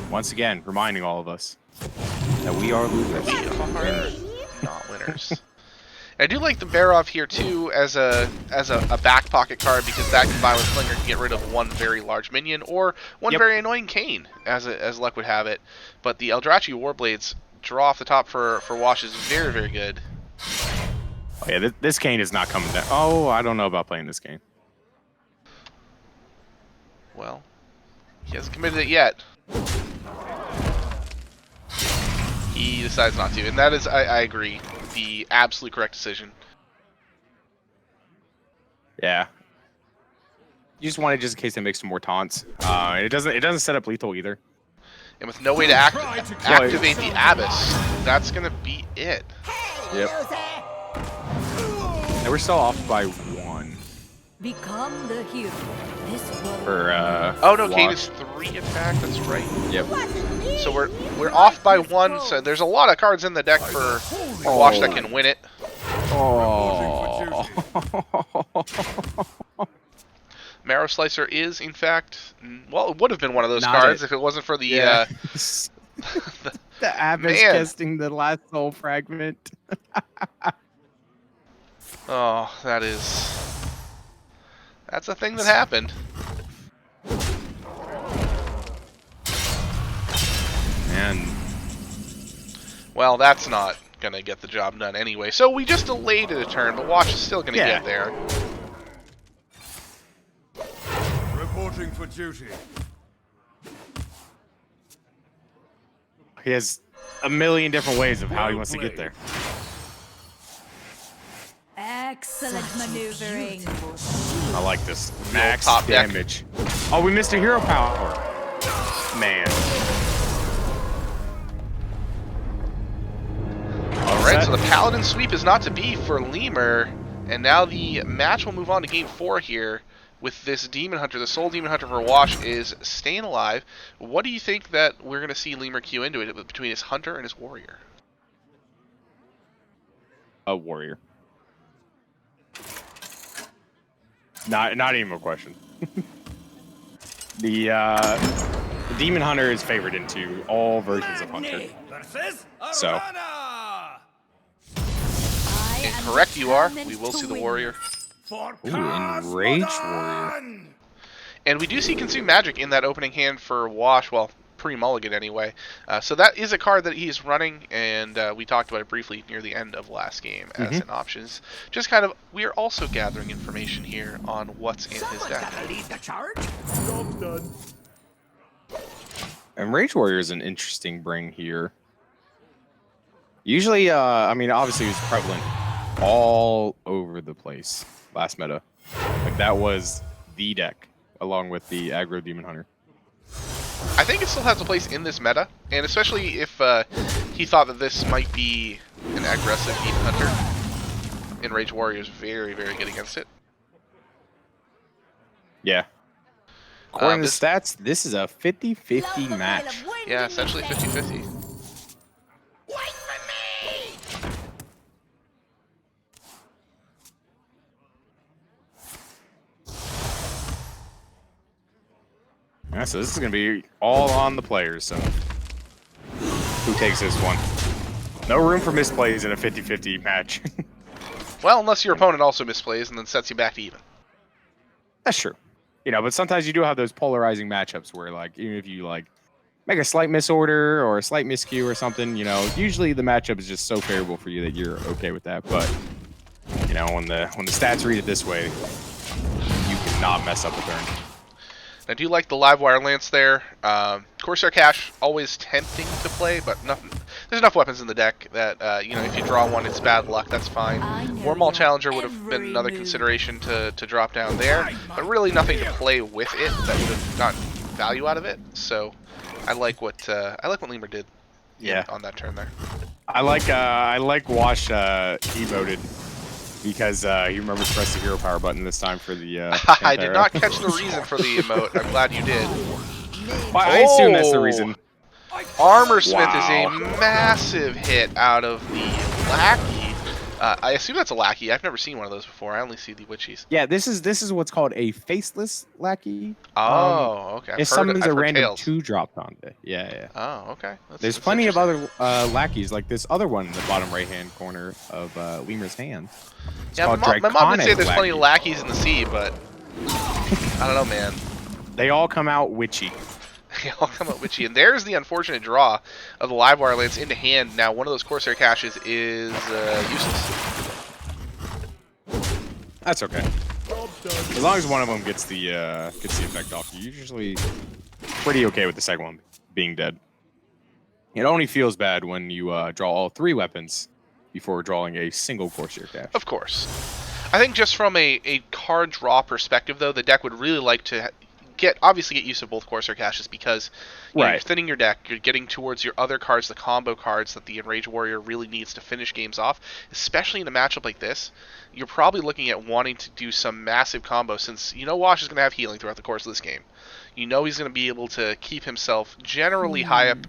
Once again, reminding all of us that we are losers. We are not winners. And I do like the Barov here too as a back pocket card, because that combined with Flinger can get rid of one very large minion or one Yep. very annoying Kane, as luck would have it. But the Eldrachi Warblades draw off the top for Wash is very, very good. Oh, yeah, this Kane is not coming down. Oh, I don't know about playing this game. Well, he hasn't committed it yet. He decides not to, and that is, I agree, the absolute correct decision. Yeah. You just want it just in case they make some more taunts. It doesn't set up lethal either. And with no way to activate the Abyss, that's gonna be it. Yep. And we're still off by 1. Become the hero. This world. For Oh no, Kane Wash. is 3 attack. That's right. Yep. So we're off by 1. So there's a lot of cards in the deck for Wash that can win it. Oh. Marrow Slicer is, in fact, well, it would have been one of those Not cards it. if it wasn't for the. Yeah. The The Abyss Man. casting the last soul fragment. oh, that's a thing that happened. And Well, that's not gonna get the job done anyway. So we just delayed it a turn, but Wash is still gonna Yeah. get there. Reporting for duty. he has a million different ways of how he wants to get there. Excellent maneuvering. I like this. Max top deck. damage. Oh, we missed a hero power. Man. Alright, so the Paladin sweep is not to be for Lemur, and now the match will move on to game 4 here with this Demon Hunter. The Soul Demon Hunter for Wash is staying alive. What do you think that we're going to see Lemur queue into it between his Hunter and his Warrior? A warrior. Not even a question. The Demon Hunter is favored into all versions of Hunter. So. Incorrect you are. We will see the Warrior. Ooh, Enrage Warrior. And we do see Consume Magic in that opening hand for Wash, well, pre-mulligan anyway. So that is a card that he's running, and we talked about it briefly near the end of last game as an options. Just kind of, we are also gathering information here on what's in his deck. Lead the charge? Enrage Warrior is an interesting bring here. Usually, I mean, obviously it was prevalent all over the place last meta. Like, that was the deck, along with the aggro Demon Hunter. I think it still has a place in this meta, and especially if he thought that this might be an aggressive Demon Hunter. Enrage Warrior is very, very good against it. Yeah. According to this- the stats, this is a 50-50 match. Yeah, essentially 50-50. Wait for me! Yeah, so this is going to be all on the players, so who takes this one? No room for misplays in a 50-50 match. Well, unless your opponent also misplays and then sets you back to even. That's true. You know, but sometimes you do have those polarizing matchups where, like, even if you, like, make a slight misorder or a slight miscue or something, you know, usually the matchup is just so favorable for you that you're okay with that. But, you know, when the stats read it this way, you cannot mess up a turn. I do like the live wire lance there. Corsair Cache, always tempting to play, but nothing. There's enough weapons in the deck that, you know, if you draw one, it's bad luck, that's fine. Wormhole Challenger would have been another consideration to drop down there, but really nothing to play with it that would have gotten value out of it. So I like what Lemur did on that turn there. I like Wash emoted because he remembers to press the hero power button this time for the I did not catch the reason for the emote. I'm glad you did. Well, I assume that's the reason. Armor Smith Wow. is a massive hit out of the Lackey. I assume that's a Lackey. I've never seen one of those before. I only see the Witchies. Yeah, this is what's called a faceless lackey. Oh, okay. It summons I've a heard random tales. 2-drop Donde. Yeah. Oh, okay. There's plenty of other lackeys, like this other one in the bottom right-hand corner of Lemur's hand. It's Yeah, called my mom did say Draconic there's plenty of Lackey. lackeys in the sea, but I don't know, man. They all come out witchy. They all come up witchy. And there's the unfortunate draw of the live wire lance into hand. Now, one of those Corsair caches is useless. That's okay. As long as one of them gets the effect off, you're usually pretty okay with the second one being dead. It only feels bad when you draw all 3 weapons before drawing a single Corsair Cache. Of course. I think just from a card draw perspective, though, the deck would really like to obviously get use of both Corsair Caches because you're thinning your deck, you're getting towards your other cards, the combo cards that the Enraged Warrior really needs to finish games off, especially in a matchup like this. You're probably looking at wanting to do some massive combo since you know Wash is going to have healing throughout the course of this game. You know he's going to be able to keep himself generally high up,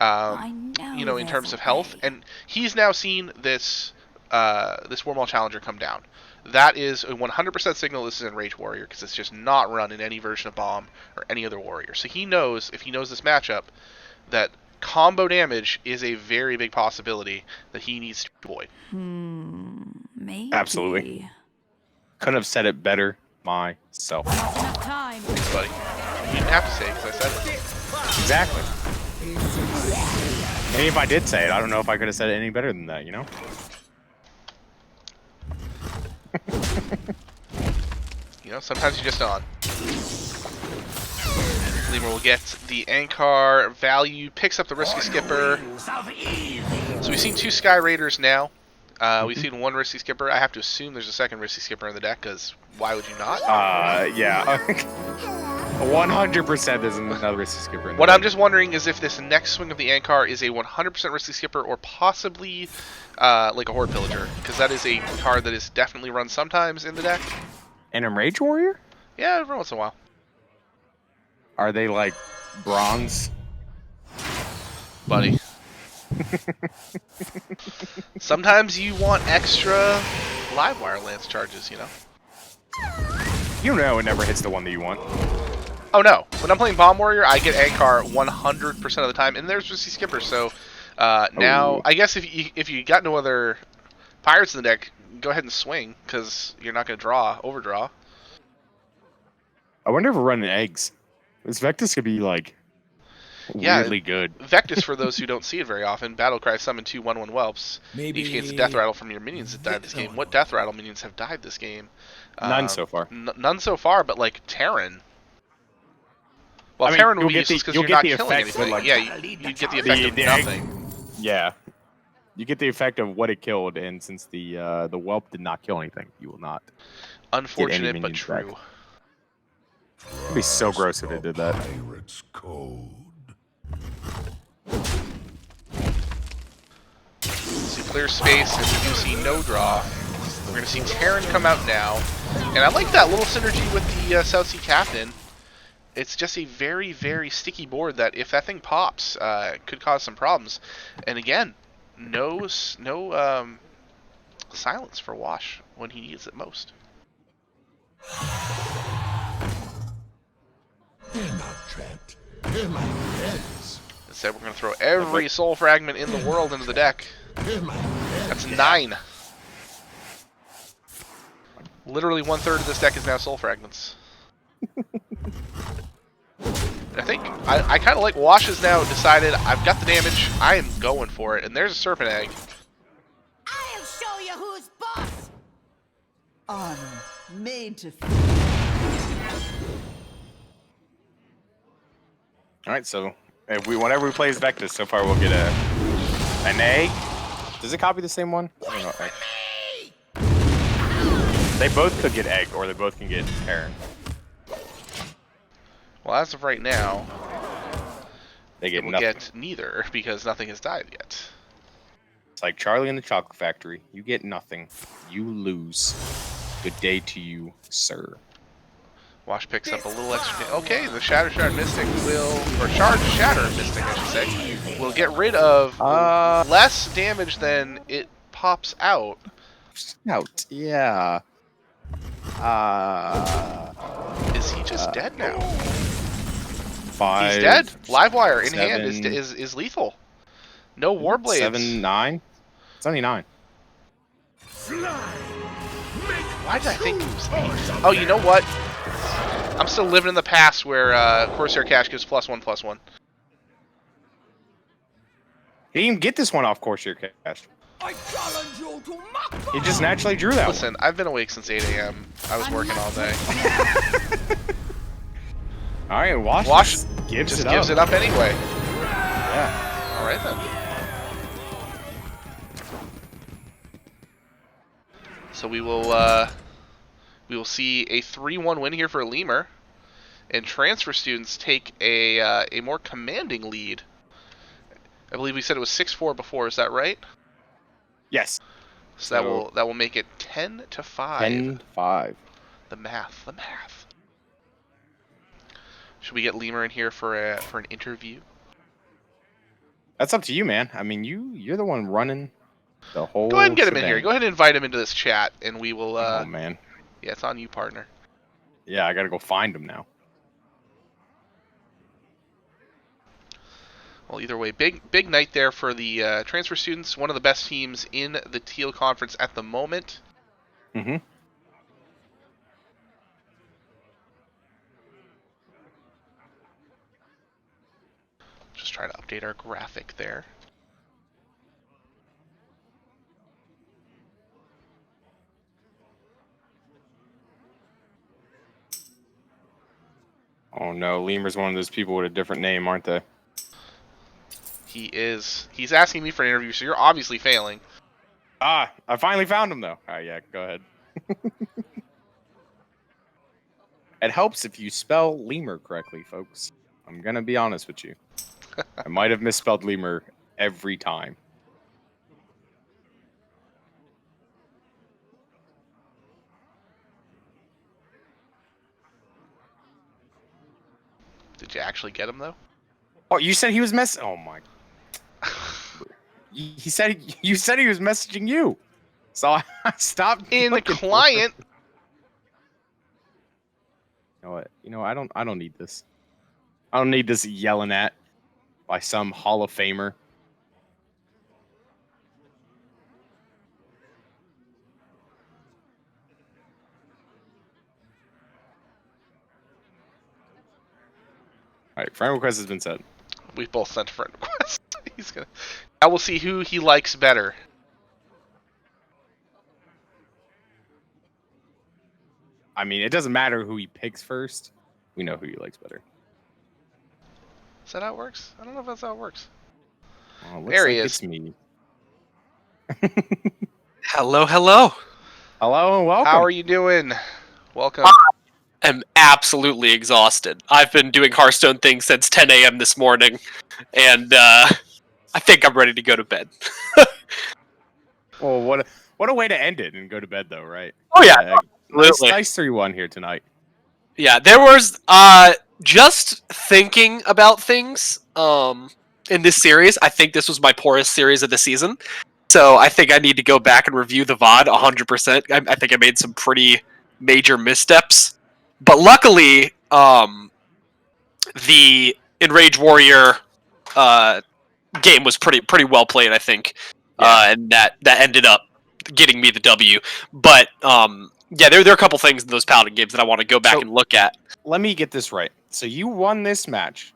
in terms of health, and he's now seen this Wormhole Challenger come down. That is a 100% signal this is Enraged Warrior because it's just not run in any version of Bomb or any other Warrior. So he knows, if he knows this matchup, that combo damage is a very big possibility that he needs to avoid. Maybe. Absolutely. Couldn't have said it better myself. Enough time. Thanks, buddy. You didn't have to say it because I said it. Exactly. And if I did say it, I don't know if I could have said it any better than that, you know? Sometimes you're just on. THLeumer will get the Ankar value, picks up the Risky Skipper. So we've seen 2 Sky Raiders now. We've seen 1 Risky Skipper. I have to assume there's a second Risky Skipper in the deck, because why would you not? Yeah. 100% there's another Risky Skipper in the What deck. I'm just wondering is if this next swing of the Ankar is a 100% Risky Skipper or possibly like a Horde Pillager, because that is a card that is definitely run sometimes in the deck. An Enraged Warrior? Yeah, every once in a while. Are they like bronze? Buddy. Sometimes you want extra Livewire Lance charges, you know? You know it never hits the one that you want. Oh no, when I'm playing Bomb Warrior, I get Ankar 100% of the time, and there's Risky Skipper, so now, I guess if you got no other Pirates in the deck, go ahead and swing, because you're not going to overdraw. I wonder if we're running eggs. This Vectus could be, like, weirdly good. Vectus, for those who don't see it very often, Battlecry summon 2 1/1 whelps. Each gains a Death Rattle from your minions that died this game. What Death Rattle minions have died this game? None so far. None so far, but, like, Terran. Well, I mean, Terran would be useless because you're not killing effect, anything. like, Yeah, you get the effect of nothing. Yeah. You get the effect of what it killed, and since the whelp did not kill anything, you will not. Unfortunate, but true. Back. It'd be so gross if it did that. Pirate's code. So clear space, and we do see no draw. We're going to see Terran come out now. And I like that little synergy with the South Sea Captain. It's just a very, very sticky board that if that thing pops, could cause some problems. And again, no silence for Wash when he needs it most. They're not trapped. They're my friends. Instead, we're going to throw every Soul Fragment in the world into the deck. They're my friends. That's 9. Literally 1/3 of this deck is now Soul Fragments. I think I kind of like Wash has now decided I've got the damage, I am going for it, and there's a Serpent Egg. I'll show you who's boss. Honor made to. All right, so whenever we play as Vectus, so far we'll get an egg. Does it copy the same one? I don't know. They both could get egg, or they both can get Terran. Well, as of right now, They get we'll nothing. get neither because nothing has died yet. It's like Charlie in the Chocolate Factory. You get nothing. You lose. Good day to you, sir. Wash picks up a little extra. Okay, the Shard Mystic will, or Shatter Mystic, I should say, will get rid of less damage than it pops out. Out, yeah. Is he just dead now? 5. He's dead. Livewire in 7, hand is lethal. No Warblades. 7, 9. It's only 9. Why did I think it was 8? Oh, you know what? I'm still living in the past where Corsair Cache gives +1/+1. He didn't even get this one off Corsair Cache. I challenge you to mock. He just naturally drew that Listen, I've been awake since 8 a.m. I was working all day. All right, Wash Wash gives just it gives up. it up anyway. Yeah. All right then. So we will see a 3-1 win here for LeMer, and transfer students take a more commanding lead. I believe we said it was 6-4 before. Is that right? Yes. So that will make it 10-5. 10-5. The math. Should we get LeMer in here for an interview? That's up to you, man. I mean, you're the one running the whole. Go ahead and get him in shebang. here. Go ahead and invite him into this chat, and we will. Oh man. Yeah, it's on you, partner. Yeah, I gotta go find him now. Well, either way, big night there for the transfer students. One of the best teams in the Teal conference at the moment. Mm-hmm. Just trying to update our graphic there. Oh no, LeMer's one of those people with a different name, aren't they? He is. He's asking me for an interview, so you're obviously failing. Ah, I finally found him though. All right, yeah, go ahead. It helps if you spell LeMer correctly, folks. I'm gonna be honest with you. I might have misspelled LeMer every time. Did you actually get him though? Oh, you said he was Oh my. He said you said he was messaging you, so I stopped. In looking for client. it. You know what? You know I don't need this. I don't need this yelling at by some Hall of Famer. All right, friend request has been sent. We both sent a friend request. He's gonna. Now we'll see who he likes better. I mean, it doesn't matter who he picks first. We know who he likes better. Is that how it works? I don't know if that's how it works. Oh, looks There he like is. It's me. Hello. Hello and welcome. How are you doing? Welcome. I'm absolutely exhausted. I've been doing Hearthstone things since 10 a.m. this morning, and I think I'm ready to go to bed. Well, what a way to end it and go to bed, though, right? Oh yeah, Nice, absolutely. nice 3-1 here tonight. Yeah, there was just thinking about things in this series. I think this was my poorest series of the season, so I think I need to go back and review the VOD 100%. I think I made some pretty major missteps, but luckily, the Enraged Warrior game was pretty well played, I think, and that ended up getting me the W. But yeah, there are a couple things in those Paladin games that I want to go back and look at. Let me get this right. So you won this match,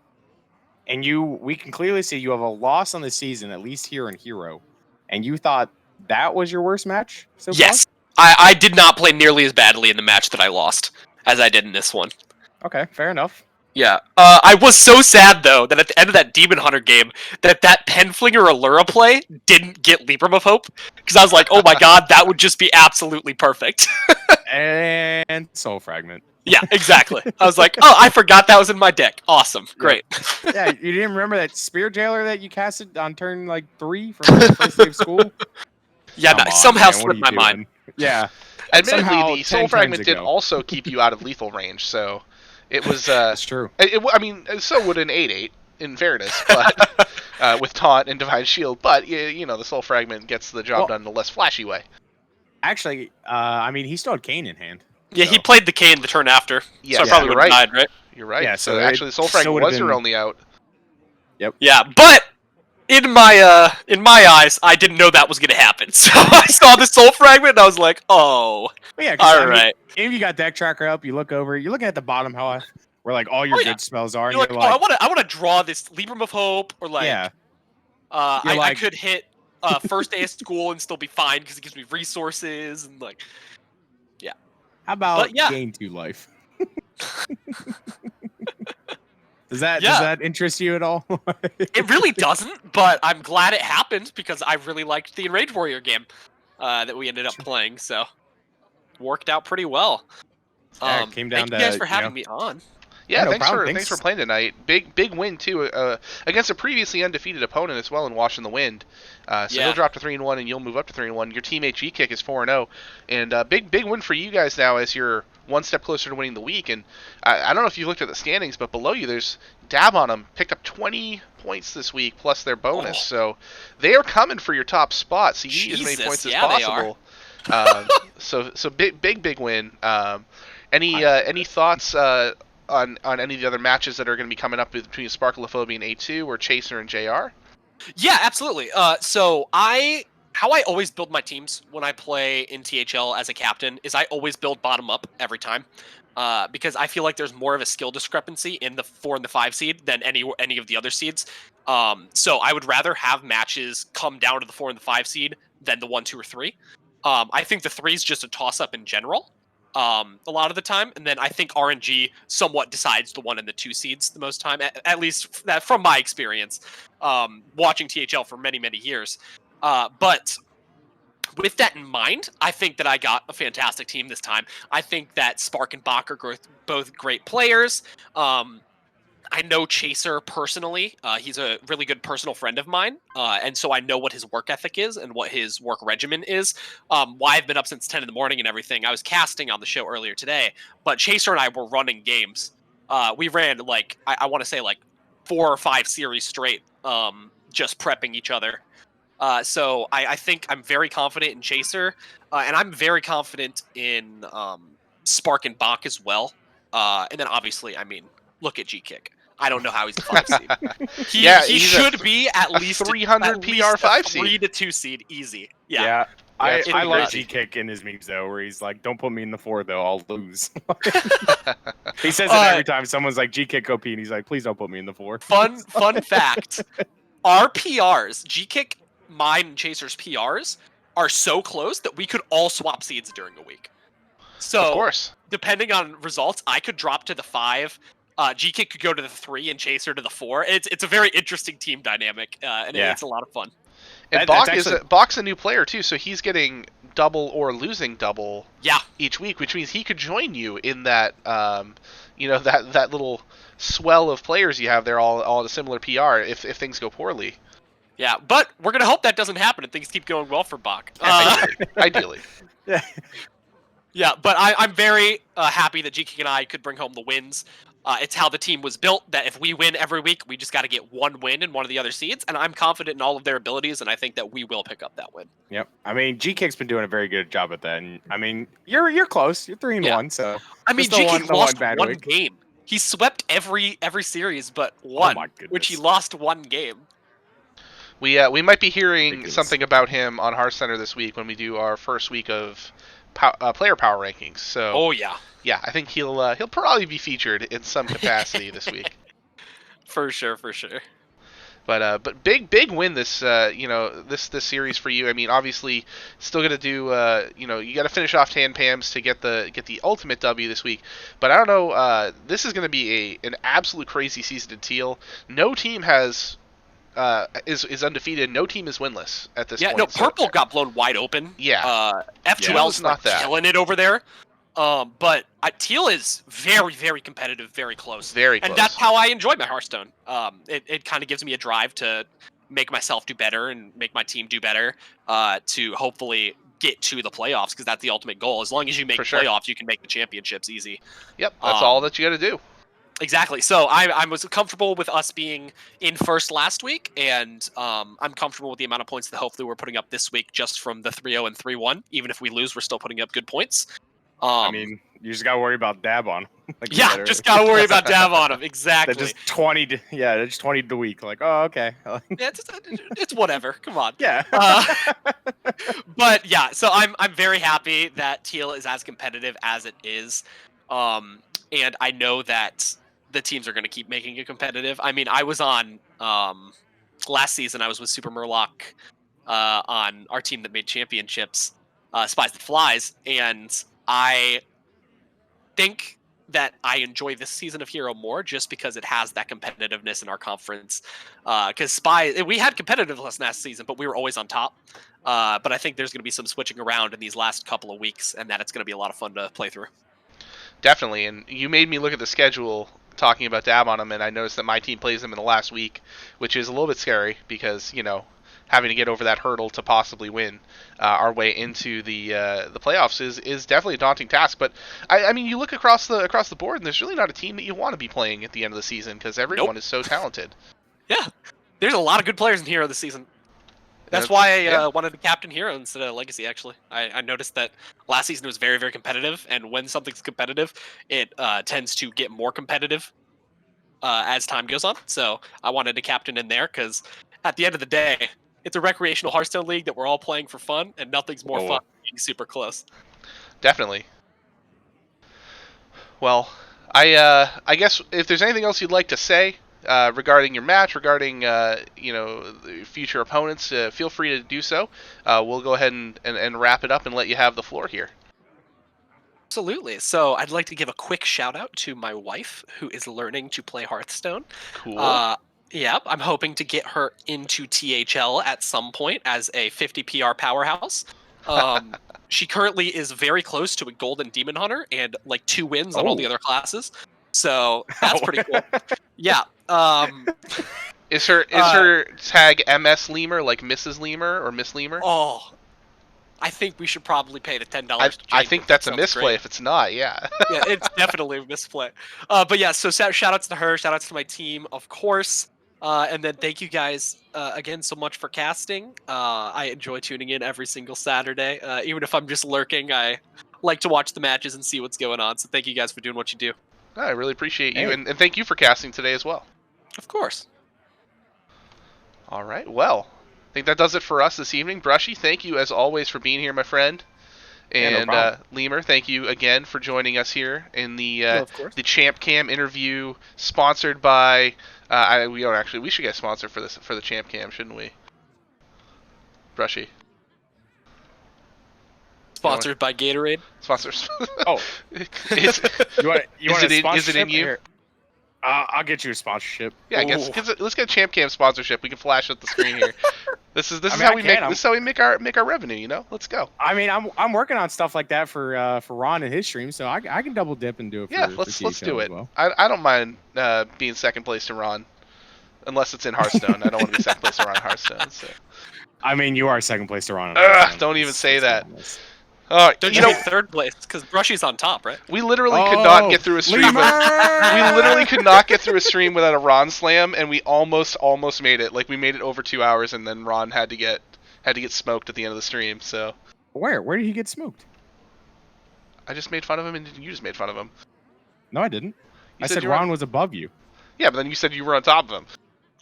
and we can clearly see you have a loss on the season, at least here in Hero, and you thought that was your worst match so far? Yes, I did not play nearly as badly in the match that I lost as I did in this one. Okay, fair enough. Yeah, I was so sad though that at the end of that Demon Hunter game, that Penflinger Allura play didn't get Libram of Hope, because I was like, oh my god, that would just be absolutely perfect. And Soul Fragment. Yeah, exactly. I was like, oh, I forgot that was in my deck. Awesome, great. Yeah, you didn't remember that Spear Jailer that you casted on turn 3 from the first day of school? Yeah, Come on, somehow man, what slipped are my you mind. doing? Yeah. Admittedly, Somehow, the 10 Soul turns Fragment did ago. also keep you out of lethal range, so it was. That's true. I mean, so would an 8/8 in fairness, but with taunt and divine shield. But you know, the Soul Fragment gets the job done in a less flashy way. Actually, I mean, he still had Kane in hand. Yeah, so. he played the Cane the turn after, Yes, so I probably you're would have right. died, right? You're right. Yeah, so so actually, the Soul it Fragment would've was your been- only out. Yeah, but in my eyes, I didn't know that was gonna happen. So I saw the Soul Fragment and I was like, oh, But yeah, 'cause, all I mean, right. if you got deck tracker up, you look over, you're looking at the bottom half where like all your Oh, yeah. good spells are, You're and like, you're oh, like, I want to draw this Libram of Hope, or like, yeah, I like- could hit first day of school and still be fine because it gives me resources and like, how about But yeah. gain 2 life? Does that Yeah. does that interest you at all? It really doesn't, but I'm glad it happened because I really liked the Enraged Warrior game that we ended up playing. So worked out pretty well. Yeah, it came down Thank you guys to, for you know, having me on. Yeah, no thanks problem. for playing tonight. Big win too against a previously undefeated opponent as well in WashInTheWind. So Yeah. he'll drop to 3-1 and you'll move up to 3-1. Your teammate G-Kick is 4-0, and big win for you guys now as you're one step closer to winning the week. And I don't know if you looked at the standings, but below you there's Dab on them, picked up 20 points this week plus their bonus. So they are coming for your top spot. So you need as many points as possible. So big win. Any thoughts on any of the other matches that are going to be coming up between Sparkleophobia and A2 or Chaser and JR? Yeah, absolutely. So how I always build my teams when I play in THL as a captain is I always build bottom up every time. Because I feel like there's more of a skill discrepancy in the 4 and the 5 seed than any of the other seeds. So I would rather have matches come down to the 4 and the 5 seed than the 1, 2, or 3. I think the 3 is just a toss up in general. A lot of the time, and then I think RNG somewhat decides the 1 and the 2 seeds the most time, at least that from my experience, watching THL for many years. But with that in mind, I think that I got a fantastic team this time. I think that Spark and Bach are both great players. I know Chaser personally. He's a really good personal friend of mine. And so I know what his work ethic is and what his work regimen is. Why I've been up since 10 in the morning and everything. I was casting on the show earlier today, but Chaser and I were running games. We ran I want to say 4 or 5 series straight, just prepping each other. So I think I'm very confident in Chaser, and I'm very confident in Spark and Bach as well. And then obviously, I mean, look at G-Kick. I don't know how he's a 5 seed. He should be at least 300 PR 5 seed. 3 to 2 seed, easy. Yeah. I love G-Kick in his memes though, where he's like, "Don't put me in the 4 though, I'll lose." He says it every time someone's like G-Kick OP, and he's like, "Please don't put me in the 4." Fun fact: our PRs, G-Kick, mine, and Chaser's PRs are so close that we could all swap seeds during a week. So, of course, depending on results, I could drop to the 5. G-Kick could go to the 3 and Chaser to the 4. It's a very interesting team dynamic, and it's a lot of fun. And Bach's a new player too, so he's getting double or losing double each week, which means he could join you in that that little swell of players you have there all at a similar PR if things go poorly. Yeah, but we're gonna hope that doesn't happen and things keep going well for Bach. Ideally. Yeah. Yeah, but I'm very happy that G-Kick and I could bring home the wins. It's how the team was built, that if we win every week, we just got to get one win in one of the other seeds, and I'm confident in all of their abilities, and I think that we will pick up that win. Yep. I mean, G-Kick's been doing a very good job at that, and I mean, you're close. You're 3-1, so I mean, G-Kick lost one game. He swept every series but one, which he lost one game. We might be hearing something about him on Hearth Center this week when we do our first week of player power rankings. So yeah, I think he'll probably be featured in some capacity this week. For sure. But big win this this series for you. I mean, obviously still gonna do you got to finish off Tan Pams to get the ultimate W this week. But I don't know. This is gonna be an absolute crazy season in Teal. No team has. Is undefeated. No team is winless at this point. Yeah, no, Purple got blown wide open. Yeah. F2L's not killing it over there. But Teal is very, very competitive, very close. Very close. And that's how I enjoy my Hearthstone. It kind of gives me a drive to make myself do better and make my team do better to hopefully get to the playoffs, because that's the ultimate goal. As long as you make playoffs, you can make the championships easy. Yep, that's all that you got to do. Exactly. So I was comfortable with us being in first last week, and I'm comfortable with the amount of points that hopefully we're putting up this week just from the 3-0 and 3-1. Even if we lose, we're still putting up good points. I mean, you just gotta worry about Dab on him. Just gotta worry about Dab on him. Exactly. Just 20. Just 20 the week. Like, oh, okay. It's whatever. Come on. Yeah. But yeah, so I'm very happy that Teal is as competitive as it is, and I know that the teams are going to keep making it competitive. I mean, I was on last season. I was with Super Murloc on our team that made championships, Spies That Flies, and I think that I enjoy this season of Hero more, just because it has that competitiveness in our conference. Because Spy, we had competitiveness last season, but we were always on top. But I think there's going to be some switching around in these last couple of weeks, and that it's going to be a lot of fun to play through. Definitely, and you made me look at the schedule talking about Dab on them, and I noticed that my team plays them in the last week, which is a little bit scary because, you know, having to get over that hurdle to possibly win our way into the playoffs is definitely a daunting task. But I mean, you look across the board, and there's really not a team that you want to be playing at the end of the season because everyone is so talented. Yeah, there's a lot of good players in Hero this season. That's why I wanted to captain Hero instead of Legacy, actually. I noticed that last season was very, very competitive, and when something's competitive, it tends to get more competitive as time goes on. So I wanted to captain in there, because at the end of the day, it's a recreational Hearthstone league that we're all playing for fun, and nothing's more fun than being super close. Definitely. Well, I guess if there's anything else you'd like to say regarding your match, regarding you know, the future opponents, feel free to do so. We'll go ahead and wrap it up and let you have the floor here. Absolutely. So I'd like to give a quick shout out to my wife, who is learning to play Hearthstone. Cool. Yeah, I'm hoping to get her into THL at some point as a 50 PR powerhouse. She currently is very close to a Golden Demon Hunter and like 2 wins on all the other classes. So that's pretty cool. Yeah. Is her tag MS.Leumer, like Mrs. Lemur or Miss Lemur? Oh, I think we should probably pay the $10. I think that's a misplay if it's not. Yeah. Yeah, it's definitely a misplay. But yeah, so shout outs to her, shout outs to my team, of course. And then thank you guys again so much for casting. I enjoy tuning in every single Saturday. Even if I'm just lurking, I like to watch the matches and see what's going on. So thank you guys for doing what you do. I really appreciate you, and thank you for casting today as well. Of course. All right, well, I think that does it for us this evening. Brushy, thank you as always for being here, my friend. And Lemur, thank you again for joining us here in the Champ Cam interview, sponsored by. We should get sponsored for the Champ Cam, shouldn't we? Brushy. Sponsored by Gatorade. Sponsors. Oh, is it in you? Here. I'll get you a sponsorship. Yeah, let's get a Champ Cam sponsorship. We can flash up the screen here. This is how we make our revenue. You know, let's go. I mean, I'm working on stuff like that for Ron and his stream, so I can double dip and do it. Let's do it. Well. I don't mind being second place to Ron, unless it's in Hearthstone. I don't want to be second place to Ron in Hearthstone. So. I mean, you are second place to Ron. Don't even say that. Don't you mean third place? Because Brushy's on top, right? We literally could not get through a stream. We literally could not get through a stream without a Ron slam, and we almost made it. Like, we made it over 2 hours, and then Ron had to get smoked at the end of the stream. So where did he get smoked? I just made fun of him, and you just made fun of him. No, I didn't. I said Ron was above you. Yeah, but then you said you were on top of him.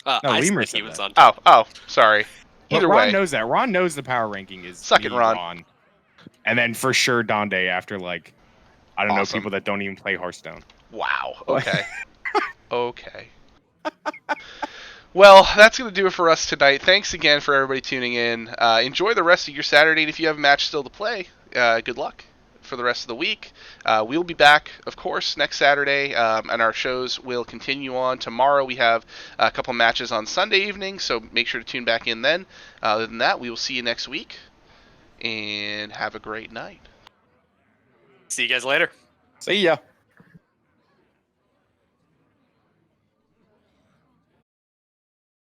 No, Lemur said he was that. on top. Oh, sorry. Either way, Ron knows that. Ron knows the power ranking is suck it, Ron. And then for sure Donde after, like, I don't know, people that don't even play Hearthstone. Wow. Okay. Okay. Well, that's going to do it for us tonight. Thanks again for everybody tuning in. Enjoy the rest of your Saturday, and if you have a match still to play, good luck for the rest of the week. We'll be back, of course, next Saturday, and our shows will continue on. Tomorrow we have a couple matches on Sunday evening, so make sure to tune back in then. Other than that, we will see you next week. And have a great night. See you guys later. See ya.